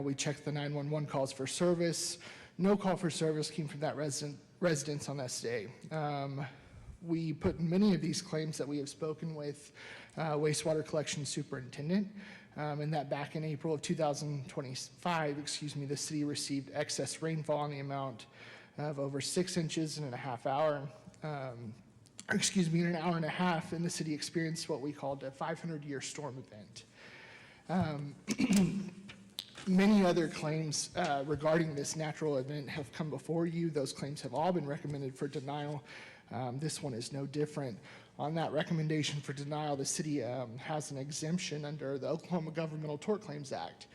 We checked the 911 calls for service. No call for service came from that residence on this day. We put in many of these claims that we have spoken with wastewater collection superintendent, and that back in April of 2025, the city received excess rainfall in the amount of over 6 inches in an hour, in an hour and a half, and the city experienced what we called a 500-year storm event. Many other claims regarding this natural event have come before you. Those claims have all been recommended for denial. This one is no different. On that recommendation for denial, the city has an exemption under the Oklahoma Governmental Tort Claims Act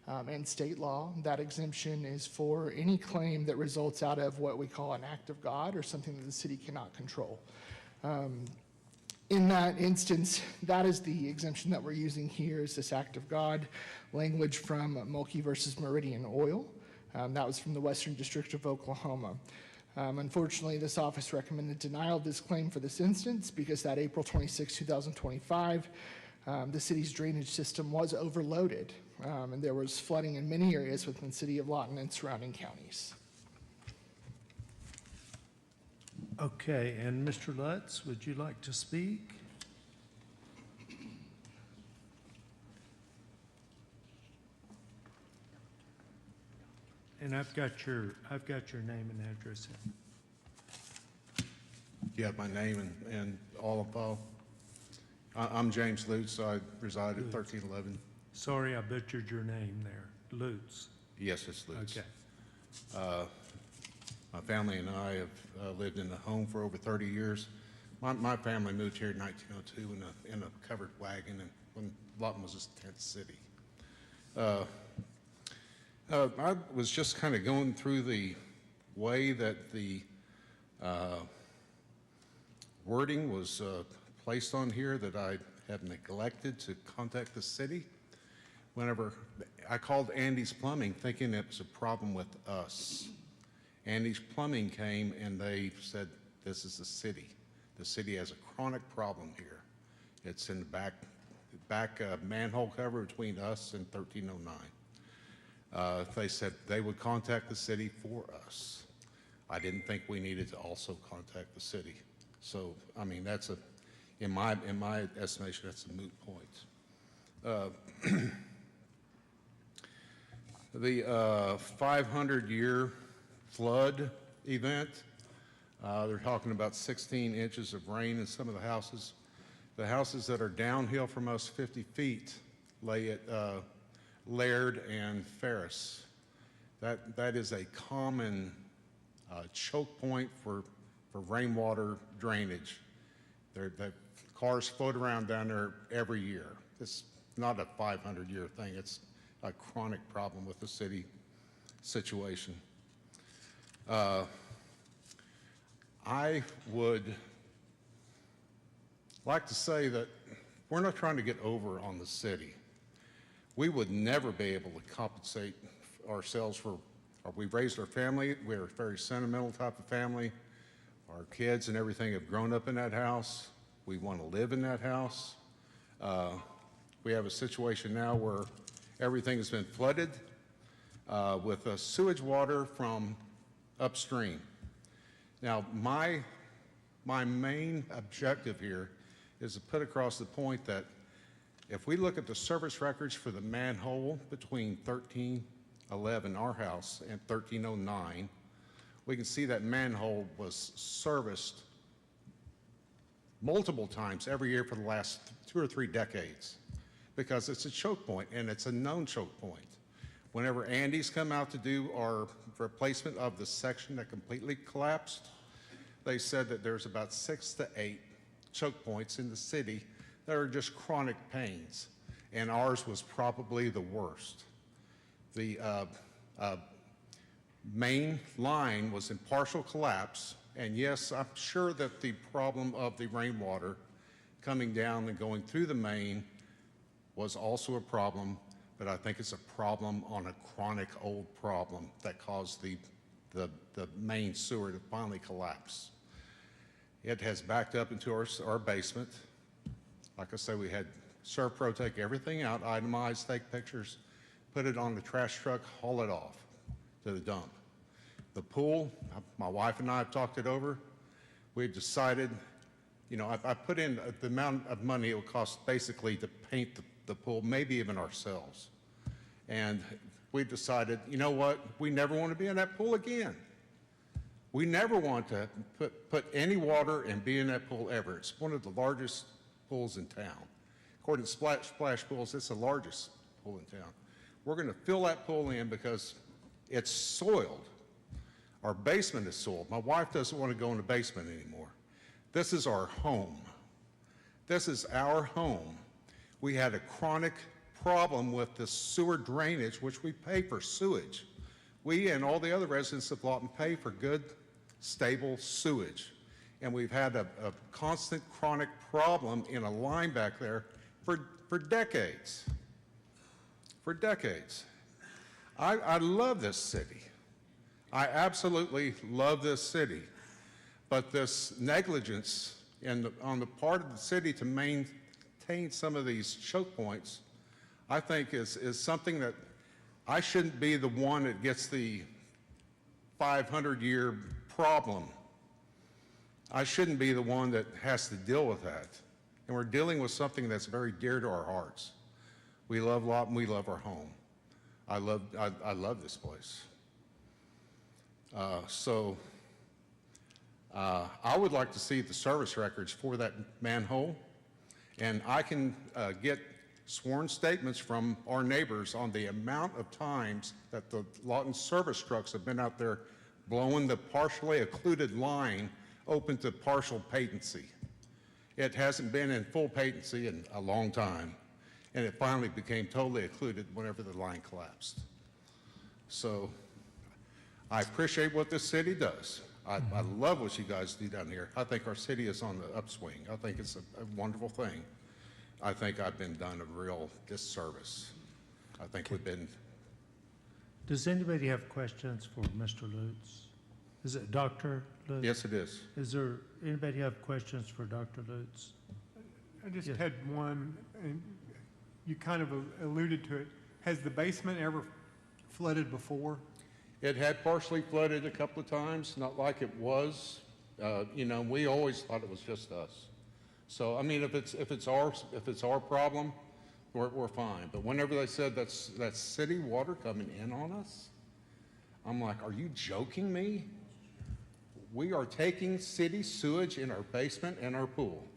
and state law. That exemption is for any claim that results out of what we call an act of God or something that the city cannot control. In that instance, that is the exemption that we're using here, is this act of God language from Mulkey versus Meridian Oil. That was from the Western District of Oklahoma. Unfortunately, this office recommended denial of this claim for this instance because that April 26, 2025, the city's drainage system was overloaded, and there was flooding in many areas within the city of Lawton and surrounding counties. Okay, and Mr. Lutz, would you like to speak? And I've got your name and address here. You have my name and all of, I'm James Lutz. I reside at 1311. Sorry, I butchered your name there. Lutz. Yes, it's Lutz. Okay. My family and I have lived in the home for over 30 years. My family moved here in 1902 in a covered wagon, and when Lawton was a tent city. I was just kind of going through the way that the wording was placed on here, that I have neglected to contact the city. Whenever I called Andy's Plumbing thinking it was a problem with us. Andy's Plumbing came and they said, this is the city. The city has a chronic problem here. It's in the back manhole cover between us and 1309. They said they would contact the city for us. I didn't think we needed to also contact the city. So, I mean, that's in my estimation, that's a moot point. The 500-year flood event, they're talking about 16 inches of rain in some of the houses. The houses that are downhill from us 50 feet lay at Laird and Ferris. That is a common choke point for rainwater drainage. The cars float around down there every year. It's not a 500-year thing. It's a chronic problem with the city situation. I would like to say that we're not trying to get over on the city. We would never be able to compensate ourselves for, we've raised our family, we're a very sentimental type of family. Our kids and everything have grown up in that house. We want to live in that house. We have a situation now where everything has been flooded with sewage water from upstream. Now, my main objective here is to put across the point that if we look at the service records for the manhole between 1311, our house, and 1309, we can see that manhole was serviced multiple times every year for the last 2 or 3 decades because it's a choke point, and it's a known choke point. Whenever Andy's come out to do our replacement of the section that completely collapsed, they said that there's about 6 to 8 choke points in the city that are just chronic pains, and ours was probably the worst. The main line was in partial collapse, and yes, I'm sure that the problem of the rainwater coming down and going through the main was also a problem, but I think it's a problem on a chronic old problem that caused the main sewer to finally collapse. It has backed up into our basement. Like I said, we had ServPro take everything out, itemize, take pictures, put it on the trash truck, haul it off to the dump. The pool, my wife and I have talked it over. We've decided, you know, I put in the amount of money it would cost basically to paint the pool, maybe even ourselves. And we've decided, you know what, we never want to be in that pool again. We never want to put any water and be in that pool ever. It's one of the largest pools in town. According to Splash Pools, it's the largest pool in town. We're going to fill that pool in because it's soiled. Our basement is soiled. My wife doesn't want to go in the basement anymore. This is our home. This is our home. We had a chronic problem with the sewer drainage, which we pay for sewage. We and all the other residents of Lawton pay for good, stable sewage. And we've had a constant chronic problem in a line back there for decades. For decades. I love this city. I absolutely love this city. But this negligence on the part of the city to maintain some of these choke points, I think is something that I shouldn't be the one that gets the 500-year problem. I shouldn't be the one that has to deal with that. And we're dealing with something that's very dear to our hearts. We love Lawton, we love our home. I love this place. I would like to see the service records for that manhole, and I can get sworn statements from our neighbors on the amount of times that the Lawton service trucks have been out there blowing the partially occluded line open to partial patency. It hasn't been in full patency in a long time, and it finally became totally occluded whenever the line collapsed. So I appreciate what this city does. I love what you guys do down here. I think our city is on the upswing. I think it's a wonderful thing. I think I've been done a real disservice. I think we've been. Does anybody have questions for Mr. Lutz? Is it Dr. Lutz? Yes, it is. Is there anybody have questions for Dr. Lutz? I just Yes. had one, and you kind of alluded to it. Has the basement ever flooded before? It had partially flooded a couple of times, not like it was. You know, we always thought it was just us. So, I mean, if it's our problem, we're fine. But whenever they said that's city water coming in on us, I'm like, are you joking me? We are taking city sewage in our basement and our pool.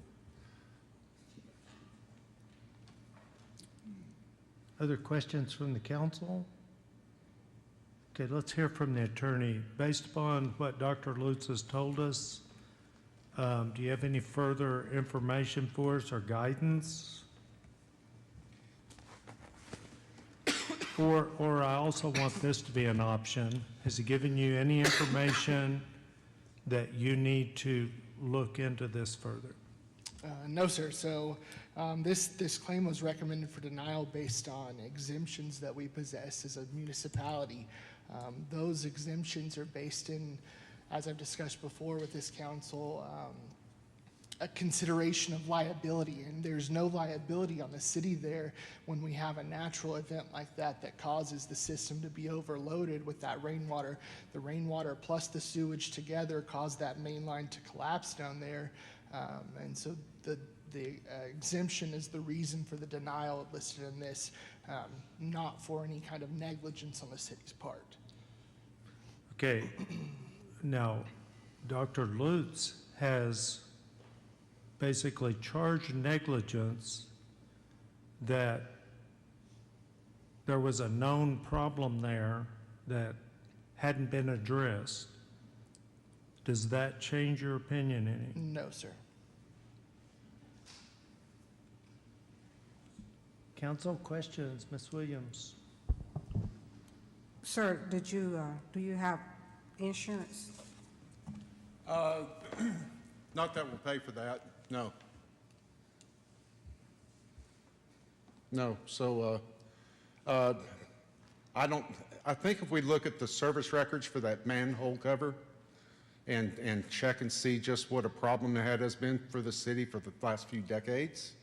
Other questions from the council? Okay, let's hear from the attorney. Based upon what Dr. Lutz has told us, do you have any further information for us or guidance? Or I also want this to be an option. Has he given you any information that you need to look into this further? No, sir. So this claim was recommended for denial based on exemptions that we possess as a municipality. Those exemptions are based in, as I've discussed before with this council, a consideration of liability, and there's no liability on the city there when we have a natural event like that that causes the system to be overloaded with that rainwater. The rainwater plus the sewage together caused that main line to collapse down there, and so the exemption is the reason for the denial listed in this, not for any kind of negligence on the city's part. Okay, now, Dr. Lutz has basically charged negligence that there was a known problem there that hadn't been addressed. Does that change your opinion any? No, sir. Council, questions? Ms. Williams? Sir, do you have insurance? Not that we'll pay for that, no. No, so I think if we look at the service records for that manhole cover and check and see just what a problem it has been for the city for the last few decades,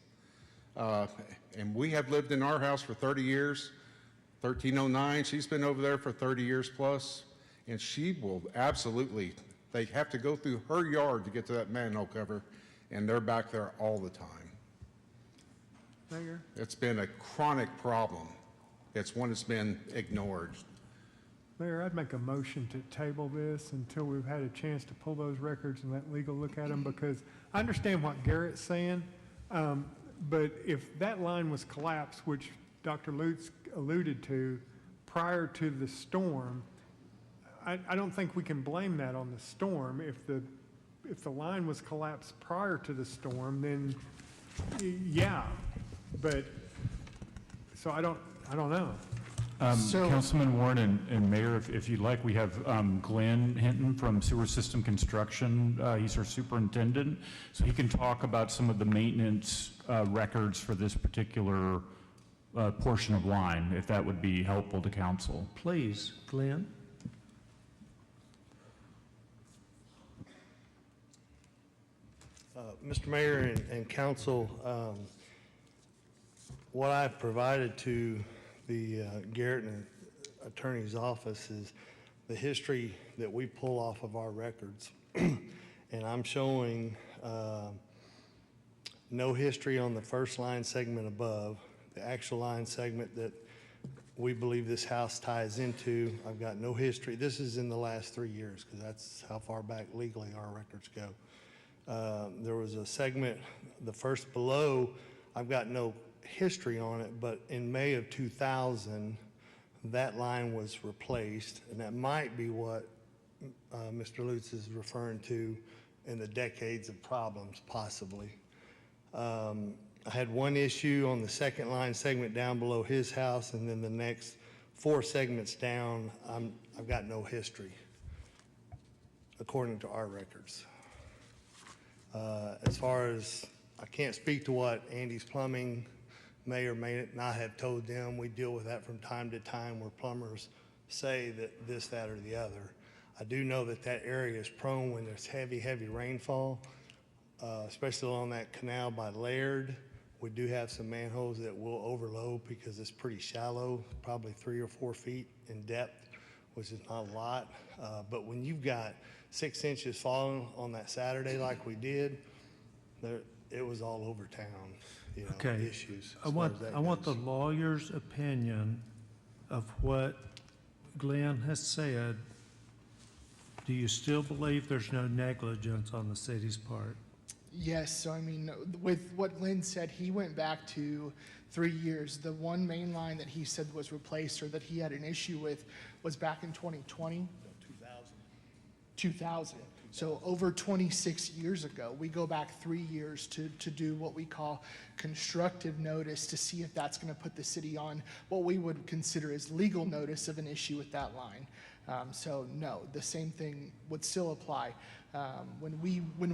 and we have lived in our house for 30 years, 1309, she's been over there for 30 years plus, and she will absolutely, they have to go through her yard to get to that manhole cover, and they're back there all the time. Mayor? It's been a chronic problem. It's one that's been ignored. Mayor, I'd make a motion to table this until we've had a chance to pull those records and let legal look at them, because I understand what Garrett's saying, but if that line was collapsed, which Dr. Lutz alluded to prior to the storm, I don't think we can blame that on the storm. If the line was collapsed prior to the storm, then yeah, but so I don't know. Councilman Warren and Mayor, if you'd like, we have Glenn Hinton from Sewer System Construction. He's our superintendent, so he can talk about some of the maintenance records for this particular portion of line, if that would be helpful to council. Please, Glenn. Mr. Mayor and council, what I've provided to the Garrett and Attorney's office is the history that we pull off of our records. and I'm showing no history on the first line segment above. The actual line segment that we believe this house ties into, I've got no history. This is in the last 3 years, because that's how far back legally our records go. There was a segment, the first below, I've got no history on it, but in May of 2000, that line was replaced, and that might be what Mr. Lutz is referring to in the decades of problems, possibly. I had one issue on the second line segment down below his house, and then the next 4 segments down, I've got no history, according to our records. As far as, I can't speak to what Andy's Plumbing may or may not have told them. We deal with that from time to time where plumbers say that this, that, or the other. I do know that that area is prone when there's heavy, heavy rainfall, especially along that canal by Laird. We do have some manholes that will overload because it's pretty shallow, probably 3 or 4 feet in depth, which is not a lot. But when you've got 6 inches falling on that Saturday like we did, it was all over town, you know, Okay. issues. I want the lawyer's opinion of what Glenn has said. Do you still believe there's no negligence on the city's part? Yes, so I mean, with what Glenn said, he went back to 3 years. The one main line that he said was replaced or that he had an issue with was back in 2020? 2000. So over 26 years ago, we go back 3 years to do what we call constructive notice to see if that's going to put the city on what we would consider as legal notice of an issue with that line. So no, the same thing would still apply. When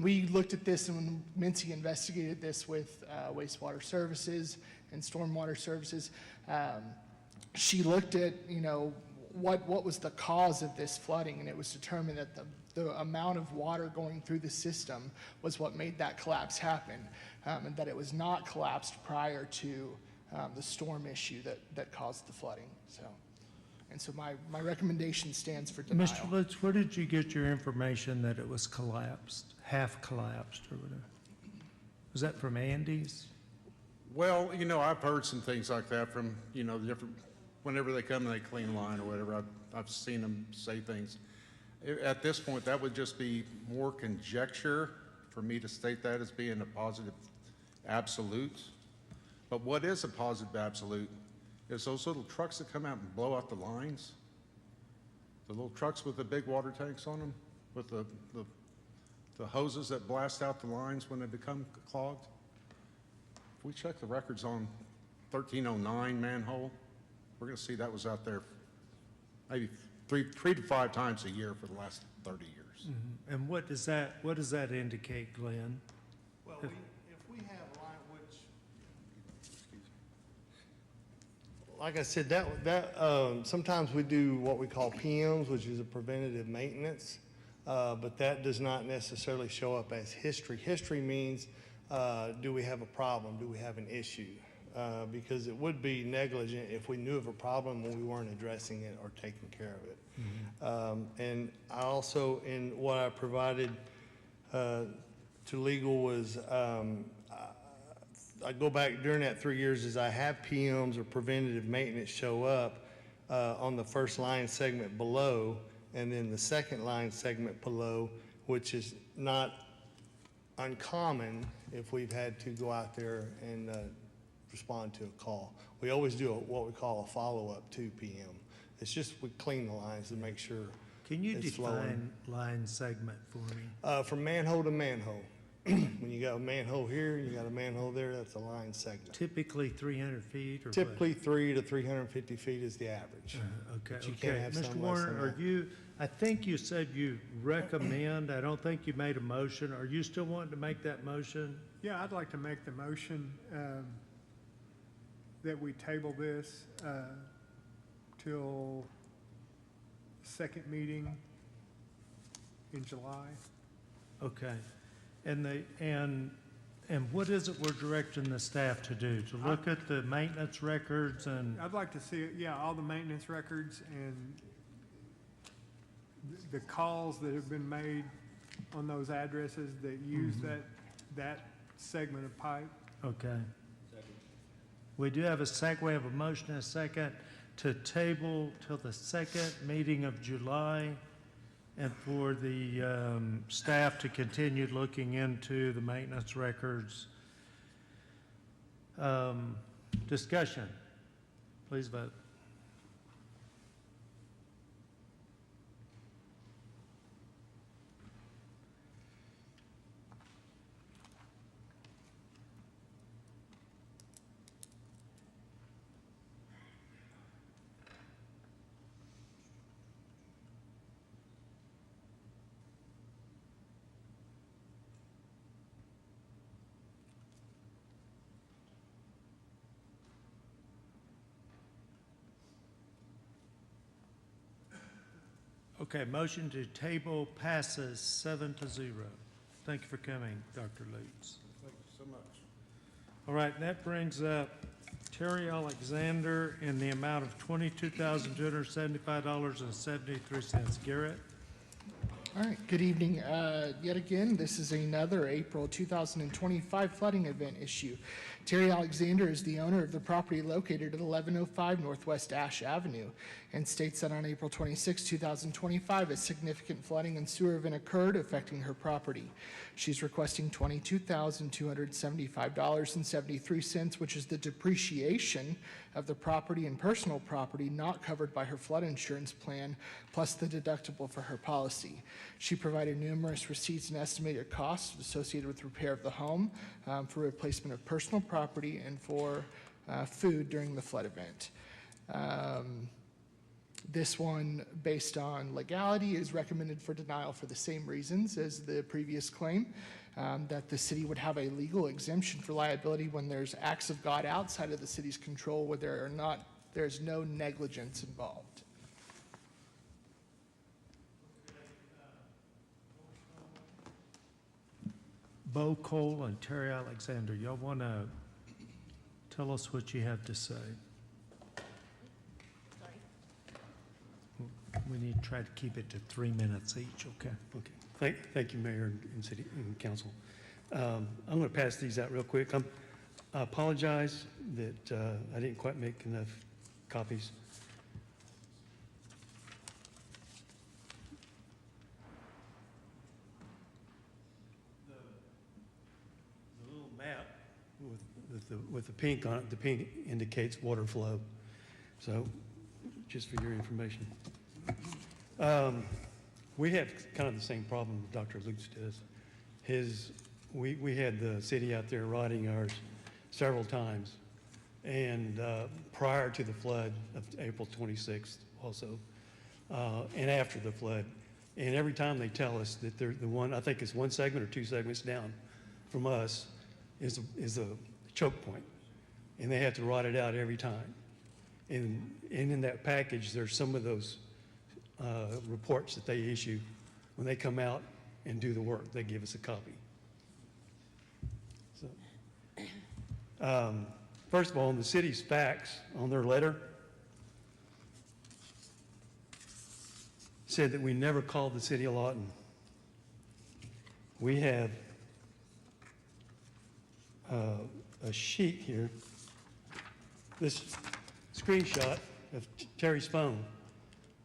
we looked at this and when Mincy investigated this with wastewater services and stormwater services, she looked at, you know, what was the cause of this flooding, and it was determined that the amount of water going through the system was what made that collapse happen, and that it was not collapsed prior to the storm issue that caused the flooding. So my recommendation stands for denial. Mr. Lutz, where did you get your information that it was collapsed, half collapsed or whatever? Was that from Andy's? Well, you know, I've heard some things like that from, you know, different, whenever they come and they clean line or whatever, I've seen them say things. At this point, that would just be more conjecture for me to state that as being a positive absolute. But what is a positive absolute is those little trucks that come out and blow out the lines. The little trucks with the big water tanks on them, with the hoses that blast out the lines when they become clogged. If we check the records on 1309 manhole, we're gonna see that was out there maybe three to 5 times a year for the last 30 years. Mhm. And what does that indicate, Glenn? Well, if we have a line which, like I said, sometimes we do what we call PMs, which is a preventative maintenance, but that does not necessarily show up as history. History means, do we have a problem? Do we have an issue? Because it would be negligent if we knew of a problem and we weren't addressing it or taking care of it. And I also, in what I provided to legal was, I go back during that 3 years as I have PMs or preventative maintenance show up on the first line segment below, and then the second line segment below, which is not uncommon if we've had to go out there and respond to a call. We always do what we call a follow-up to PM. It's just we clean the lines to make sure Can you it's flowing. define line segment for me? From manhole to manhole. When you got a manhole here, you got a manhole there, that's a line segment. Typically 300 feet or what? Typically 300 to 350 feet is the average. Okay, But you can't okay. have Mr. some less Warner, than are that. you, I think you said you recommend, I don't think you made a motion. Are you still wanting to make that motion? Yeah, I'd like to make the motion that we table this till second meeting in July. Okay. And what is it we're directing the staff to do? To look at the maintenance records and, I'd like to see, yeah, all the maintenance records and the calls that have been made on those addresses that use that segment of pipe. Okay. We do have a second, we have a motion and a second to table till the second meeting of July and for the staff to continue looking into the maintenance records. Discussion. Please vote. Okay, motion to table passes 7-0. Thank you for coming, Dr. Lutz. Thank you so much. All right, that brings up Terry Alexander in the amount of $22,275.73. Garrett? All right, good evening. Yet again, this is another April 2025 flooding event issue. Terry Alexander is the owner of the property located at 1105 Northwest Ash Avenue and states that on April 26, 2025, a significant flooding and sewer event occurred affecting her property. She's requesting $22,275.73, which is the depreciation of the property and personal property not covered by her flood insurance plan, plus the deductible for her policy. She provided numerous receipts and estimated costs associated with repair of the home, for replacement of personal property, and for food during the flood event. This one, based on legality, is recommended for denial for the same reasons as the previous claim, that the city would have a legal exemption for liability when there's acts of God outside of the city's control where there's no negligence involved. Bo Cole and Terry Alexander, y'all want to tell us what you have to say? We need to try to keep it to 3 minutes each, okay? Okay. Thank you, Mayor and City and Council. I'm going to pass these out real quick. I apologize that I didn't quite make enough copies. The little map with the pink on it, the pink indicates water flow. So just for your information. We have kind of the same problem Dr. Lutz does. We had the city out there riding ours several times, and prior to the flood of April 26th also, and after the flood. And every time they tell us that they're the one, I think it's one segment or two segments down from us, is a choke point, and they have to ride it out every time. And in that package, there's some of those reports that they issue when they come out and do the work. They give us a copy. So, first of all, in the city's facts on their letter, said that we never called the city of Lawton. We have a sheet here, this screenshot of Terry's phone.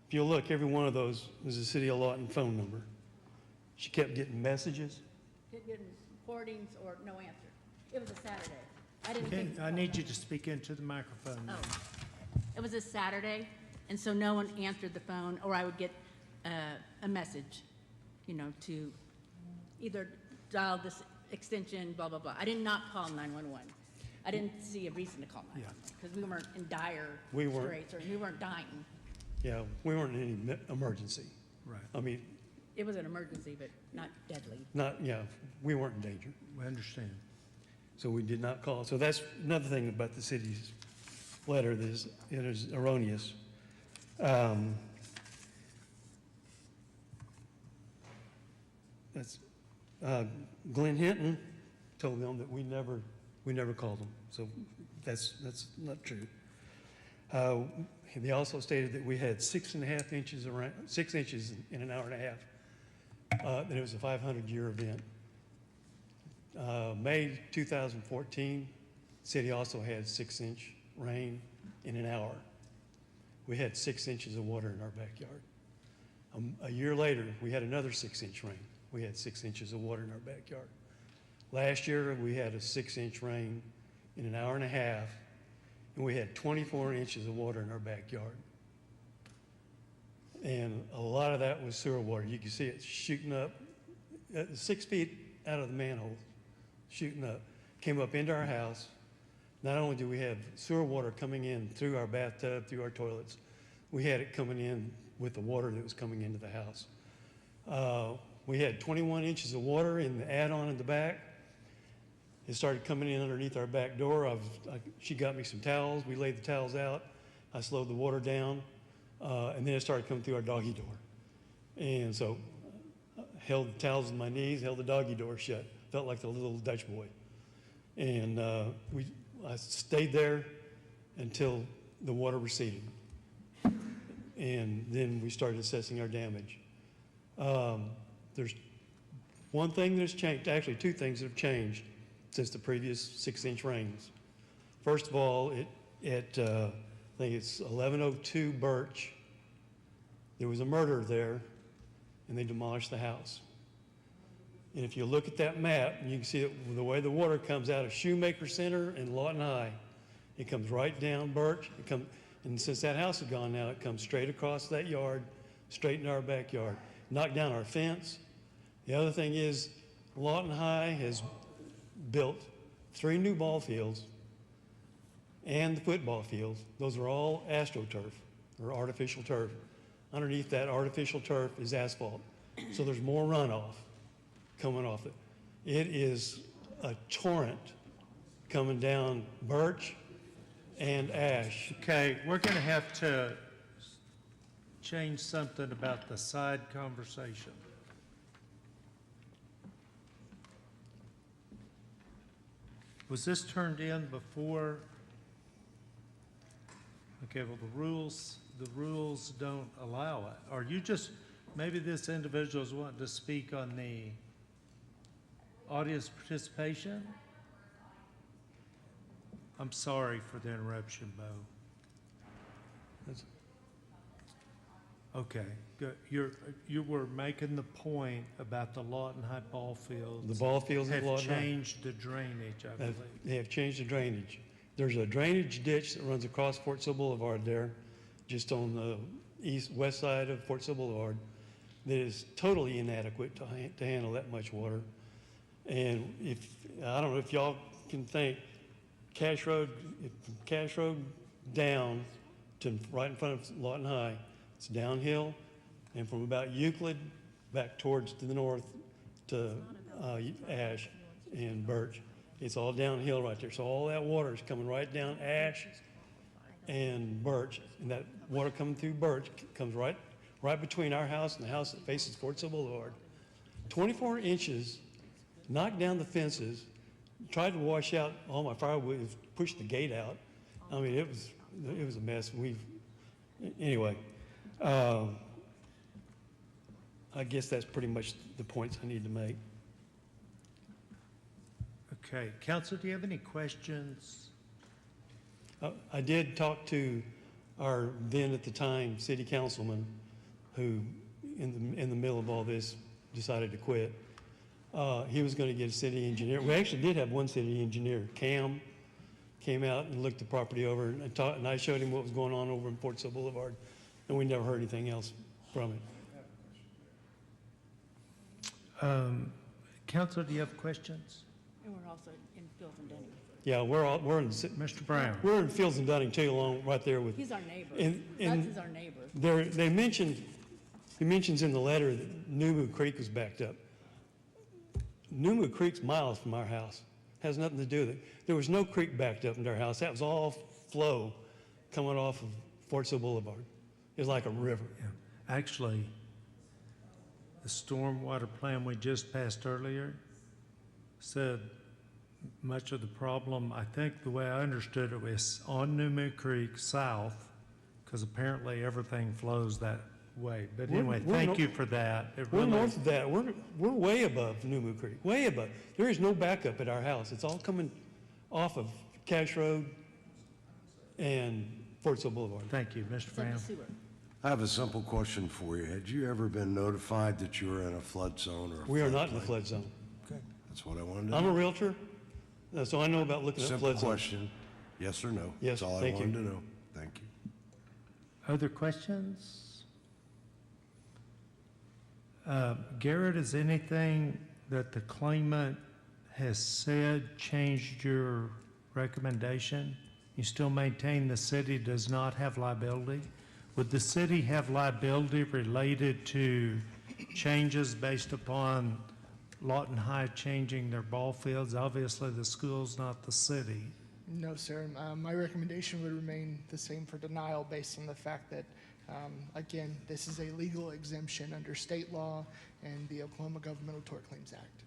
If you'll look, every one of those was a City of Lawton phone number. She kept getting messages. Getting recordings or no answer. It was a Saturday. I didn't Okay, think. I need you to speak into the microphone. Oh, it was a Saturday, and so no one answered the phone, or I would get a message, to either dial this extension, blah, blah, blah. I did not call 911. I didn't see a reason to call 911 because we weren't in dire straits, or we weren't dying. Yeah, we weren't in any emergency. Right. I mean, It was an emergency, but not deadly. we weren't in danger. We understand. So we did not call. So that's another thing about the city's letter that is erroneous. That's Glenn Hinton told them that we never called them. So that's not true. They also stated that we had 6 inches in an hour and a half and it was a 500-year event. May 2014, city also had 6-inch rain in an hour. We had 6 inches of water in our backyard. A year later, we had another 6-inch rain. We had 6 inches of water in our backyard. Last year, we had a 6-inch rain in an hour and a half, and we had 24 inches of water in our backyard. And a lot of that was sewer water. You can see it shooting up 6 feet out of the manhole, shooting up, came up into our house. Not only do we have sewer water coming in through our bathtub, through our toilets, we had it coming in with the water that was coming into the house. We had 21 inches of water in the add-on in the back. It started coming in underneath our back door. She got me some towels. We laid the towels out. I slowed the water down, and then it started coming through our doggy door. And so held the towels in my knees, held the doggy door shut. Felt like the little Dutch boy. And I stayed there until the water receded. And then we started assessing our damage. There's one thing that's changed, actually two things that have changed since the previous 6-inch rains. First of all, I think it's 1102 Birch. There was a murder there, and they demolished the house. And if you look at that map, you can see it, the way the water comes out of Shoemaker Center and Lawton High. It comes right down Birch. And since that house is gone now, it comes straight across that yard, straight into our backyard. Knocked down our fence. The other thing is, Lawton High has built 3 new ball fields and the football fields. Those are all AstroTurf, or artificial turf. Underneath that artificial turf is asphalt. So there's more runoff coming off it. It is a torrent coming down Birch and Ash. Okay, we're going to have to change something about the side conversation. Was this turned in before? Okay, well, the rules don't allow it. Are you just, maybe this individual's wanting to speak on the audience participation? I'm sorry for the interruption, Bo. Okay, good. You were making the point about the Lawton High ball fields. The ball fields at Lawton High have changed the drainage, I believe. They have changed the drainage. There's a drainage ditch that runs across Fort Sill Boulevard there, just on the west side of Fort Sill Boulevard, that is totally inadequate to handle that much water. And I don't know if y'all can think, Cash Road down to right in front of Lawton High, it's downhill, and from about Euclid back towards to the north to Ash and Birch, it's all downhill right there. So all that water is coming right down Ash and Birch, and that water coming through Birch comes right between our house and the house that faces Fort Sill Boulevard. 24 inches, knocked down the fences, tried to wash out all my firewood, pushed the gate out. I mean, it was a mess. Anyway, I guess that's pretty much the points I need to make. Okay, Council, do you have any questions? I did talk to our then at the time city councilman, who in the middle of all this decided to quit. He was going to get a city engineer. We actually did have one city engineer. Cam came out and looked the property over and I showed him what was going on over in Fort Sill Boulevard, and we never heard anything else from it. Council, do you have questions? And we're also in Fields and Dunning. Yeah, we're in Mr. Brown. We're in Fields and Dunning too, along right there with. He's our neighbor. That's is our neighbor. He mentions in the letter that Numu Creek was backed up. Numu Creek's miles from our house. Has nothing to do with it. There was no creek backed up into our house. That was all flow coming off of Fort Sill Boulevard. It was like a river. Yeah. Actually, the stormwater plan we just passed earlier said much of the problem, I think the way I understood it, was on Numu Creek south, because apparently everything flows that way. But We're- anyway, we're thank no- you for that. It We're really- north of that. We're way above Numu Creek, way above. There is no backup at our house. It's all coming off of Cash Road and Fortsville Boulevard. Thank you, Mr. Brown. I have a simple question for you. Had you ever been notified that you were in a flood zone or a We are not in the floodplain? flood zone. Okay, that's what I wanted to I'm a know. realtor, so I know about looking at Simple flood zones. question, yes or no? Yes, That's all I thank you. wanted to know. Thank you. Other questions? Garrett, is anything that the claimant has said changed your recommendation? You still maintain the city does not have liability? Would the city have liability related to changes based upon Lawton High changing their ball fields? Obviously, the school's not the city. No, sir. My recommendation would remain the same for denial based on the fact that, again, this is a legal exemption under state law and the Oklahoma Governmental Tort Claims Act.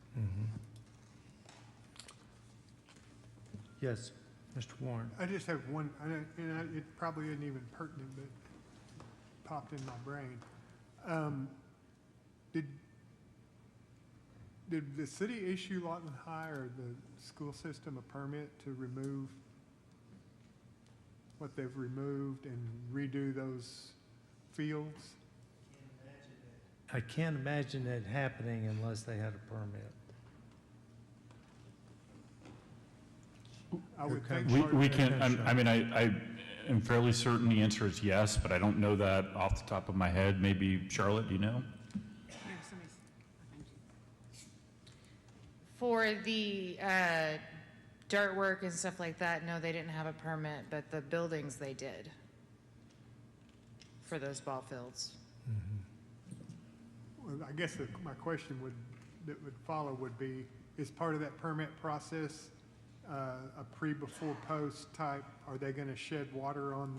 Yes, Mr. Warren. I just have one, it probably isn't even pertinent, but it popped in my brain. Did the city issue Lawton High or the school system a permit to remove what they've removed and redo those fields? I can't imagine that happening unless they had a permit. I would think. We can, I mean, I am fairly certain the answer is yes, but I don't know that off the top of my head. Maybe Charlotte, do you know? For the dirt work and stuff like that, no, they didn't have a permit, but the buildings they did for those ball fields. Well, I guess my question that would follow would be, is part of that permit process a pre-before post type? Are they going to shed water on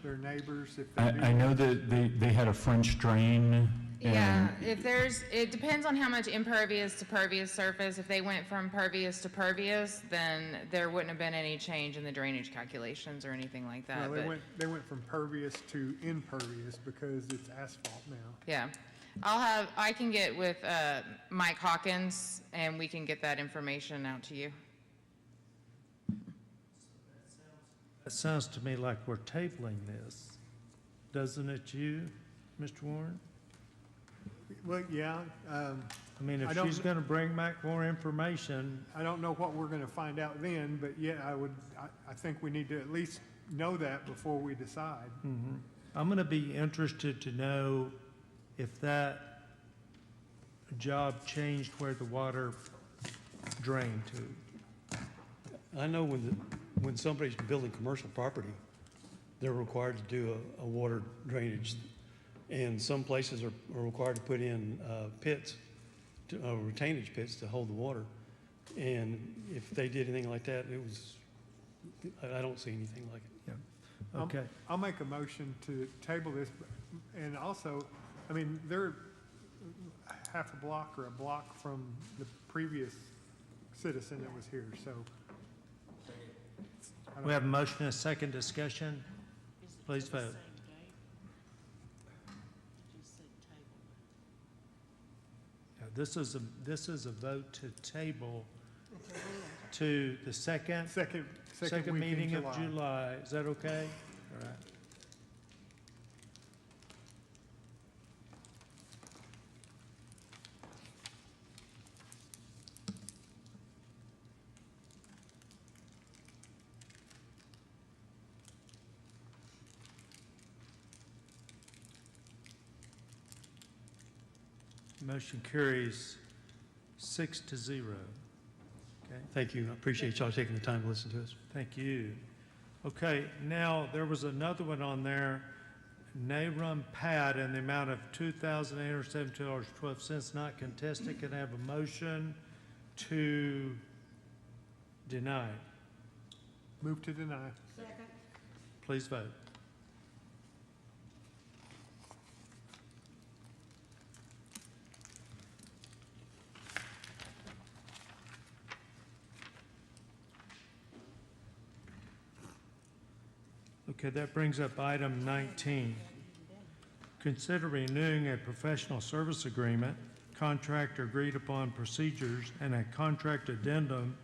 their neighbors if they do? I know that they had a French drain. Yeah, it depends on how much impervious to pervious surface. If they went from pervious to pervious, then there wouldn't have been any change in the drainage calculations or anything like that. No, but- they went from pervious to impervious because it's asphalt now. Yeah. I can get with Mike Hawkins and we can get that information out to you. It sounds to me like we're tabling this, doesn't it you, Mr. Warren? Well, yeah. I mean, I if don't she's kn- going to bring back more information, I don't know what we're going to find out then, but yeah, I think we need to at least know that before we decide. I'm going to be interested to know if that job changed where the water drained to. I know when somebody's building commercial property, they're required to do a water drainage. And some places are required to put in pits, retainage pits to hold the water. And if they did anything like that, I don't see anything like it. Okay. I'll make a motion to table this, and also, I mean, they're half a block or a block from the previous citizen that was here, so. I don't- We have a motion and a second discussion. Please vote. Yeah, this is a vote to table to the second Second week in meeting of July. July. Is that okay? All right. Motion carries 6-0. Okay. Thank you. I appreciate y'all taking the time to listen to us. Thank you. Okay, now, there was another one on there, Nahrum Pad, in the amount of $2,872.12 not contested. Can I have a motion to deny? Move to deny. Please vote. Okay, that brings up item 19. consider renewing a professional service agreement, contract agreed upon procedures, and a contract addendum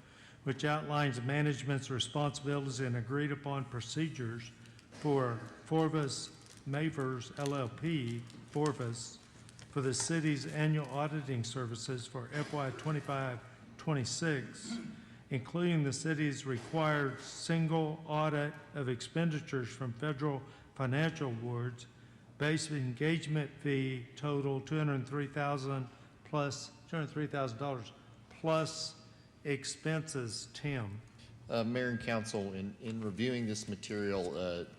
which outlines management's responsibilities and agreed upon procedures for Forvis Mavers LLP, Forvis, for the city's annual auditing services for FY 25-26, including the city's required single audit of expenditures from federal financial awards, base engagement fee total $203,000 plus expenses. Tim. Mayor and Council, in reviewing this material,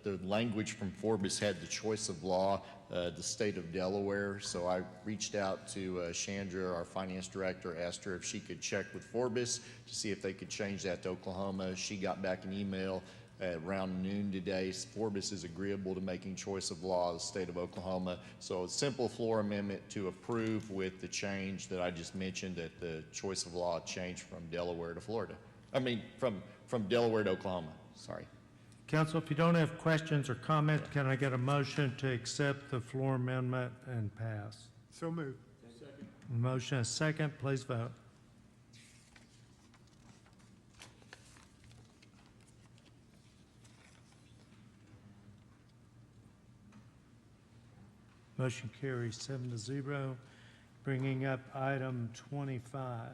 the language from Forbes had the choice of law, the state of Delaware. So I reached out to Chandra, our finance director, asked her if she could check with Forbes to see if they could change that to Oklahoma. She got back an email around noon today. Forbes is agreeable to making choice of law of the state of Oklahoma. So a simple floor amendment to approve with the change that I just mentioned, that the choice of law changed from Delaware to Florida. I mean, from Delaware to Oklahoma, sorry. Council, if you don't have questions or comments, can I get a motion to accept the floor amendment and pass? So moved. Motion is second, please vote. Motion carries 7-0. Bringing up item 25.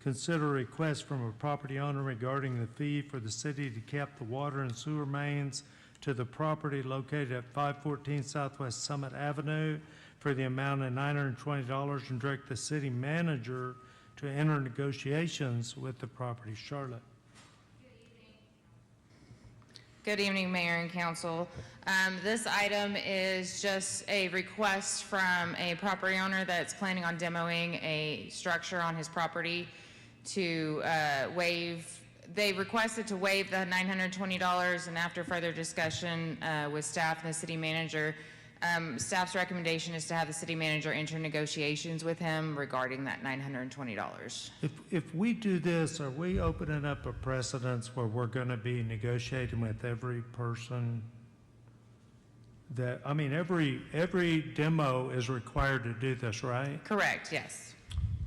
Consider a request from a property owner regarding the fee for the city to cap the water and sewer mains to the property located at 514 Southwest Summit Avenue for the amount of $920 and direct the city manager to enter negotiations with the property. Charlotte. Good evening, Mayor and Council. This item is just a request from a property owner that's planning on demoing a structure on his property to they requested to waive the $920, and after further discussion with staff and the city manager, staff's recommendation is to have the city manager enter negotiations with him regarding that $920. If we do this, are we opening up a precedence where we're going to be negotiating with every person that, I mean, every demo is required to do this, right? Correct, yes.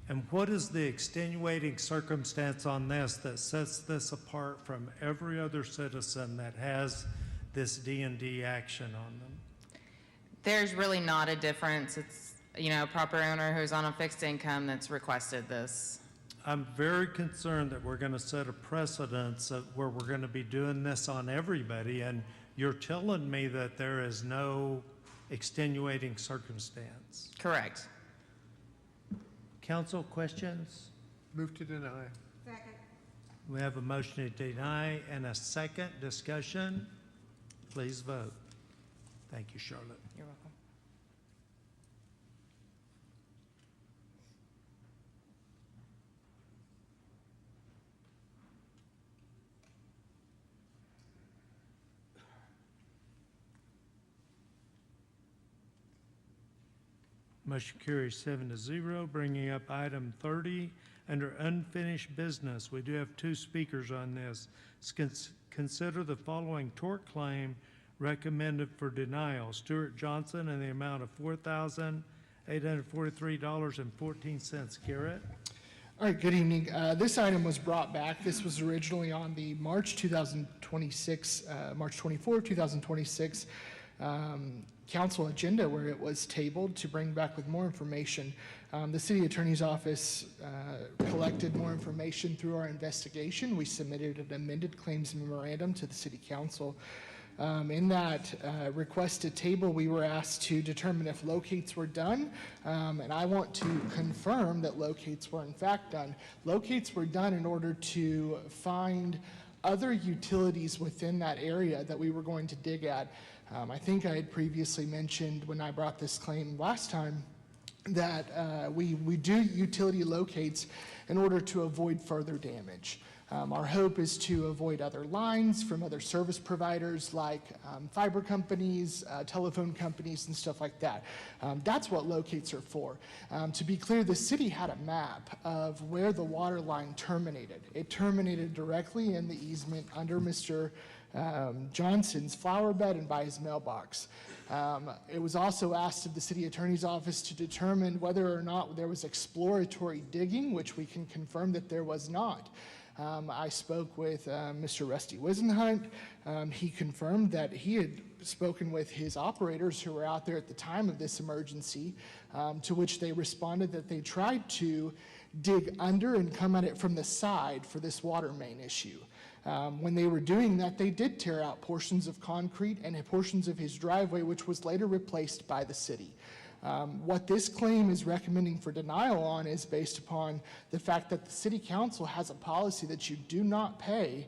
And what is the extenuating circumstance on this that sets this apart from every other citizen that has this D&D action on them? There's really not a difference. It's, a property owner who's on a fixed income that's requested this. I'm very concerned that we're going to set a precedence where we're going to be doing this on everybody, and you're telling me that there is no extenuating circumstance. Correct. Council, questions? Move to deny. Second. We have a motion to deny and a second. Discussion. Please vote. Thank you, Charlotte. You're welcome. Motion carries 7-0. Bringing up item 30, under unfinished business. We do have two speakers on this. Consider the following tort claim recommended for denial. Stuart Johnson in the amount of $4,843.14. Garrett? All right, good evening. This item was brought back. This was originally on the March 2026, March 24, 2026 council agenda, where it was tabled to bring back with more information. The city attorney's office collected more information through our investigation. We submitted an amended claims memorandum to the city council. In that requested table, we were asked to determine if locates were done, and I want to confirm that locates were in fact done. Locates were done in order to find other utilities within that area that we were going to dig at. I think I had previously mentioned when I brought this claim last time that we do utility locates in order to avoid further damage. Our hope is to avoid other lines from other service providers like fiber companies, telephone companies, and stuff like that. That's what locates are for. To be clear, the city had a map of where the water line terminated. It terminated directly in the easement under Mr. Johnson's flower bed and by his mailbox. It was also asked of the city attorney's office to determine whether or not there was exploratory digging, which we can confirm that there was not. I spoke with Mr. Rusty Wisenhunt. He confirmed that he had spoken with his operators who were out there at the time of this emergency, to which they responded that they tried to dig under and come at it from the side for this water main issue. When they were doing that, they did tear out portions of concrete and portions of his driveway, which was later replaced by the city. What this claim is recommending for denial on is based upon the fact that the city council has a policy that you do not pay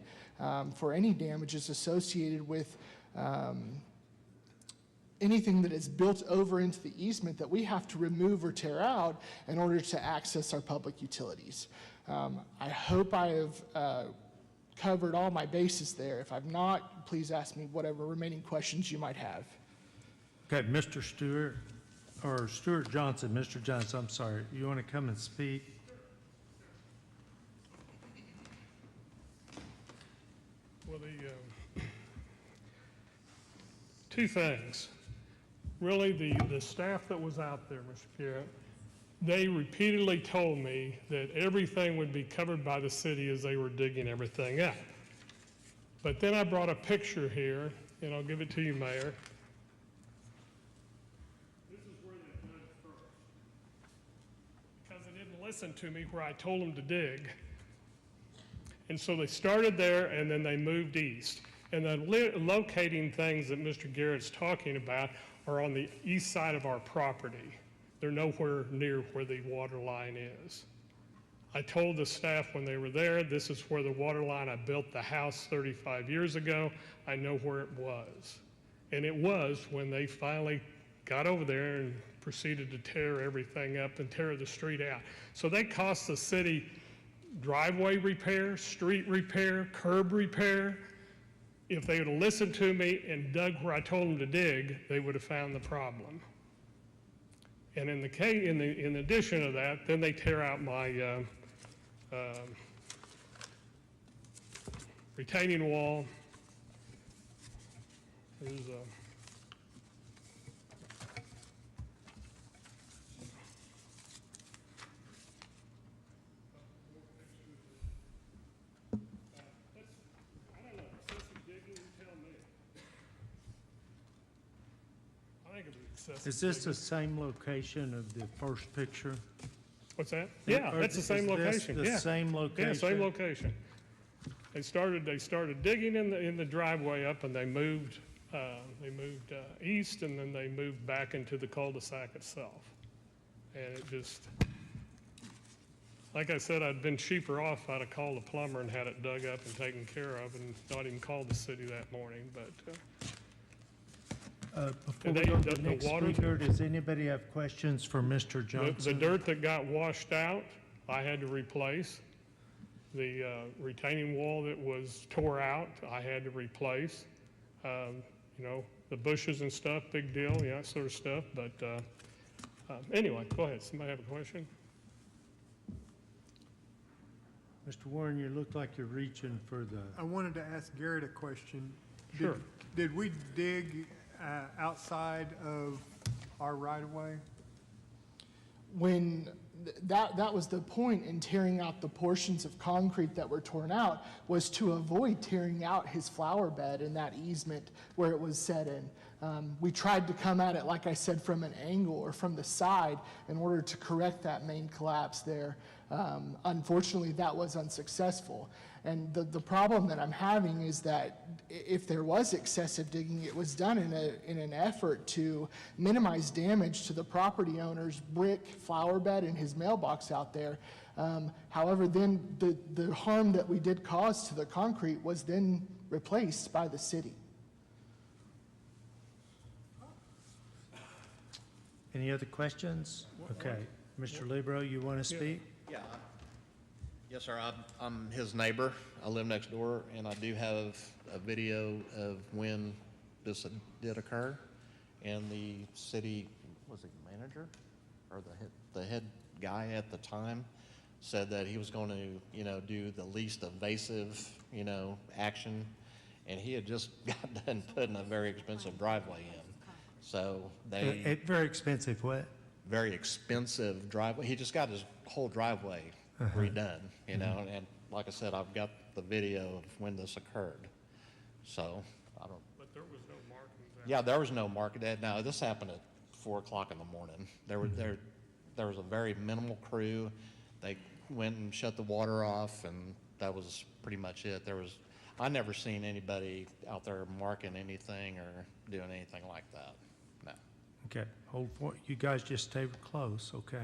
for any damages associated with anything that is built over into the easement that we have to remove or tear out in order to access our public utilities. I hope I have covered all my bases there. If I've not, please ask me whatever remaining questions you might have. Okay, Mr. Stewart, or Stuart Johnson, Mr. Johnson, I'm sorry. You want to come and speak? Well, two things. Really, the staff that was out there, Mr. Garrett, they repeatedly told me that everything would be covered by the city as they were digging everything up. But then I brought a picture here, and I'll give it to you, Mayor. This is where they dug first. Because they didn't listen to me where I told them to dig. And so they started there, and then they moved east. And the locating things that Mr. Garrett's talking about are on the east side of our property. They're nowhere near where the water line is. I told the staff when they were there, this is where the water line, I built the house 35 years ago. I know where it was. And it was when they finally got over there and proceeded to tear everything up and tear the street out. So they cost the city driveway repair, street repair, curb repair. If they would have listened to me and dug where I told them to dig, they would have found the problem. And in addition to that, then they tear out my retaining wall. There's Is this the same location of the first picture? What's that? Yeah, that's the same location. Is this the same location? Yeah, same location. They started digging in the driveway up, and they moved east, and then they moved back into the cul-de-sac itself. And it just, like I said, I'd been cheaper off. I'd have called a plumber and had it dug up and taken care of, and not even called the city that morning. But before we go to the next speaker, does anybody have questions for Mr. Johnson? The dirt that got washed out, I had to replace. The retaining wall that was tore out, I had to replace. You know, the bushes and stuff, big deal, yeah, that sort of stuff. But anyway, go ahead. Somebody have a question? Mr. Warren, you look like you're reaching for the... I wanted to ask Garrett a question. Sure. Did we dig outside of our right-of-way? When that was the point in tearing out the portions of concrete that were torn out, was to avoid tearing out his flower bed in that easement where it was set in. We tried to come at it, like I said, from an angle or from the side in order to correct that main collapse there. Unfortunately, that was unsuccessful. And the problem that I'm having is that if there was excessive digging, it was done in an effort to minimize damage to the property owner's brick flower bed and his mailbox out there. However, then the harm that we did cause to the concrete was then replaced by the city. Any other questions? Okay. Mr. Libro, you want to speak? Yeah. Yes, sir. I'm his neighbor. I live next door, and I do have a video of when this did occur. And the city, was it manager or the head guy at the time said that he was going to, do the least invasive, action. and he had just got done putting a very expensive driveway in. So they, Very expensive what? very expensive driveway, he just got his whole driveway redone, you know, and like I said, I've got the video of when this occurred. So, I don't, But there was no markings out. yeah, there was no market. Now, this happened at 4 o'clock in the morning. There was a very minimal crew. They went and shut the water off, and that was pretty much it. I never seen anybody out there marking anything or doing anything like that. No. Okay, hold for, you guys just stay close, okay?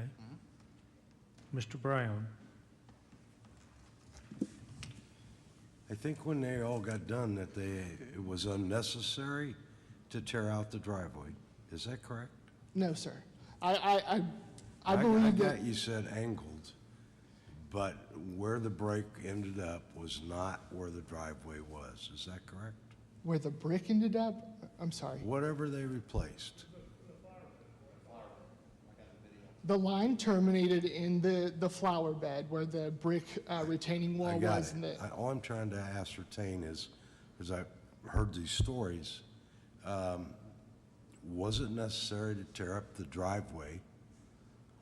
Mr. Brown? I think when they all got done, that it was unnecessary to tear out the driveway. Is that correct? No, sir. I believe that. You said angled, but where the break ended up was not where the driveway was. Is that correct? Where the brick ended up? I'm sorry. Whatever they replaced. The line terminated in the flower bed where the brick retaining wall I got was. it. And All I'm trying to ascertain is, because I've heard these stories, was it necessary to tear up the driveway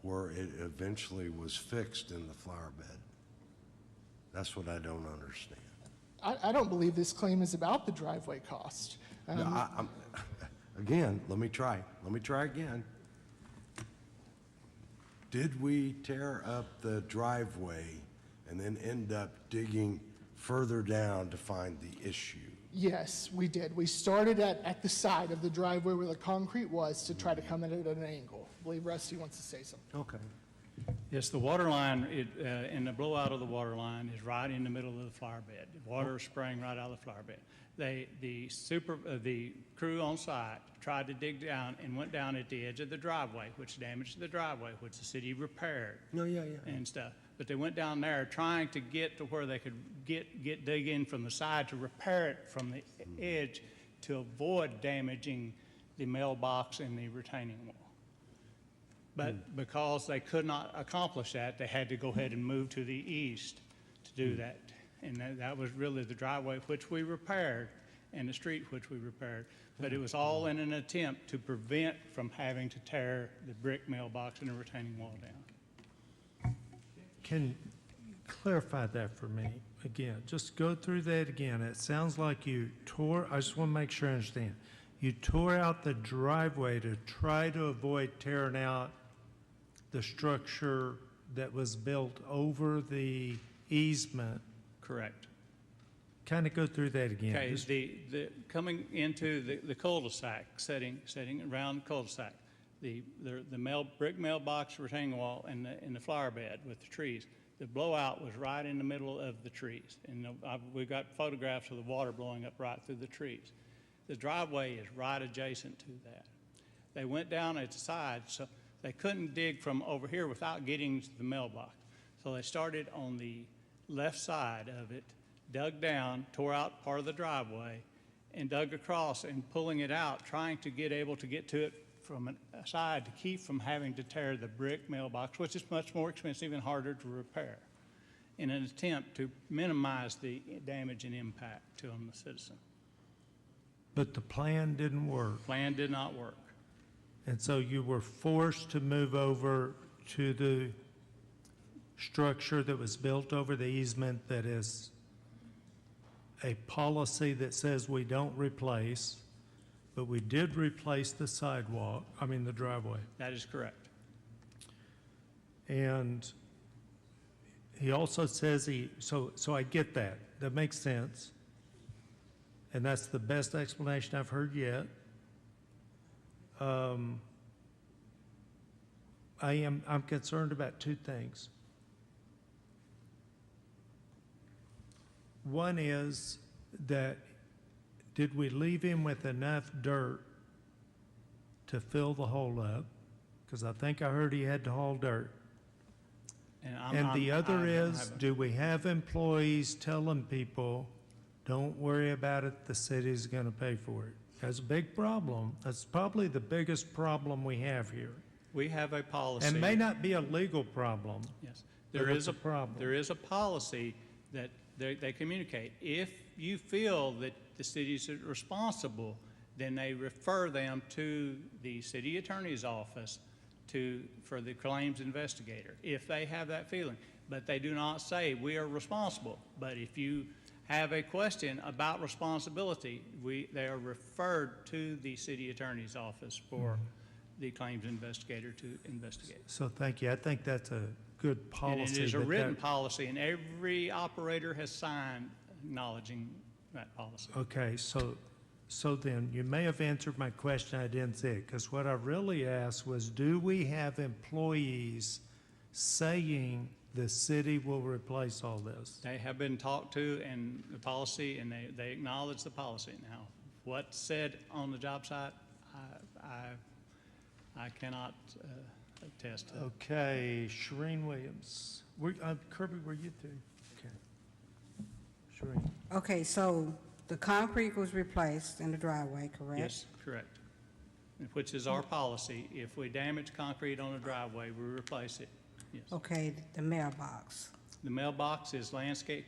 where it eventually was fixed in the flower bed? That's what I don't understand. I don't believe this claim is about the driveway cost. No, again, let me try again. Did we tear up the driveway and then end up digging further down to find the issue? Yes, we did. We started at the side of the driveway where the concrete was to try to come in at an angle. I believe Rusty wants to say something. Okay. Yes, the water line, and the blowout of the water line is right in the middle of the flower bed. The water is spraying right out of the flower bed. The crew on site tried to dig down and went down at the edge of the driveway, which damaged the driveway, which the city repaired. And stuff. But they went down there trying to get to where they could dig in from the side to repair it from the edge to avoid damaging the mailbox and the retaining wall. But because they could not accomplish that, they had to go ahead and move to the east to do that. And that was really the driveway, which we repaired, and the street, which we repaired. But it was all in an attempt to prevent from having to tear the brick mailbox and the retaining wall down. Can you clarify that for me again? Just go through that again. It sounds like you tore, I just want to make sure I understand. You tore out the driveway to try to avoid tearing out the structure that was built over the easement. Correct. Kind of go through that again. Okay, Just- the coming into the cul-de-sac, setting around the cul-de-sac, the brick mailbox retaining wall and the flower bed with the trees, the blowout was right in the middle of the trees. And we've got photographs of the water blowing up right through the trees. The driveway is right adjacent to that. They went down its side, so they couldn't dig from over here without getting to the mailbox. So they started on the left side of it, dug down, tore out part of the driveway, and dug across and pulling it out, trying to get to it from a side to keep from having to tear the brick mailbox, which is much more expensive and harder to repair, in an attempt to minimize the damage and impact to the citizen. But the plan didn't work. Plan did not work. And so you were forced to move over to the structure that was built over the easement that is a policy that says we don't replace, but we did replace the the driveway. That is correct. And he also says so I get that. That makes sense. And that's the best explanation I've heard yet. I'm concerned about two things. One is that did we leave him with enough dirt to fill the hole up? Because I think I heard he had to haul dirt. And the other is, do we have employees telling people, don't worry about it, the city's going to pay for it? That's a big problem. That's probably the biggest problem we have here. We have a policy. And may not be a legal problem. Yes, but it's a problem. There is a policy that they communicate. If you feel that the city's responsible, then they refer them to the city attorney's office for the claims investigator, if they have that feeling. But they do not say, we are responsible. But if you have a question about responsibility, they are referred to the city attorney's office for the claims investigator to investigate. So thank you. I think that's a good policy. And it is a but written that- policy, and every operator has signed acknowledging that policy. Okay, so then, you may have answered my question, I didn't see it, because what I really asked was, do we have employees saying the city will replace all this? They have been talked to and the policy, and they acknowledge the policy. Now, what's said on the job site, I cannot attest to. Okay, Shereen Williams. Kirby, were you too? Okay. Shereen. Okay, so the concrete was replaced in the driveway, correct? Yes, correct. Which is our policy. If we damage concrete on a driveway, we replace it. Yes. Okay, the mailbox. The mailbox is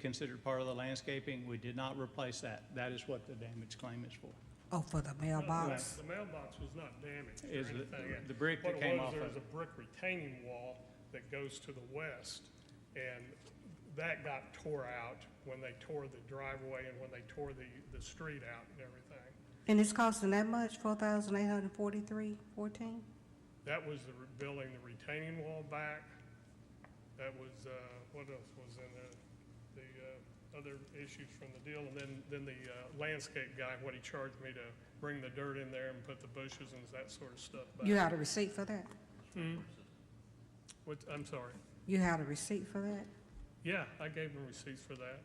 considered part of the landscaping. We did not replace that. That is what the damage claim is for. Oh, for the mailbox? The mailbox was not damaged or Is anything. the brick that came off of What it was, there was a brick retaining wall that goes to the west, and that got tore out when they tore the driveway and when they tore the street out and everything. And it's costing that much, $4,843.14? That was building the retaining wall back. That was, what else was in the other issues from the deal? And then the landscape guy, what he charged me to bring the dirt in there and put the bushes and that sort of stuff back. You had a receipt for that? I'm sorry. You had a receipt for that? Yeah, I gave them receipts for that.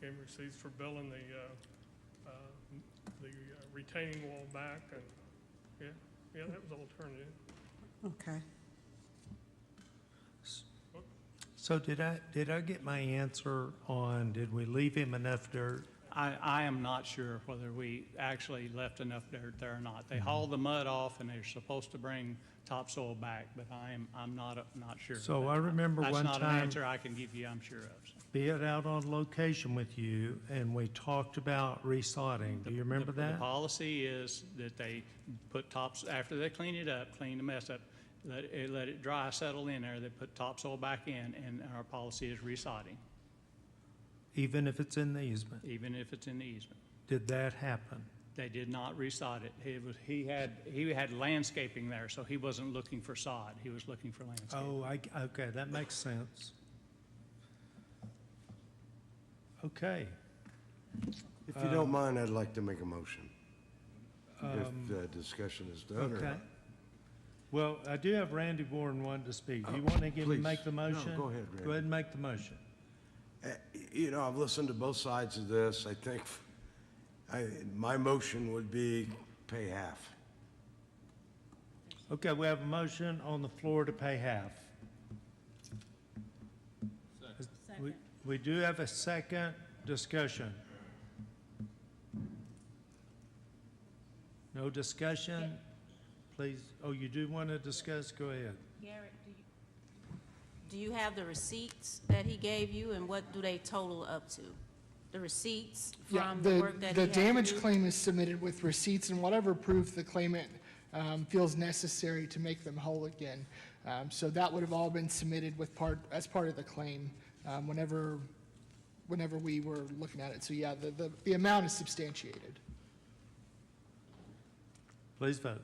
Gave them receipts for billing the retaining wall back, and yeah, that was all turned in. Okay. So did I get my answer on, did we leave him enough dirt? I am not sure whether we actually left enough dirt there or not. They hauled the mud off, and they're supposed to bring topsoil back, but I'm not sure. So I remember one That's not an time- answer I can give you, I'm sure of. Being out on location with you, and we talked about resodding. Do you remember The that? policy is that they put after they clean it up, clean the mess up, let it dry, settle in there, they put topsoil back in, and our policy is resodding, Even if it's in the easement? even if it's in the easement. Did that happen? They did not resod it. He had landscaping there, so he wasn't looking for sod. He was looking for landscaping. Oh, okay, that makes sense. Okay. If you don't mind, I'd like to make a motion. If the discussion is done or Okay. not. Well, I do have Randy Warren wanting to speak. Do you want to please. make the No, motion? go ahead, Randy. Go ahead and make the motion. You know, I've listened to both sides of this. I think my motion would be pay half. Okay, we have a motion on the floor to pay half. We do have a second discussion. No discussion? Please, oh, you do want to discuss? Go ahead. Garrett, do you have the receipts that he gave you, and what do they total up to? The receipts Yeah, from the work that he the had to damage do? claim is submitted with receipts and whatever proof the claimant feels necessary to make them whole again. So that would have all been submitted as part of the claim whenever we were looking at it. So yeah, the amount is substantiated. Please vote.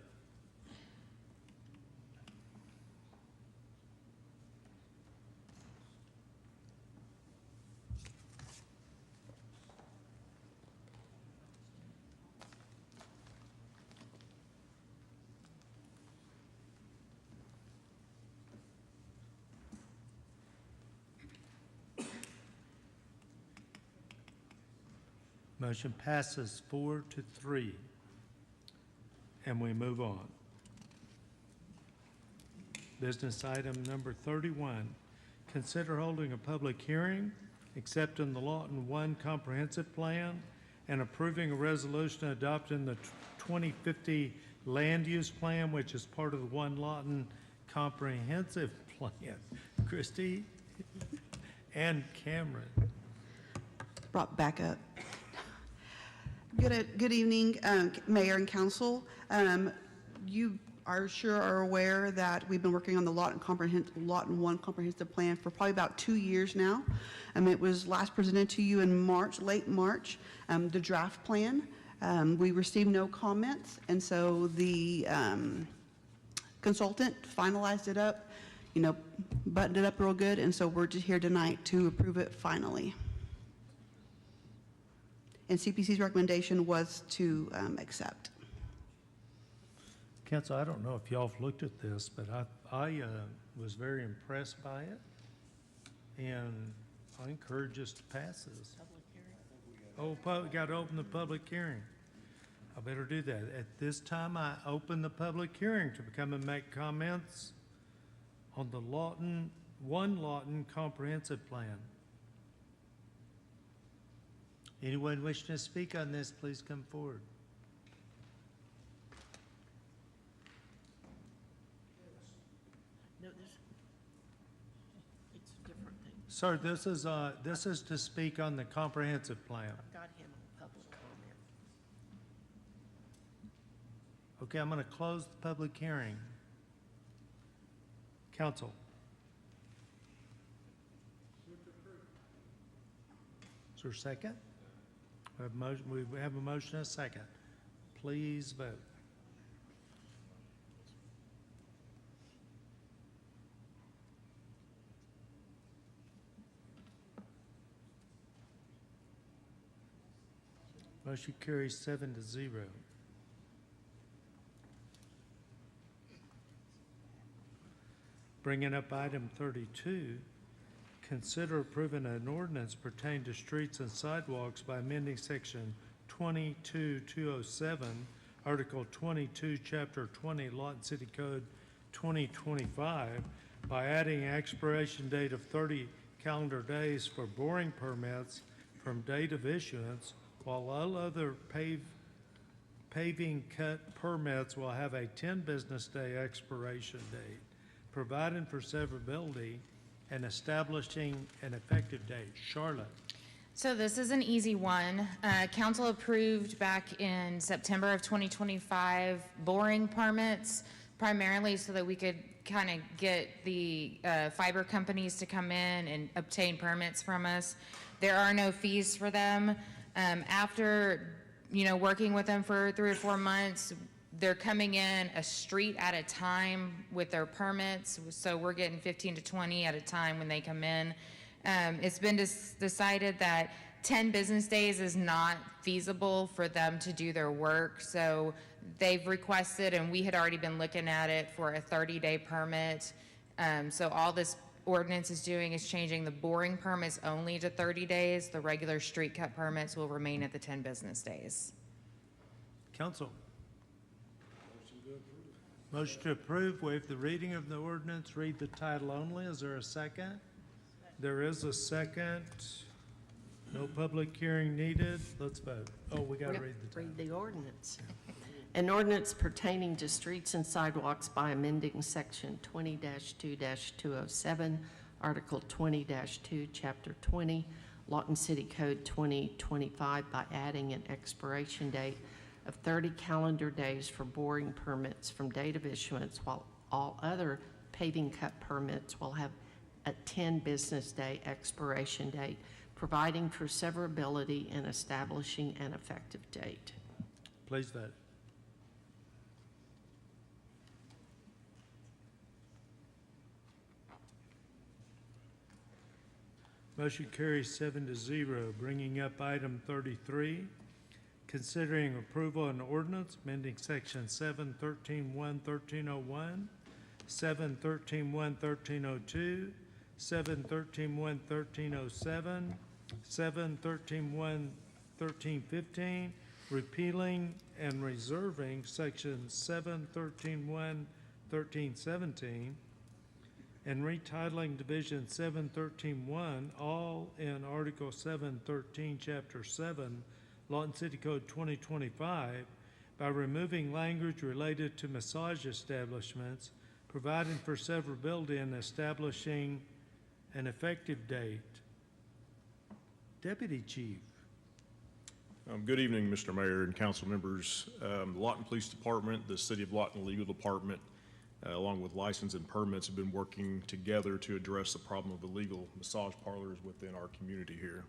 Motion passes 4-3. And we move on. Business item number 31, consider holding a public hearing, accepting the Lawton 1 Comprehensive Plan, and approving a resolution adopting the 2050 Land Use Plan, which is part of the 1 Lawton Comprehensive Plan. Christie and Cameron. Brought back up. Good evening, Mayor and Council. You are sure are aware that we've been working on the Lawton 1 comprehensive plan for probably about 2 years now. It was last presented to you in March, late March, the draft plan. We received no comments, and so the consultant finalized it up, buttoned it up real good, and so we're just here tonight to approve it finally. And CPC's recommendation was to accept. Council, I don't know if y'all have looked at this, but I was very impressed by it, and I encourage us to pass this. Oh, we got to open the public hearing. I better do that. At this time, I open the public hearing to come and make comments on the Lawton comprehensive plan. Anyone wishing to speak on this, please come forward. No, it's a different thing. Sir, this is to speak on the comprehensive plan. Got him on public comment. Okay, I'm going to close the public hearing. Council. Is there a second? We have a motion and a second. Please vote. Motion carries 7-0. Bringing up item 32, consider approving an ordinance pertaining to streets and sidewalks by amending section 22-207, Article 22, Chapter 20, Lawton City Code 2025, by adding an expiration date of 30 calendar days for boring permits from date of issuance, while all other paving cut permits will have a 10 business day expiration date, providing for severability and establishing an effective date. Charlotte. So this is an easy one. Council approved back in September of 2025 boring permits, primarily so that we could kind of get the fiber companies to come in and obtain permits from us. There are no fees for them. After, working with them for 3 or 4 months, they're coming in a street at a time with their permits. So we're getting 15 to 20 at a time when they come in. It's been decided that 10 business days is not feasible for them to do their work. So they've requested, and we had already been looking at it for a 30-day permit. So all this ordinance is doing is changing the boring permits only to 30 days. The regular street cut permits will remain at the 10 business days. Council. Motion to approve, waive the reading of the ordinance, read the title only. Is there a second? There is a second. No public hearing needed. Let's vote. Oh, we got to read the title. Read the ordinance. An ordinance pertaining to streets and sidewalks by amending section 20-2-207, Article 20-2, Chapter 20, Lawton City Code 2025 by adding an expiration date of 30 calendar days for boring permits from date of issuance, while all other paving cut permits will have a 10 business day expiration date, providing for severability and establishing an effective date. Please vote. Motion carries 7-0. Bringing up item 33, considering approval and ordinance amending section 713.1.1301, 713.1.1302, 713.1.1307, 713.1.1315, repealing and reserving section 713.1.1317, and retitling Division 713.1, all in Article 713, Chapter 7, Lawton City Code 2025, by removing language related to massage establishments, providing for severability and establishing an effective date. Deputy Chief. Good evening, Mr. Mayor and council members. The Lawton Police Department, the City of Lawton Legal Department, along with license and permits, have been working together to address the problem of illegal massage parlors within our community here.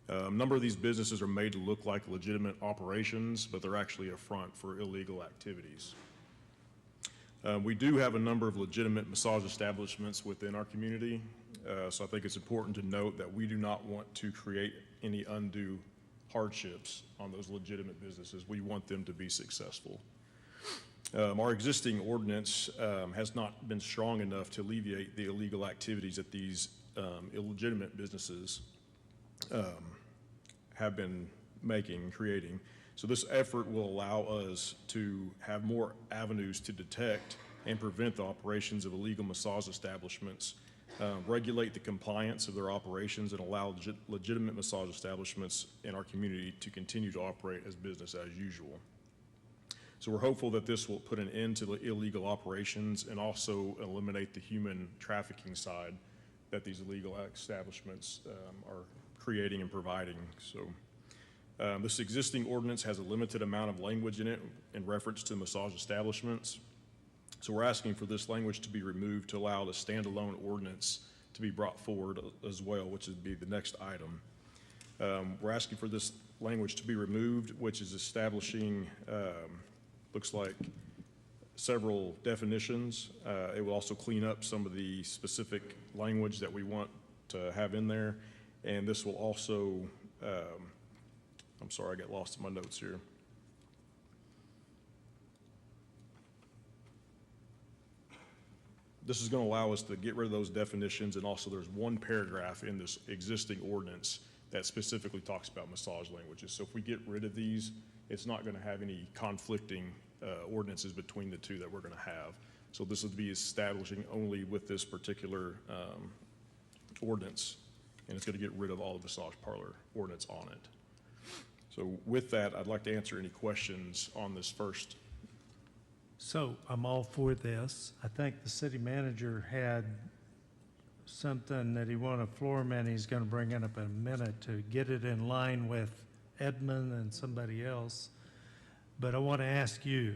A number of these businesses are made to look like legitimate operations, but they're actually a front for illegal activities. We do have a number of legitimate massage establishments within our community, so I think it's important to note that we do not want to create any undue hardships on those legitimate businesses. We want them to be successful. Our existing ordinance has not been strong enough to alleviate the illegal activities that these illegitimate businesses have been making and creating. So this effort will allow us to have more avenues to detect and prevent the operations of illegal massage establishments, regulate the compliance of their operations, and allow legitimate massage establishments in our community to continue to operate as business as usual. So we're hopeful that this will put an end to the illegal operations and also eliminate the human trafficking side that these illegal establishments are creating and providing. So this existing ordinance has a limited amount of language in it in reference to massage establishments. So we're asking for this language to be removed to allow the standalone ordinance to be brought forward as well, which would be the next item. We're asking for this language to be removed, which is establishing, looks like, several definitions. It will also clean up some of the specific language that we want to have in there. And this will also, I'm sorry, I got lost in my notes here. This is going to allow us to get rid of those definitions, and also there's one paragraph in this existing ordinance that specifically talks about massage languages. So if we get rid of these, it's not going to have any conflicting ordinances between the two that we're going to have. So this would be establishing only with this particular ordinance, and it's going to get rid of all the massage parlor ordinance on it. So with that, I'd like to answer any questions on this first. So I'm all for this. I think the city manager had something that he wanted a floor man he's going to bring it up in a minute to get it in line with Edmund and somebody else. But I want to ask you,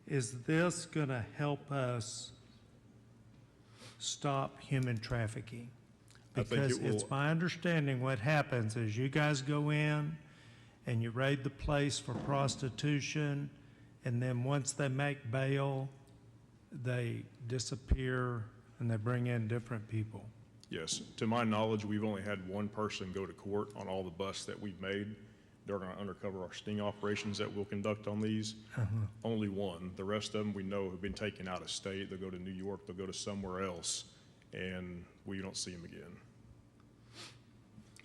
is this going to help us stop human trafficking? Because it's my understanding what happens is you guys go in and you raid the place for prostitution, and then once they make bail, they disappear and they bring in different people. Yes, to my knowledge, we've only had one person go to court on all the busts that we've made during our undercover our sting operations that we'll conduct on these. Only one. The rest of them we know have been taken out of state. They'll go to New York, they'll go to somewhere else, and we don't see them again.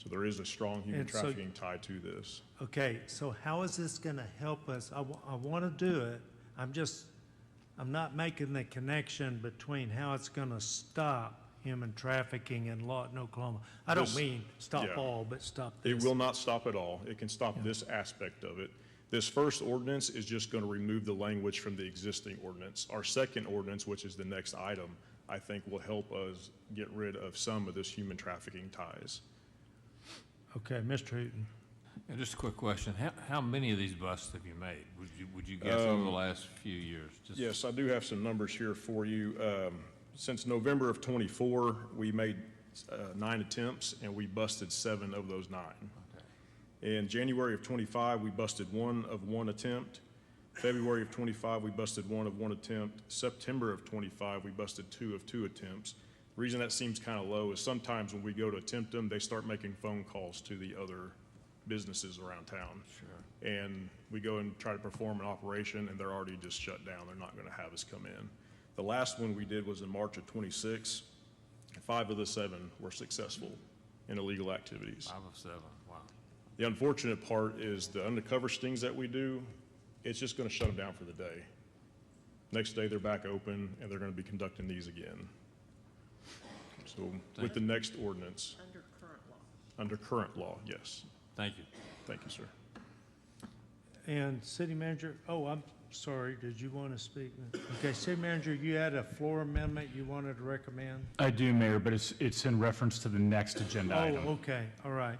So there is a strong human trafficking tied to this. Okay, so how is this going to help us? I want to do it. I'm not making the connection between how it's going to stop human trafficking in Lawton, Oklahoma. I don't mean stop all, but stop this. It will not stop at all. It can stop this aspect of it. This first ordinance is just going to remove the language from the existing ordinance. Our second ordinance, which is the next item, I think will help us get rid of some of this human trafficking ties. Okay, Mr. Hooton. And just a quick question. How many of these busts have you made? Would you guess over the last few years? Yes, I do have some numbers here for you. Since November of '24, we made 9 attempts, and we busted 7 of those 9. Okay. In January of '25, we busted 1 of 1 attempt. February of '25, we busted 1 of 1 attempt. September of '25, we busted 2 of 2 attempts. The reason that seems kind of low is sometimes when we go to attempt them, they start making phone calls to the other businesses around town. Sure. And we go and try to perform an operation, and they're already just shut down. They're not going to have us come in. The last one we did was in March of '26. 5 of the 7 were successful in illegal activities. 5 of 7, wow. The unfortunate part is the undercover stings that we do, it's just going to shut them down for the day. Next day, they're back open, and they're going to be conducting these again. So with the next ordinance. Under current law. Under current law, yes. Thank you. Thank you, sir. And City Manager, oh, I'm sorry, did you want to speak? Okay, City Manager, you had a floor amendment you wanted to recommend? I do, Mayor, but it's in reference to the next agenda item. Oh, okay, all right.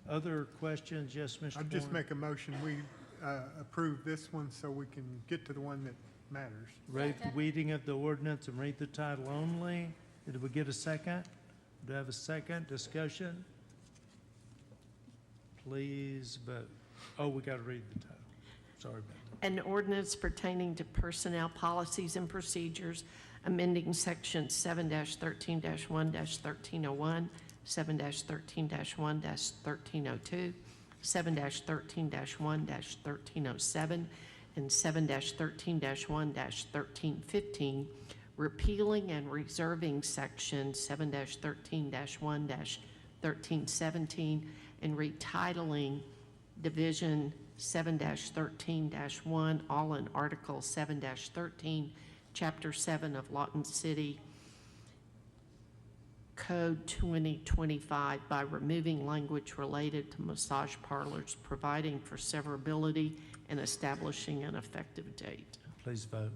Other questions? Yes, Mr. I'd just Warren? make a motion, we approve this one so we can get to the one that matters. Read the reading of the ordinance and read the title only. Did we get a second? Do I have a second? Discussion? Please vote. Oh, we got to read the title. Sorry about that. An ordinance pertaining to personnel policies and procedures, amending section 7-13-1-1301, 7-13-1-1302, 7-13-1-1307, and 7-13-1-1315, repealing and reserving section 7-13-1-1317, and retitling Division 7-13-1, all in Article 7-13, Chapter 7 of Lawton City Code 2025 by removing language related to massage parlors, providing for severability, and establishing an effective date. Please vote.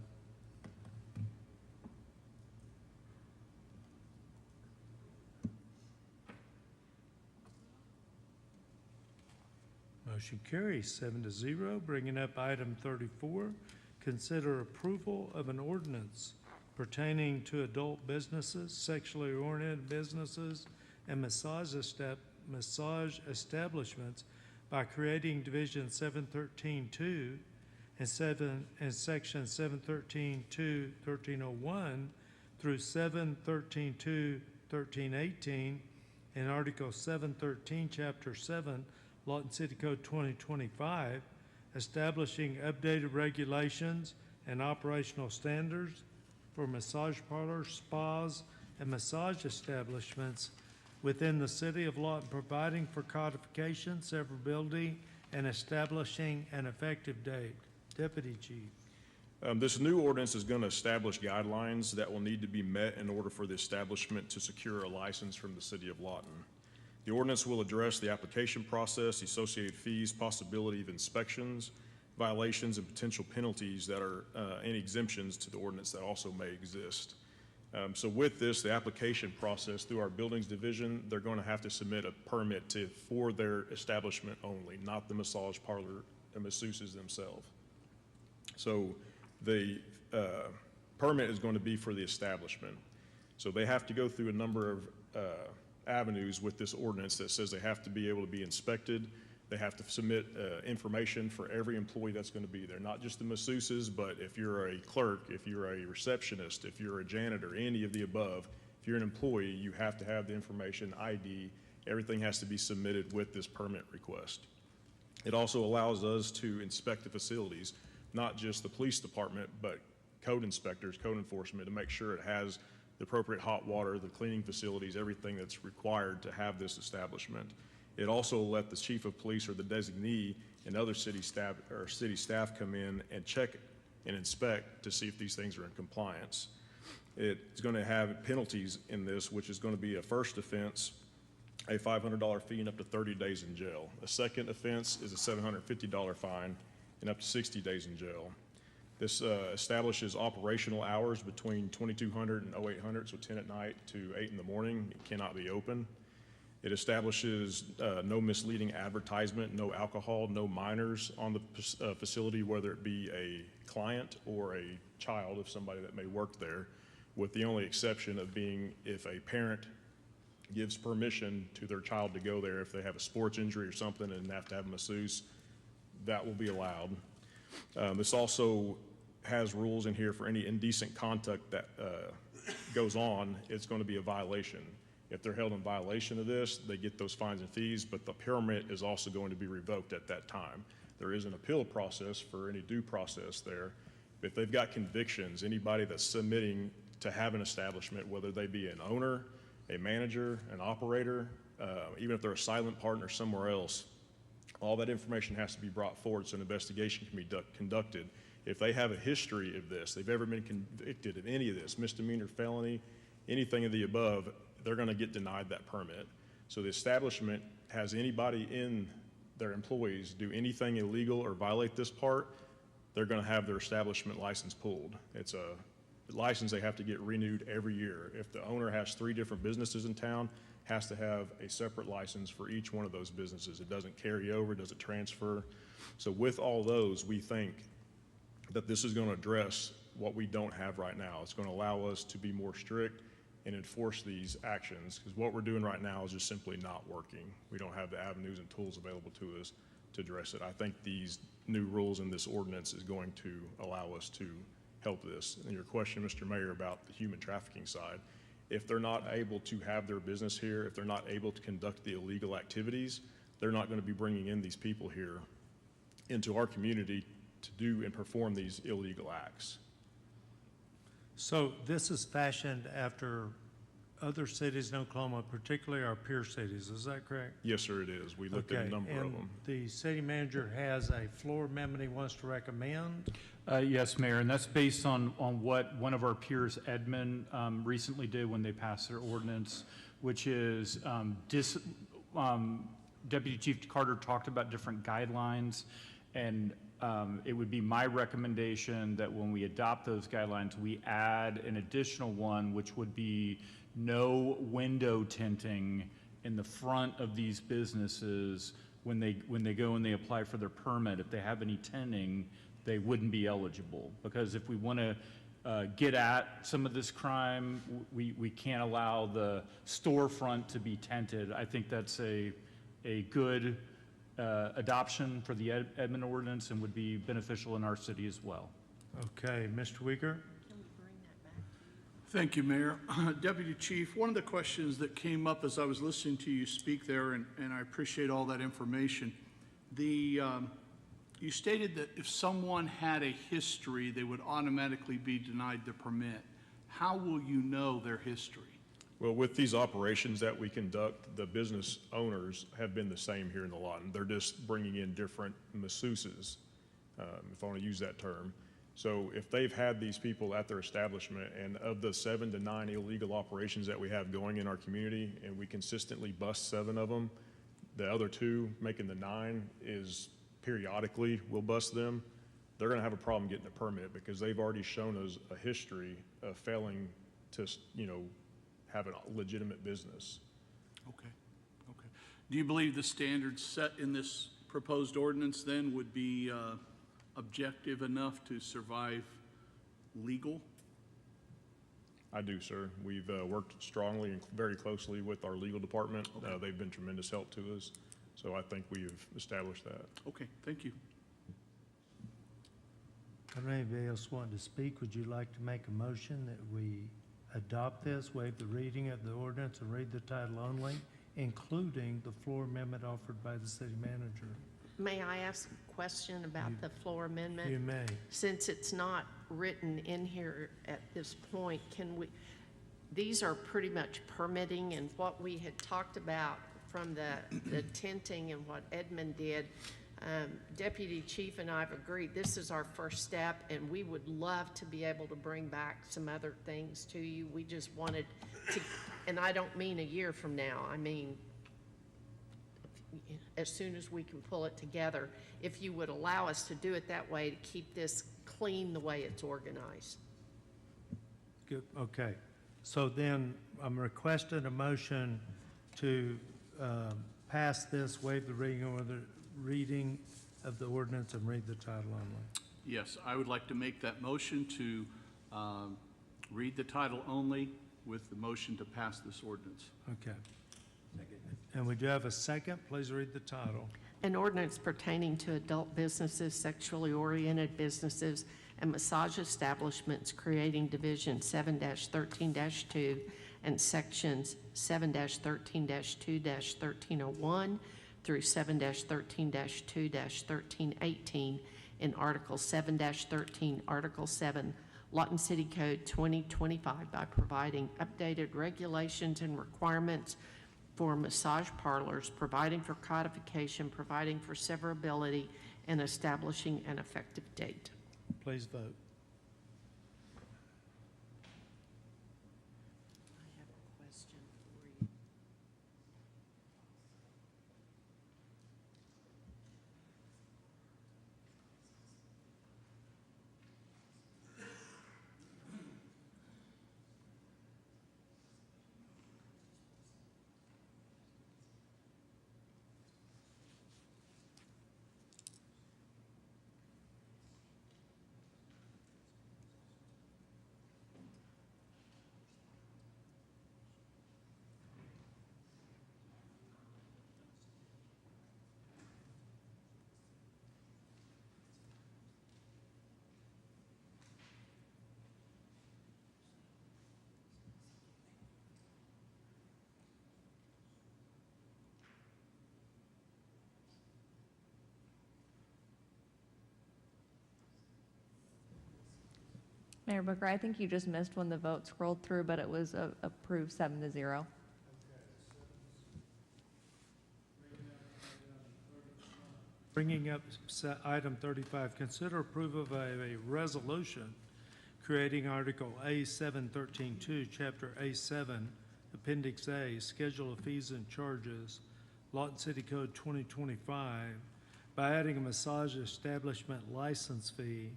Motion carries 7-0. Bringing up item 34, consider approval of an ordinance pertaining to adult businesses, sexually oriented businesses, and massage establishments by creating Division 713-2 and Section 713-2-1301 through 713-2-1318 and Article 713, Chapter 7, Lawton City Code 2025, establishing updated regulations and operational standards for massage parlors, spas, and massage establishments within the city of Lawton, providing for codification, severability, and establishing an effective date. Deputy Chief. This new ordinance is going to establish guidelines that will need to be met in order for the establishment to secure a license from the city of Lawton. The ordinance will address the application process, the associated fees, possibility of inspections, violations, and potential penalties that are any exemptions to the ordinance that also may exist. So with this, the application process through our buildings division, they're going to have to submit a permit for their establishment only, not the massage parlor and masseuses themselves. So the permit is going to be for the establishment. So they have to go through a number of avenues with this ordinance that says they have to be able to be inspected. They have to submit information for every employee that's going to be there, not just the masseuses, but if you're a clerk, if you're a receptionist, if you're a janitor, any of the above, if you're an employee, you have to have the information, ID, everything has to be submitted with this permit request. It also allows us to inspect the facilities, not just the police department, but code inspectors, code enforcement, to make sure it has the appropriate hot water, the cleaning facilities, everything that's required to have this establishment. It also let the chief of police or the designee and other city staff come in and check and inspect to see if these things are in compliance. It's going to have penalties in this, which is going to be a first offense, a $500 fee and up to 30 days in jail. A second offense is a $750 fine and up to 60 days in jail. This establishes operational hours between 2200 and 0800, so 10 at night to 8 in the morning. It cannot be open. It establishes no misleading advertisement, no alcohol, no minors on the facility, whether it be a client or a child of somebody that may work there, with the only exception of being if a parent gives permission to their child to go there, if they have a sports injury or something and have to have a masseuse, that will be allowed. This also has rules in here for any indecent conduct that goes on. It's going to be a violation. If they're held in violation of this, they get those fines and fees, but the permit is also going to be revoked at that time. There is an appeal process for any due process there. If they've got convictions, anybody that's submitting to have an establishment, whether they be an owner, a manager, an operator, even if they're a silent partner somewhere else, all that information has to be brought forward so an investigation can be conducted. If they have a history of this, they've ever been convicted of any of this, misdemeanor, felony, anything of the above, they're going to get denied that permit. So the establishment has anybody in their employees do anything illegal or violate this part, they're going to have their establishment license pulled. It's a license they have to get renewed every year. If the owner has 3 different businesses in town, has to have a separate license for each one of those businesses. It doesn't carry over, it doesn't transfer. So with all those, we think that this is going to address what we don't have right now. It's going to allow us to be more strict and enforce these actions, because what we're doing right now is just simply not working. We don't have the avenues and tools available to us to address it. I think these new rules in this ordinance is going to allow us to help this. And your question, Mr. Mayor, about the human trafficking side, if they're not able to have their business here, if they're not able to conduct the illegal activities, they're not going to be bringing in these people here into our community to do and perform these illegal acts. So this is fashioned after other cities in Oklahoma, particularly our peer cities, is that correct? Yes, sir, it is. We looked at a number of them. And the city manager has a floor amendment he wants to recommend? Yes, Mayor, and that's based on what one of our peers, Edmond, recently did when they passed their ordinance, which is Deputy Chief Carter talked about different guidelines, and it would be my recommendation that when we adopt those guidelines, we add an additional one, which would be no window tinting in the front of these businesses when they go and they apply for their permit. If they have any tinting, they wouldn't be eligible. Because if we want to get at some of this crime, we can't allow the storefront to be tinted. I think that's a good adoption for the Edmond ordinance and would be beneficial in our city as well. Okay, Mr. Uyghur? Thank you, Mayor. Deputy Chief, one of the questions that came up as I was listening to you speak there, and I appreciate all that information, you stated that if someone had a history, they would automatically be denied the permit. How will you know their history? Well, with these operations that we conduct, the business owners have been the same here in the Lawton. They're just bringing in different masseuses, if I want to use that term. So if they've had these people at their establishment, and of the 7 to 9 illegal operations that we have going in our community, and we consistently bust 7 of them, the other 2, making the 9, is periodically we'll bust them, they're going to have a problem getting a permit because they've already shown us a history of failing to, have a legitimate business. Okay. Do you believe the standards set in this proposed ordinance then would be objective enough to survive legal? I do, sir. We've worked strongly and very closely with our legal department. Okay. They've been tremendous help to us, so I think we've established that. Okay, thank you. I don't know if anybody else wanted to speak. Would you like to make a motion that we adopt this, waive the reading of the ordinance, and read the title only, including the floor amendment offered by the city manager? May I ask a question about the floor amendment? You may. Since it's not written in here at this point, these are pretty much permitting, and what we had talked about from the tinting and what Edmond did, Deputy Chief and I have agreed this is our first step, and we would love to be able to bring back some other things to you. We just wanted to, and I don't mean a year from now, I mean as soon as we can pull it together, if you would allow us to do it that way to keep this clean the way it's organized. Good, okay. So then I'm requesting a motion to pass this, waive the reading of the ordinance and read the title only. Yes, I would like to make that motion to read the title only with the motion to pass this ordinance. Okay. And we do have a second. Please read the title. An ordinance pertaining to adult businesses, sexually oriented businesses, and massage establishments creating Division 7-13-2 and Sections 7-13-2-1301 through 7-13-2-1318 in Article 7-13, Article 7, Lawton City Code 2025 by providing updated regulations and requirements for massage parlors, providing for codification, providing for severability, and establishing an effective date. Please vote. I have a question for you. Mayor Booker, I think you just missed when the vote scrolled through, but it was approved 7-0. Bringing up item 35, consider approval of a resolution creating Article A713-2, Chapter A7, Appendix A, Schedule of Fees and Charges, Lawton City Code 2025, by adding a massage establishment license fee,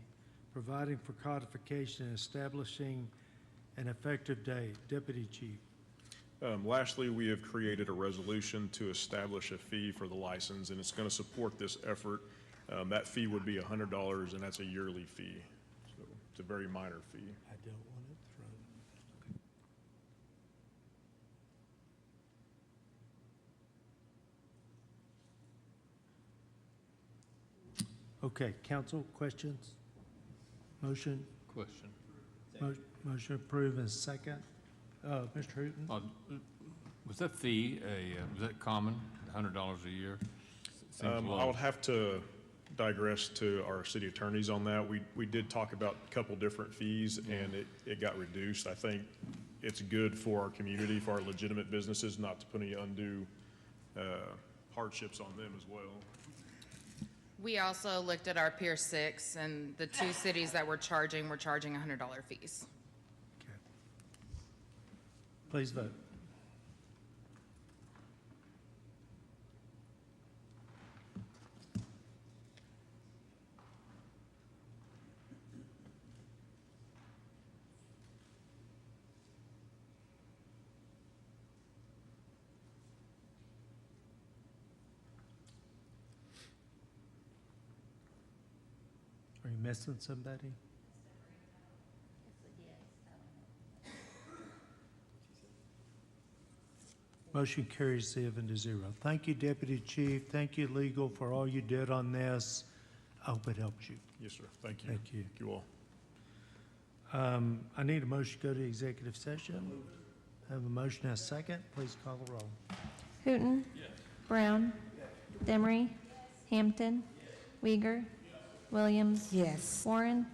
providing for codification and establishing an effective date. Deputy Chief. Lastly, we have created a resolution to establish a fee for the license, and it's going to support this effort. That fee would be $100, and that's a yearly fee. So it's a very minor fee. I don't want it thrown. Okay, council, questions? Motion? Question. Motion approved and second. Mr. Hooton? Was that fee was that common, $100 a year? Seems low. I would have to digress to our city attorneys on that. We did talk about a couple different fees, and it got reduced. I think it's good for our community, for our legitimate businesses, not to put any undue hardships on them as well. We also looked at our Pier 6, and the two cities that were charging $100 fees. Please vote. Are you missing somebody? Motion carries 7-0. Thank you, Deputy Chief. Thank you, Legal, for all you did on this. I hope it helps you. Yes, sir. Thank you. Thank you. Thank you all. I need a motion to go to executive session. Have a motion and a second. Please call the roll. Hooton. Brown. Demery. Hampton. Uyghur. Williams. Yes. Warren.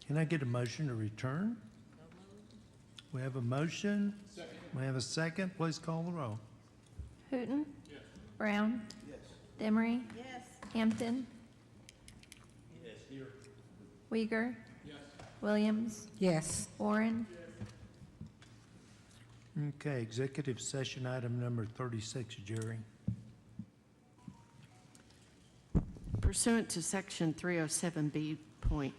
Can I get a motion to return? We have a motion. We have a second. Please call the roll. Hooton. Brown. Demery. Hampton. Weiger. Williams. Yes. Warren. Okay, executive session item number 36, Jerry. Pursuant to Section 307B.2,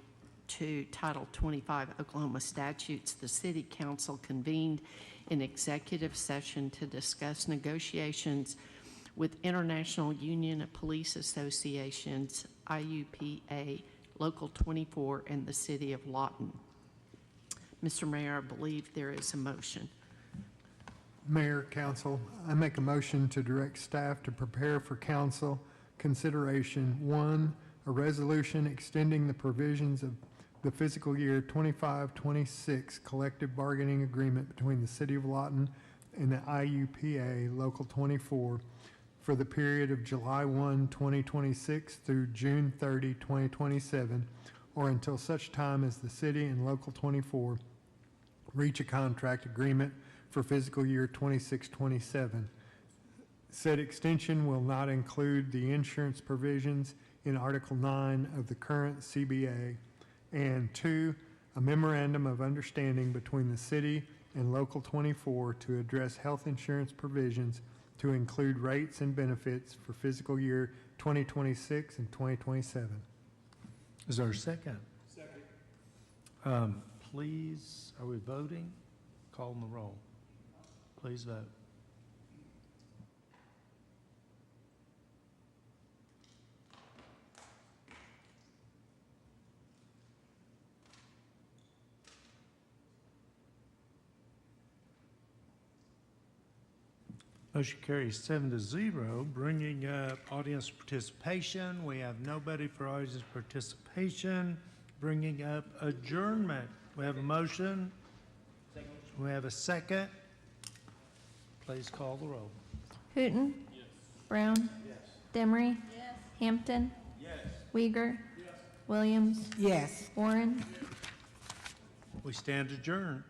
Title 25 Oklahoma statutes, the City Council convened in executive session to discuss negotiations with International Union of Police Associations, IUPA, Local 24, and the City of Lawton. Mr. Mayor, I believe there is a motion. Mayor, council, I make a motion to direct staff to prepare for council consideration, 1, a resolution extending the provisions of the fiscal year 25-26 collective bargaining agreement between the City of Lawton and the IUPA Local 24 for the period of July 1, 2026 through June 30, 2027, or until such time as the city and Local 24 reach a contract agreement for fiscal year 26-27. Said extension will not include the insurance provisions in Article 9 of the current CBA. And 2, a memorandum of understanding between the city and Local 24 to address health insurance provisions to include rates and benefits for fiscal year 2026 and 2027. Is there a second? Second. Please, are we voting? Calling the roll. Please vote. Motion carries 7-0, bringing up audience participation. We have nobody for audience participation. Bringing up adjournment. We have a motion. We have a second. Please call the roll. Hooton. Brown. Demery. Hampton. Weiger. Williams. Yes. Warren. We stand adjourned.